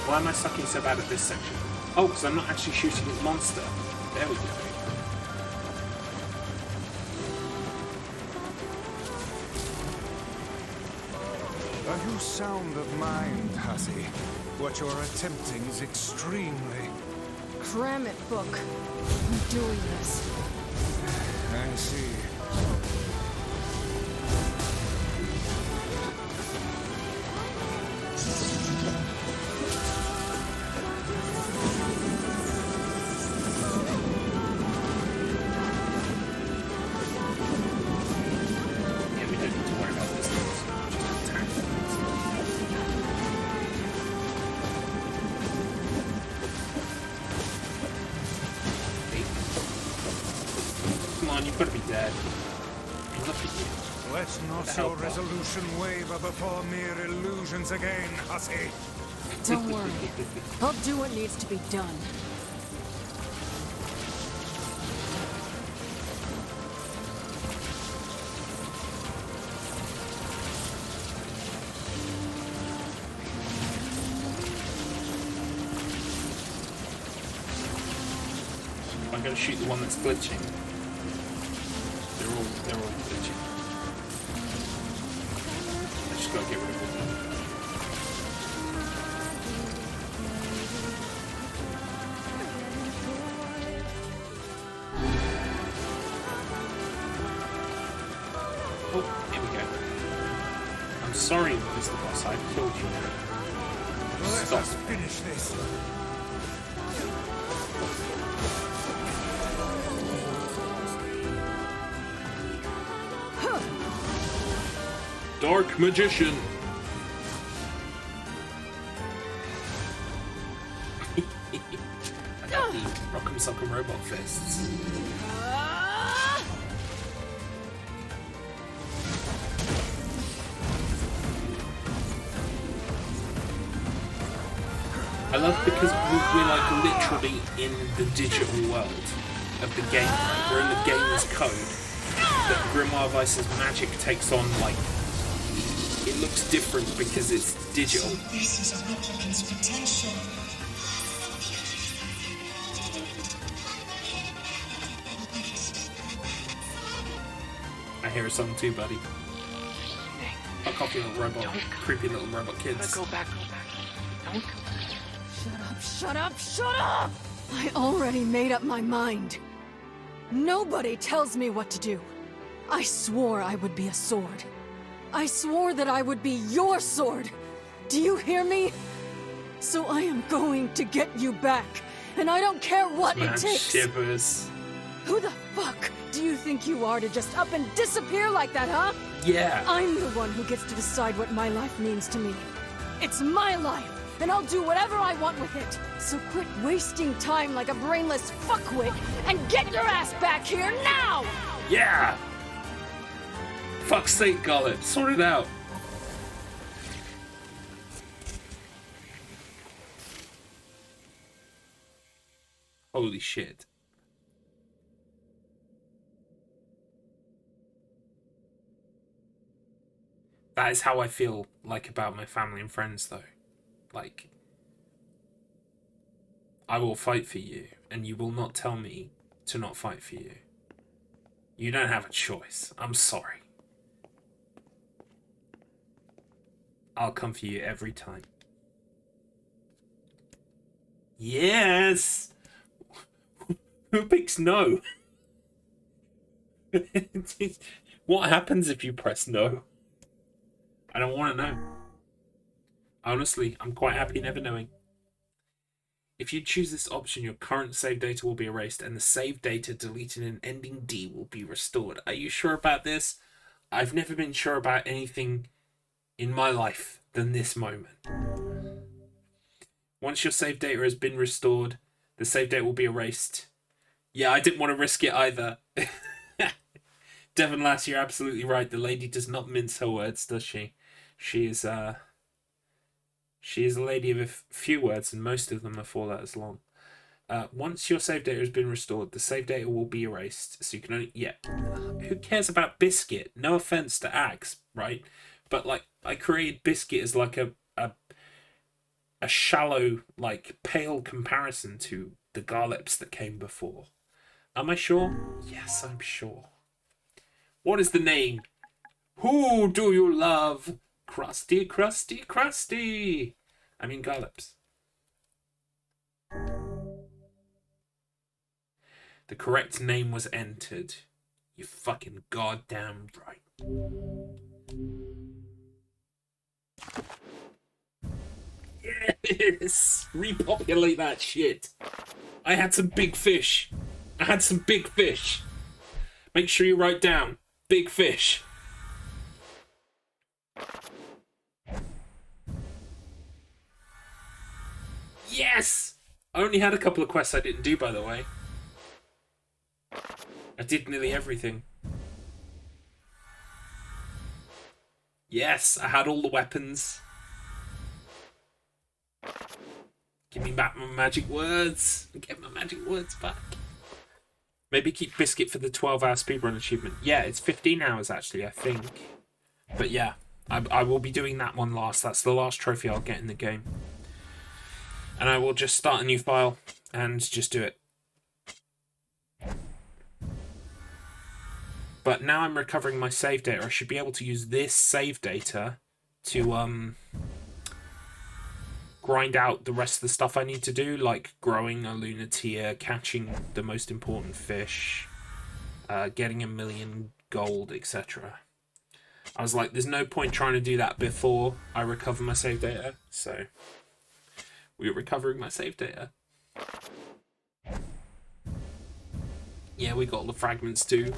Why am I sucking so bad at this section? Oh, because I'm not actually shooting at the monster. There we go. Are you sound of mind, hussy? What you're attempting is extremely... Cram it, book. I'm doing this. I see. Yeah, we don't need to worry about this. Just attack them. Come on, you've got to be dead. Look at you. Let not your resolution waver before mere illusions again, hussy. Don't worry. I'll do what needs to be done. I'm going to shoot the one that's glitching. They're all glitching. I just got to get rid of them. Oh, here we go. I'm sorry, Mr. Boss, I killed you now. Let Stop. us finish this. Dark Magician! I got the Rock'em Sock'em Robot Fists. I love because we're like literally in the digital world of the game. We're in the gamer's code. That Grimoire Vice's magic takes on, like, it looks different because it's digital. So this is a replicant's potential. I hear a song too, buddy. Fuck off, you little robot, creepy little robot kids. Go back. Don't go back. Shut up, shut up, shut up! I already made up my mind. Nobody tells me what to do. I swore I would be a sword. I swore that I would be your sword. Do you hear me? So I am going to get you back, and I don't care what Man it takes. shivers. Who the fuck do you think you are to just up and disappear like that, huh? Yeah. I'm the one who gets to decide what my life means to me. It's my life, and I'll do whatever I want with it. So quit wasting time like a brainless fuckwit and get your ass back here now! Yeah! Fuck's sake, Garlips, sort it out. Holy shit. That is how I feel like about my family and friends, though. Like, I will fight for you, and you will not tell me to not fight for you. You don't have a choice. I'm sorry. I'll come for you every time. Yes! Who picks no? What happens if you press no? I don't want to know. Honestly, I'm quite happy never knowing. If you choose this option, your current save data will be erased and the save data deleted in ending D will be restored. Are you sure about this? I've never been sure about anything in my life than this moment. Once your save data has been restored, the save data will be erased. Yeah, I didn't want to risk it either. Devon Lass, you're absolutely right. The lady does not mince her words, does she? She is a lady of a few words, and most of them are 4 letters long. Once your save data has been restored, the save data will be erased. So you can only... Yeah. Who cares about Biscuit? No offense to Axe, right? But, like, I created Biscuit as, like, a shallow, like, pale comparison to the Garlips that came before. Am I sure? Yes, I'm sure. What is the name? Who do you love? Krusty, Krusty, Krusty. I mean Garlips. The correct name was entered. You fucking goddamn right. Yes! Repopulate that shit. I had some big fish. Make sure you write down big fish. Yes! I only had a couple of quests I didn't do, by the way. I did nearly everything. Yes, I had all the weapons. Give me back my magic words. Get my magic words back. Maybe keep Biscuit for the 12-hour speedrun achievement. Yeah, it's 15 hours actually, I think. But yeah, I will be doing that one last. That's the last trophy I'll get in the game. And I will just start a new file and just do it. But now I'm recovering my save data. I should be able to use this save data to grind out the rest of the stuff I need to do, like growing a Lunateer, catching the most important fish, getting 1,000,000 gold, etc. I was like, there's no point trying to do that before I recover my save data, so we're recovering my save data. Yeah, we got all the fragments too.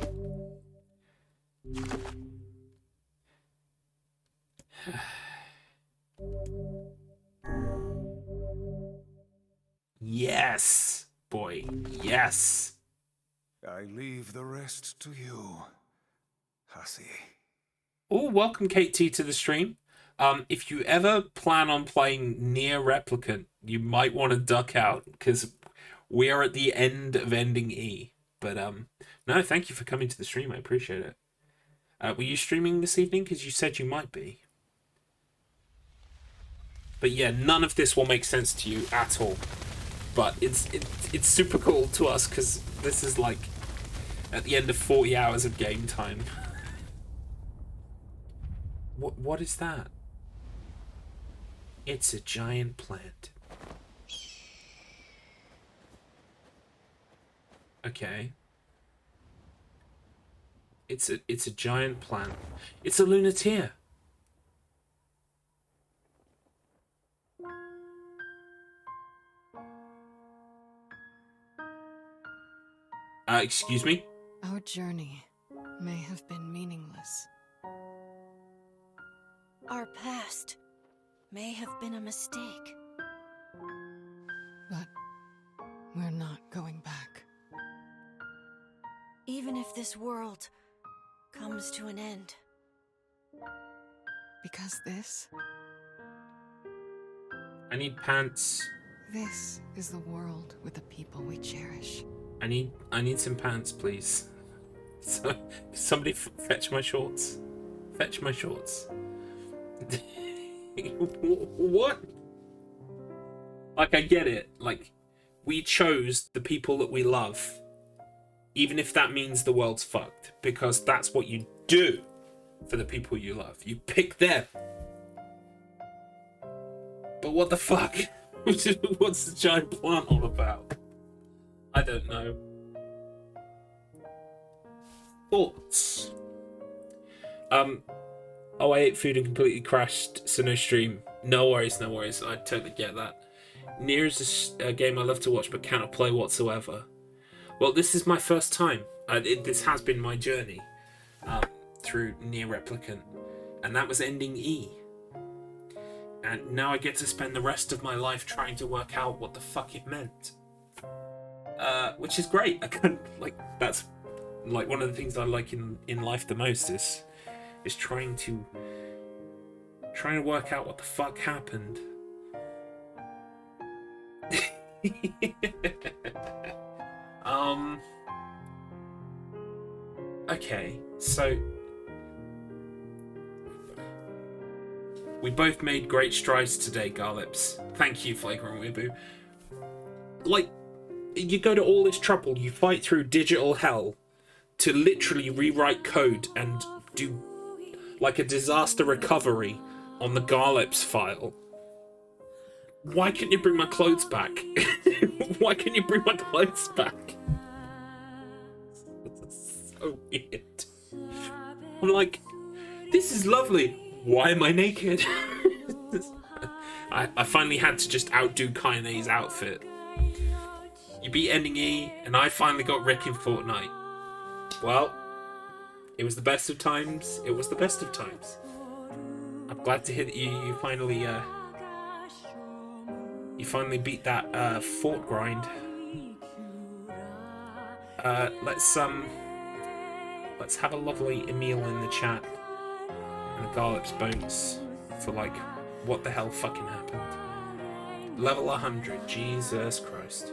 Yes, boy, yes. I leave the rest to you, hussy. Oh, welcome KT to the stream. If you ever plan on playing NieR Replicant, you might want to duck out because we are at the end of ending E. But no, thank you for coming to the stream. I appreciate it. Were you streaming this evening? Because you said you might be. But yeah, none of this will make sense to you at all. But it's super cool to us because this is like at the end of 40 hours of game time. What is that? It's a giant plant. Okay. It's a giant plant. It's a Lunateer. Excuse me? Our journey may have been meaningless. Our past may have been a mistake. But we're not going back. Even if this world comes to an end. Because this? I need pants. This is the world with the people we cherish. I need some pants, please. So, somebody fetch my shorts. Fetch my shorts. What? Like, I get it. Like, we chose the people that we love. Even if that means the world's fucked. Because that's what you do for the people you love. You pick them. But what the fuck? What's the giant plant all about? I don't know. Thoughts? Oh, I ate food and completely crashed, so no stream. No worries, no worries. I totally get that. NieR is a game I love to watch but cannot play whatsoever. Well, this is my first time. This has been my journey through NieR Replicant, and that was ending E. And now I get to spend the rest of my life trying to work out what the fuck it meant. Which is great. I can't, like, that's like one of the things I like in life the most is trying to work out what the fuck happened. Okay, so we both made great strides today, Garlips. Thank you, Flagrant Weeaboo. Like, you go to all this trouble, you fight through digital hell to literally rewrite code and do like a disaster recovery on the Garlips file. Why can't you bring my clothes back? Why can't you bring my clothes back? This is so weird. I'm like, this is lovely. Why am I naked? I finally had to just outdo Kaine's outfit. You beat ending E, and I finally got Rick in Fortnite. Well, it was the best of times. It was the best of times. I'm glad to hear that you finally beat that fort grind. Let's have a lovely Emil in the chat and a Garlips bonus for like what the hell fucking happened. Level 100, Jesus Christ.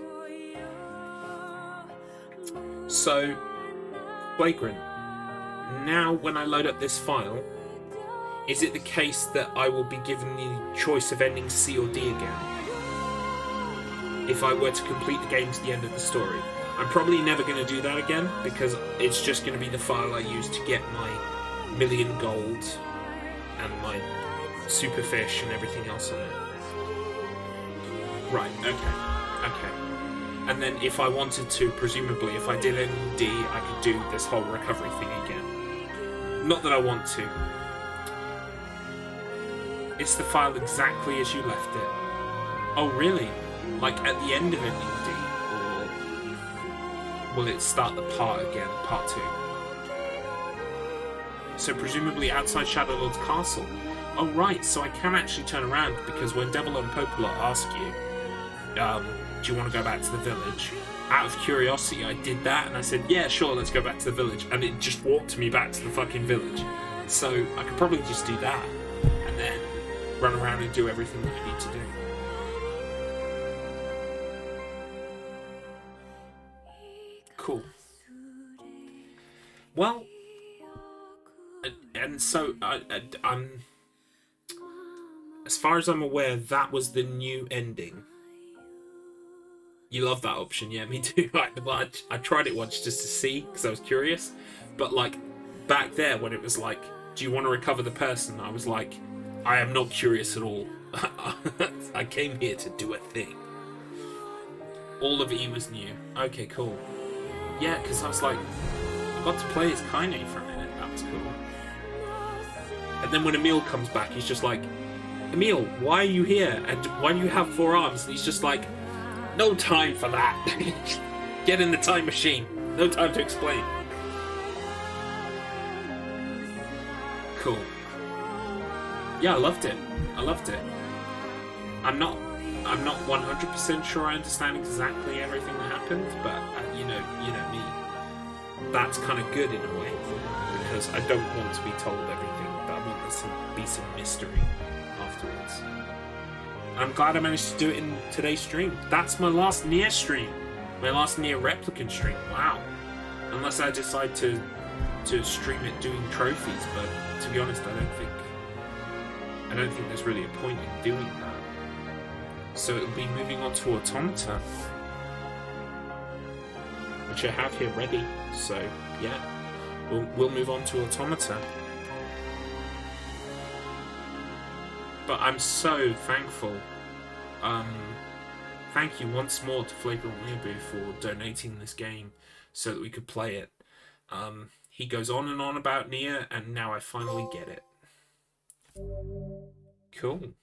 So, Flagrant, now when I load up this file, is it the case that I will be given the choice of ending C or D again? If I were to complete the game to the end of the story. I'm probably never going to do that again, because it's just going to be the file I use to get my 1,000,000 gold and my superfish and everything else on it. Right, okay. And then if I wanted to, presumably, if I did end D, I could do this whole recovery thing again. Not that I want to. It's the file exactly as you left it. Oh, really? Like at the end of ending D? Or will it start the part again, part 2? So presumably outside Shadow Lord's castle. Oh, right, so I can actually turn around, because when Devil and Popolot ask you, do you want to go back to the village? Out of curiosity, I did that, and I said, yeah, sure, let's go back to the village. And it just walked me back to the fucking village. So I could probably just do that, and then run around and do everything that I need to do. Cool. Well, and so I'm, as far as I'm aware, that was the new ending. You love that option, yeah, me too. I tried it once just to see, because I was curious. But like, back there when it was like, do you want to recover the person? I was like, I am not curious at all. I came here to do a thing. All of E was new. Okay, cool. Yeah, because I was like, I got to play as Kaine for a minute. That was cool. And then when Emil comes back, he's just like, Emil, why are you here? And why do you have 4 arms? And he's just like, no time for that. Get in the time machine. No time to explain. Cool. Yeah, I loved it. I'm not 100% sure I understand exactly everything that happened, but you know me. That's kind of good in a way, because I don't want to be told everything, but I want there to be some mystery afterwards. I'm glad I managed to do it in today's stream. That's my last NieR stream. My last NieR Replicant stream. Wow. Unless I decide to stream it doing trophies, but to be honest, I don't think there's really a point in doing that. So it'll be moving on to Automata, which I have here ready. So yeah, we'll move on to Automata. But I'm so thankful. Thank you once more to Flagrant Weeaboo for donating this game so that we could play it. He goes on and on about NieR, and now I finally get it. Cool.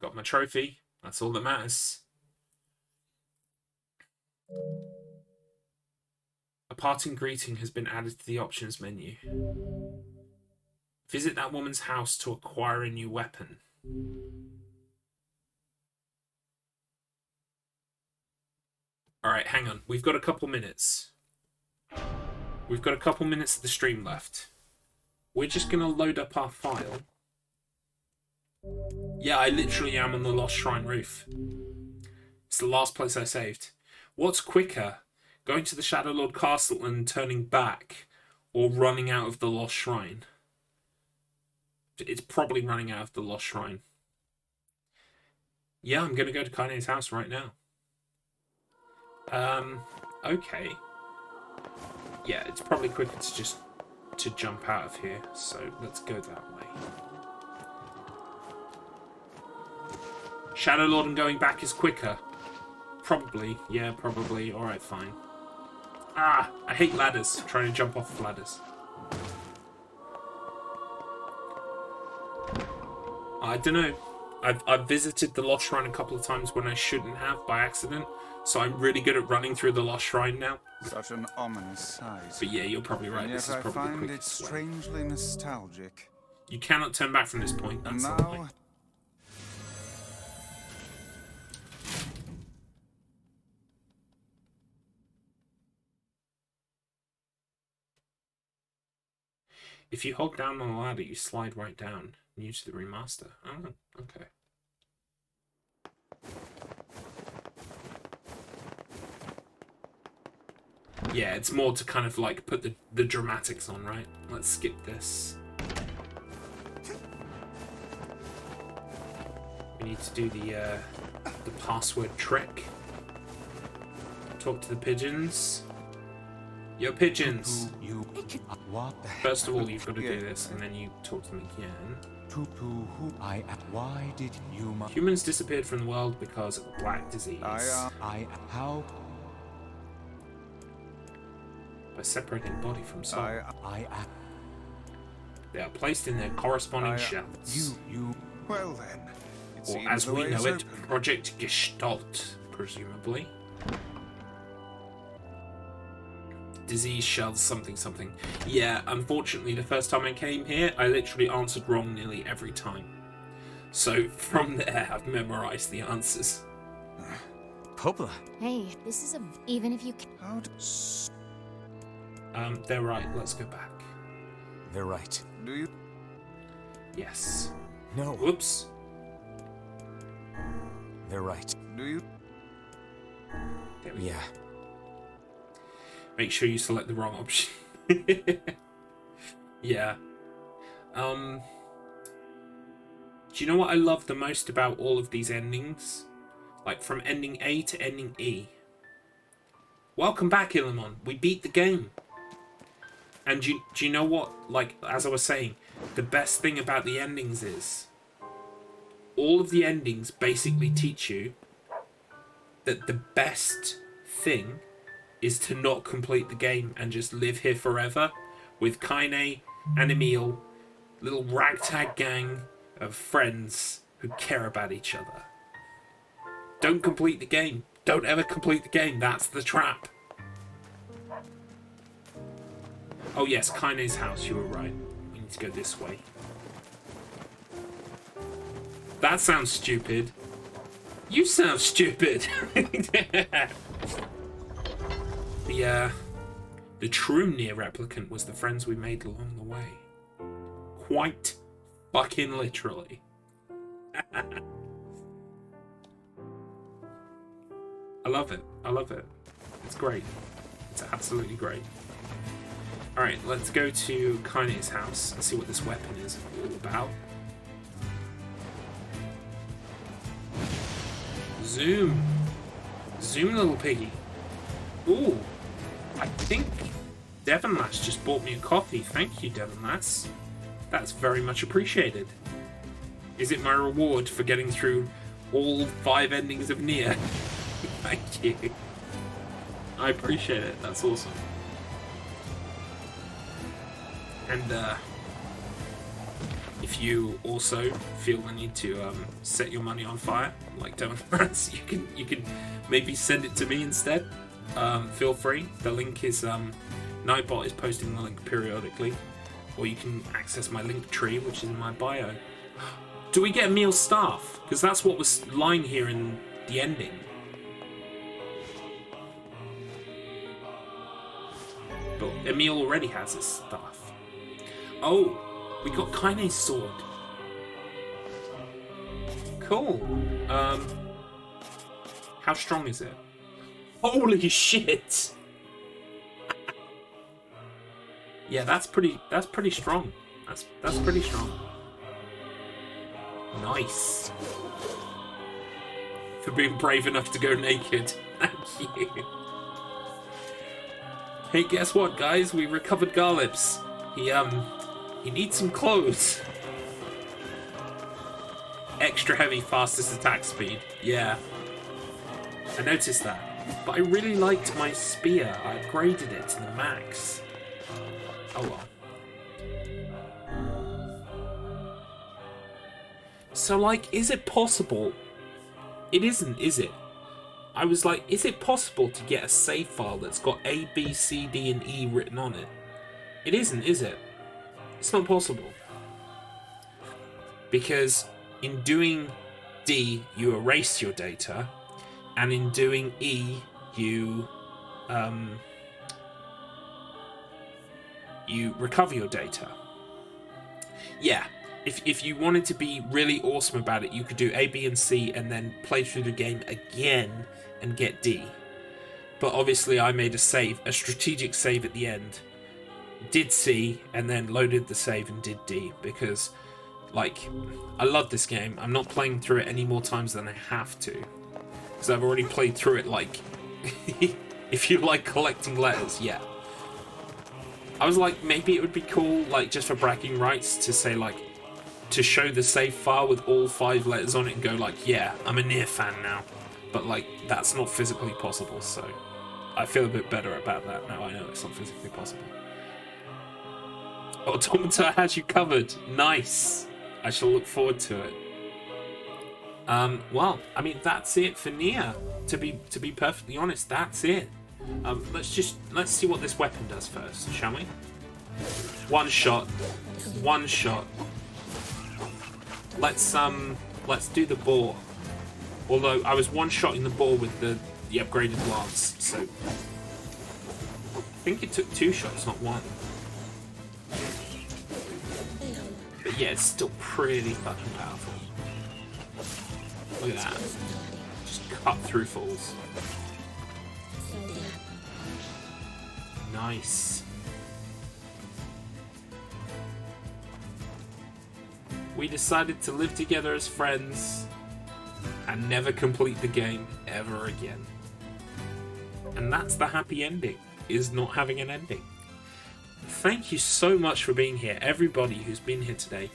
Got my trophy. That's all that matters. A parting greeting has been added to the options menu. Visit that woman's house to acquire a new weapon. Alright, hang on. We've got a couple minutes. We've got a couple minutes of the stream left. We're just going to load up our file. Yeah, I literally am on the Lost Shrine roof. It's the last place I saved. What's quicker? Going to the Shadow Lord Castle and turning back, or running out of the Lost Shrine? It's probably running out of the Lost Shrine. Yeah, I'm going to go to Kaine's house right now. Okay. Yeah, it's probably quicker to just jump out of here, so let's go that way. Shadow Lord and going back is quicker. Probably. Yeah, probably. Alright, fine. Ah! I hate ladders. Trying to jump off of ladders. I don't know. I've visited the Lost Shrine a couple of times when I shouldn't have by accident, so I'm really good at running through the Lost Shrine now. Such an ominous sight. But yeah, you're probably right. And this yet is probably I the find it quickest way. strangely nostalgic. You cannot turn back from this point. That's And the now, point. If you hold down on the ladder, you slide right down. New to the remaster. Oh, okay. Yeah, it's more to kind of like put the dramatics on, right? Let's skip this. We need to do the password trick. Talk to the pigeons. Yo, pigeons! First of all, you've got to do this, and then you talk to them again. Why did you... Humans disappeared from the world because of black disease. How... By separating body from soul. They are placed in their corresponding shells. Well then. Or as we know it, Project Gestalt, presumably. Disease shells something something. Yeah, unfortunately the first time I came here, I literally answered wrong nearly every time. So from there, I've memorized the answers. Popla. Hey, this is even if you they're right. Let's go back. They're right. Do you? Yes. No. Whoops. They're right. Do you? There we go. Make sure you select the wrong option. Yeah. Do you know what I love the most about all of these endings? Like from ending A to ending E. Welcome back, Illimon. We beat the game. And do you know what? Like, as I was saying, the best thing about the endings is all of the endings basically teach you that the best thing is to not complete the game and just live here forever with Kaine and Emil, little ragtag gang of friends who care about each other. Don't complete the game. Don't ever complete the game. That's the trap. Oh yes, Kaine's house, you were right. We need to go this way. That sounds stupid. You sound stupid. The true NieR Replicant was the friends we made along the way. Quite fucking literally. love it. I love it. It's great. It's absolutely great. Alright, let's go to Kaine's house and see what this weapon is all about. Zoom. Zoom, little piggy. Ooh. I think Devon Lass just bought me a coffee. Thank you, Devon Lass. That's very much appreciated. Is it my reward for getting through all 5 endings of NieR? Thank you. I appreciate it. That's awesome. And if you also feel the need to set your money on fire, like Devon Lass, you can maybe send it to me instead. Feel free. The link is Nightbot is posting the link periodically, or you can access my link tree, which is in my bio. Do we get Emil's staff? Because that's what was lying here in the ending. But Emil already has his staff. Oh, we got Kaine's sword. Cool. How strong is it? Holy shit! Yeah, that's pretty strong. That's pretty strong. Nice. For being brave enough to go naked. Thank you. Hey, guess what, guys? We recovered Garlips. He needs some clothes. Extra heavy, fastest attack speed. Yeah. I noticed that. But I really liked my spear. I upgraded it to the max. Oh well. So, like, is it possible? It isn't, is it? I was like, is it possible to get a save file that's got A, B, C, D, and E written on it? It isn't, is it? It's not possible. Because in doing D, you erase your data, and in doing E, you recover your data. Yeah. If you wanted to be really awesome about it, you could do A, B, and C and then play through the game again and get D. But obviously I made a strategic save at the end. Did C, and then loaded the save and did D, because, like, I love this game. I'm not playing through it any more times than I have to. Because I've already played through it, like, if you like collecting letters, yeah. I was like, maybe it would be cool, like, just for bragging rights, to say, like, to show the save file with all 5 letters on it and go like, yeah, I'm a NieR fan now. But like, that's not physically possible, so I feel a bit better about that now. I know it's not physically possible. Automata has you covered. Nice. I shall look forward to it. Well, I mean, that's it for NieR. To be perfectly honest, that's it. Let's see what this weapon does first, shall we? One shot. Let's do the boar. Although I was one-shotting the boar with the upgraded lance, so I think it took 2 shots, not 1. But yeah, it's still pretty fucking powerful. Look at that. Just cut through fools. Nice. We decided to live together as friends and never complete the game ever again. And that's the happy ending, is not having an ending. Thank you so much for being here, everybody who's been here today.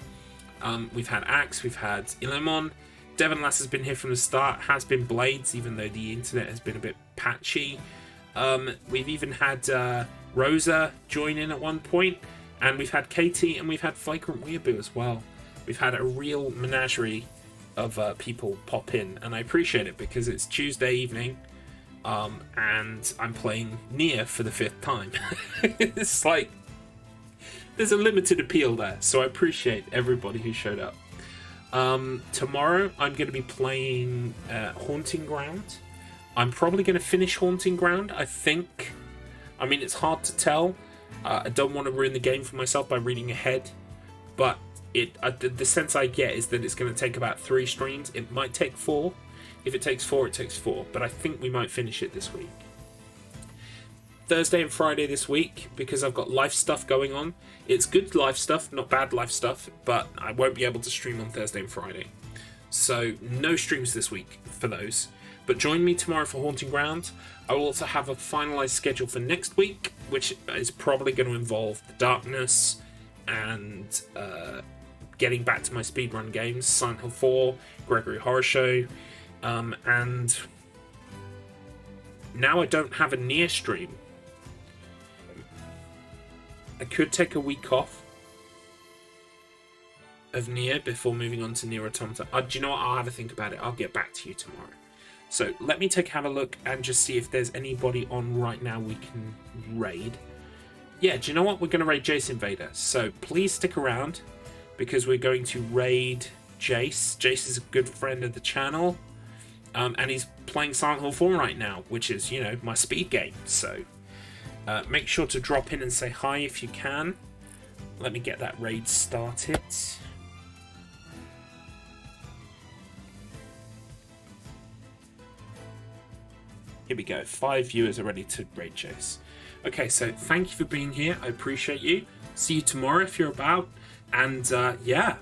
We've had Axe, we've had Ilemon, Devon Lass has been here from the start, has been Blades, even though the internet has been a bit patchy. We've even had Rosa join in at one point, and we've had Katie, and we've had Vagrant Weeaboo as well. We've had a real menagerie of people pop in, and I appreciate it because it's Tuesday evening, and I'm playing NieR for the 5th time. It's like, there's a limited appeal there, so I appreciate everybody who showed up. Tomorrow I'm going to be playing Haunting Ground. I'm probably going to finish Haunting Ground, I think. I mean, it's hard to tell. I don't want to ruin the game for myself by reading ahead, but the sense I get is that it's going to take about 3 streams. It might take 4. If it takes 4, it takes 4. But I think we might finish it this week. Thursday and Friday this week, because I've got life stuff going on. It's good life stuff, not bad life stuff, but I won't be able to stream on Thursday and Friday. So no streams this week for those. But join me tomorrow for Haunting Ground. I will also have a finalised schedule for next week, which is probably going to involve The Darkness and getting back to my speedrun games, Silent Hill 4, Gregory Horror Show, and now I don't have a NieR stream. I could take a week off of NieR before moving on to NieR Automata. Do you know what? I'll have a think about it. I'll get back to you tomorrow. So let me have a look and just see if there's anybody on right now we can raid. Yeah, do you know what? We're going to raid Jace Invader. So please stick around because we're going to raid Jace. Jace is a good friend of the channel. And he's playing Silent Hill 4 right now, which is, you know, my speed game. So make sure to drop in and say hi if you can. Let me get that raid started. Here we go. 5 viewers are ready to raid Jace. Okay, so thank you for being here. I appreciate you. See you tomorrow if you're about. And yeah.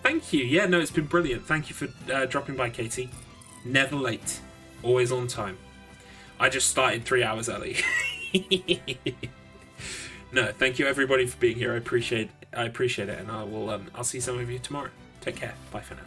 Thank you. Yeah, no, it's been brilliant. Thank you for dropping by, Katie. Never late. Always on time. I just started 3 hours early. No, thank you everybody for being here. I appreciate it, and I'll see some of you tomorrow. Take care. Bye for now.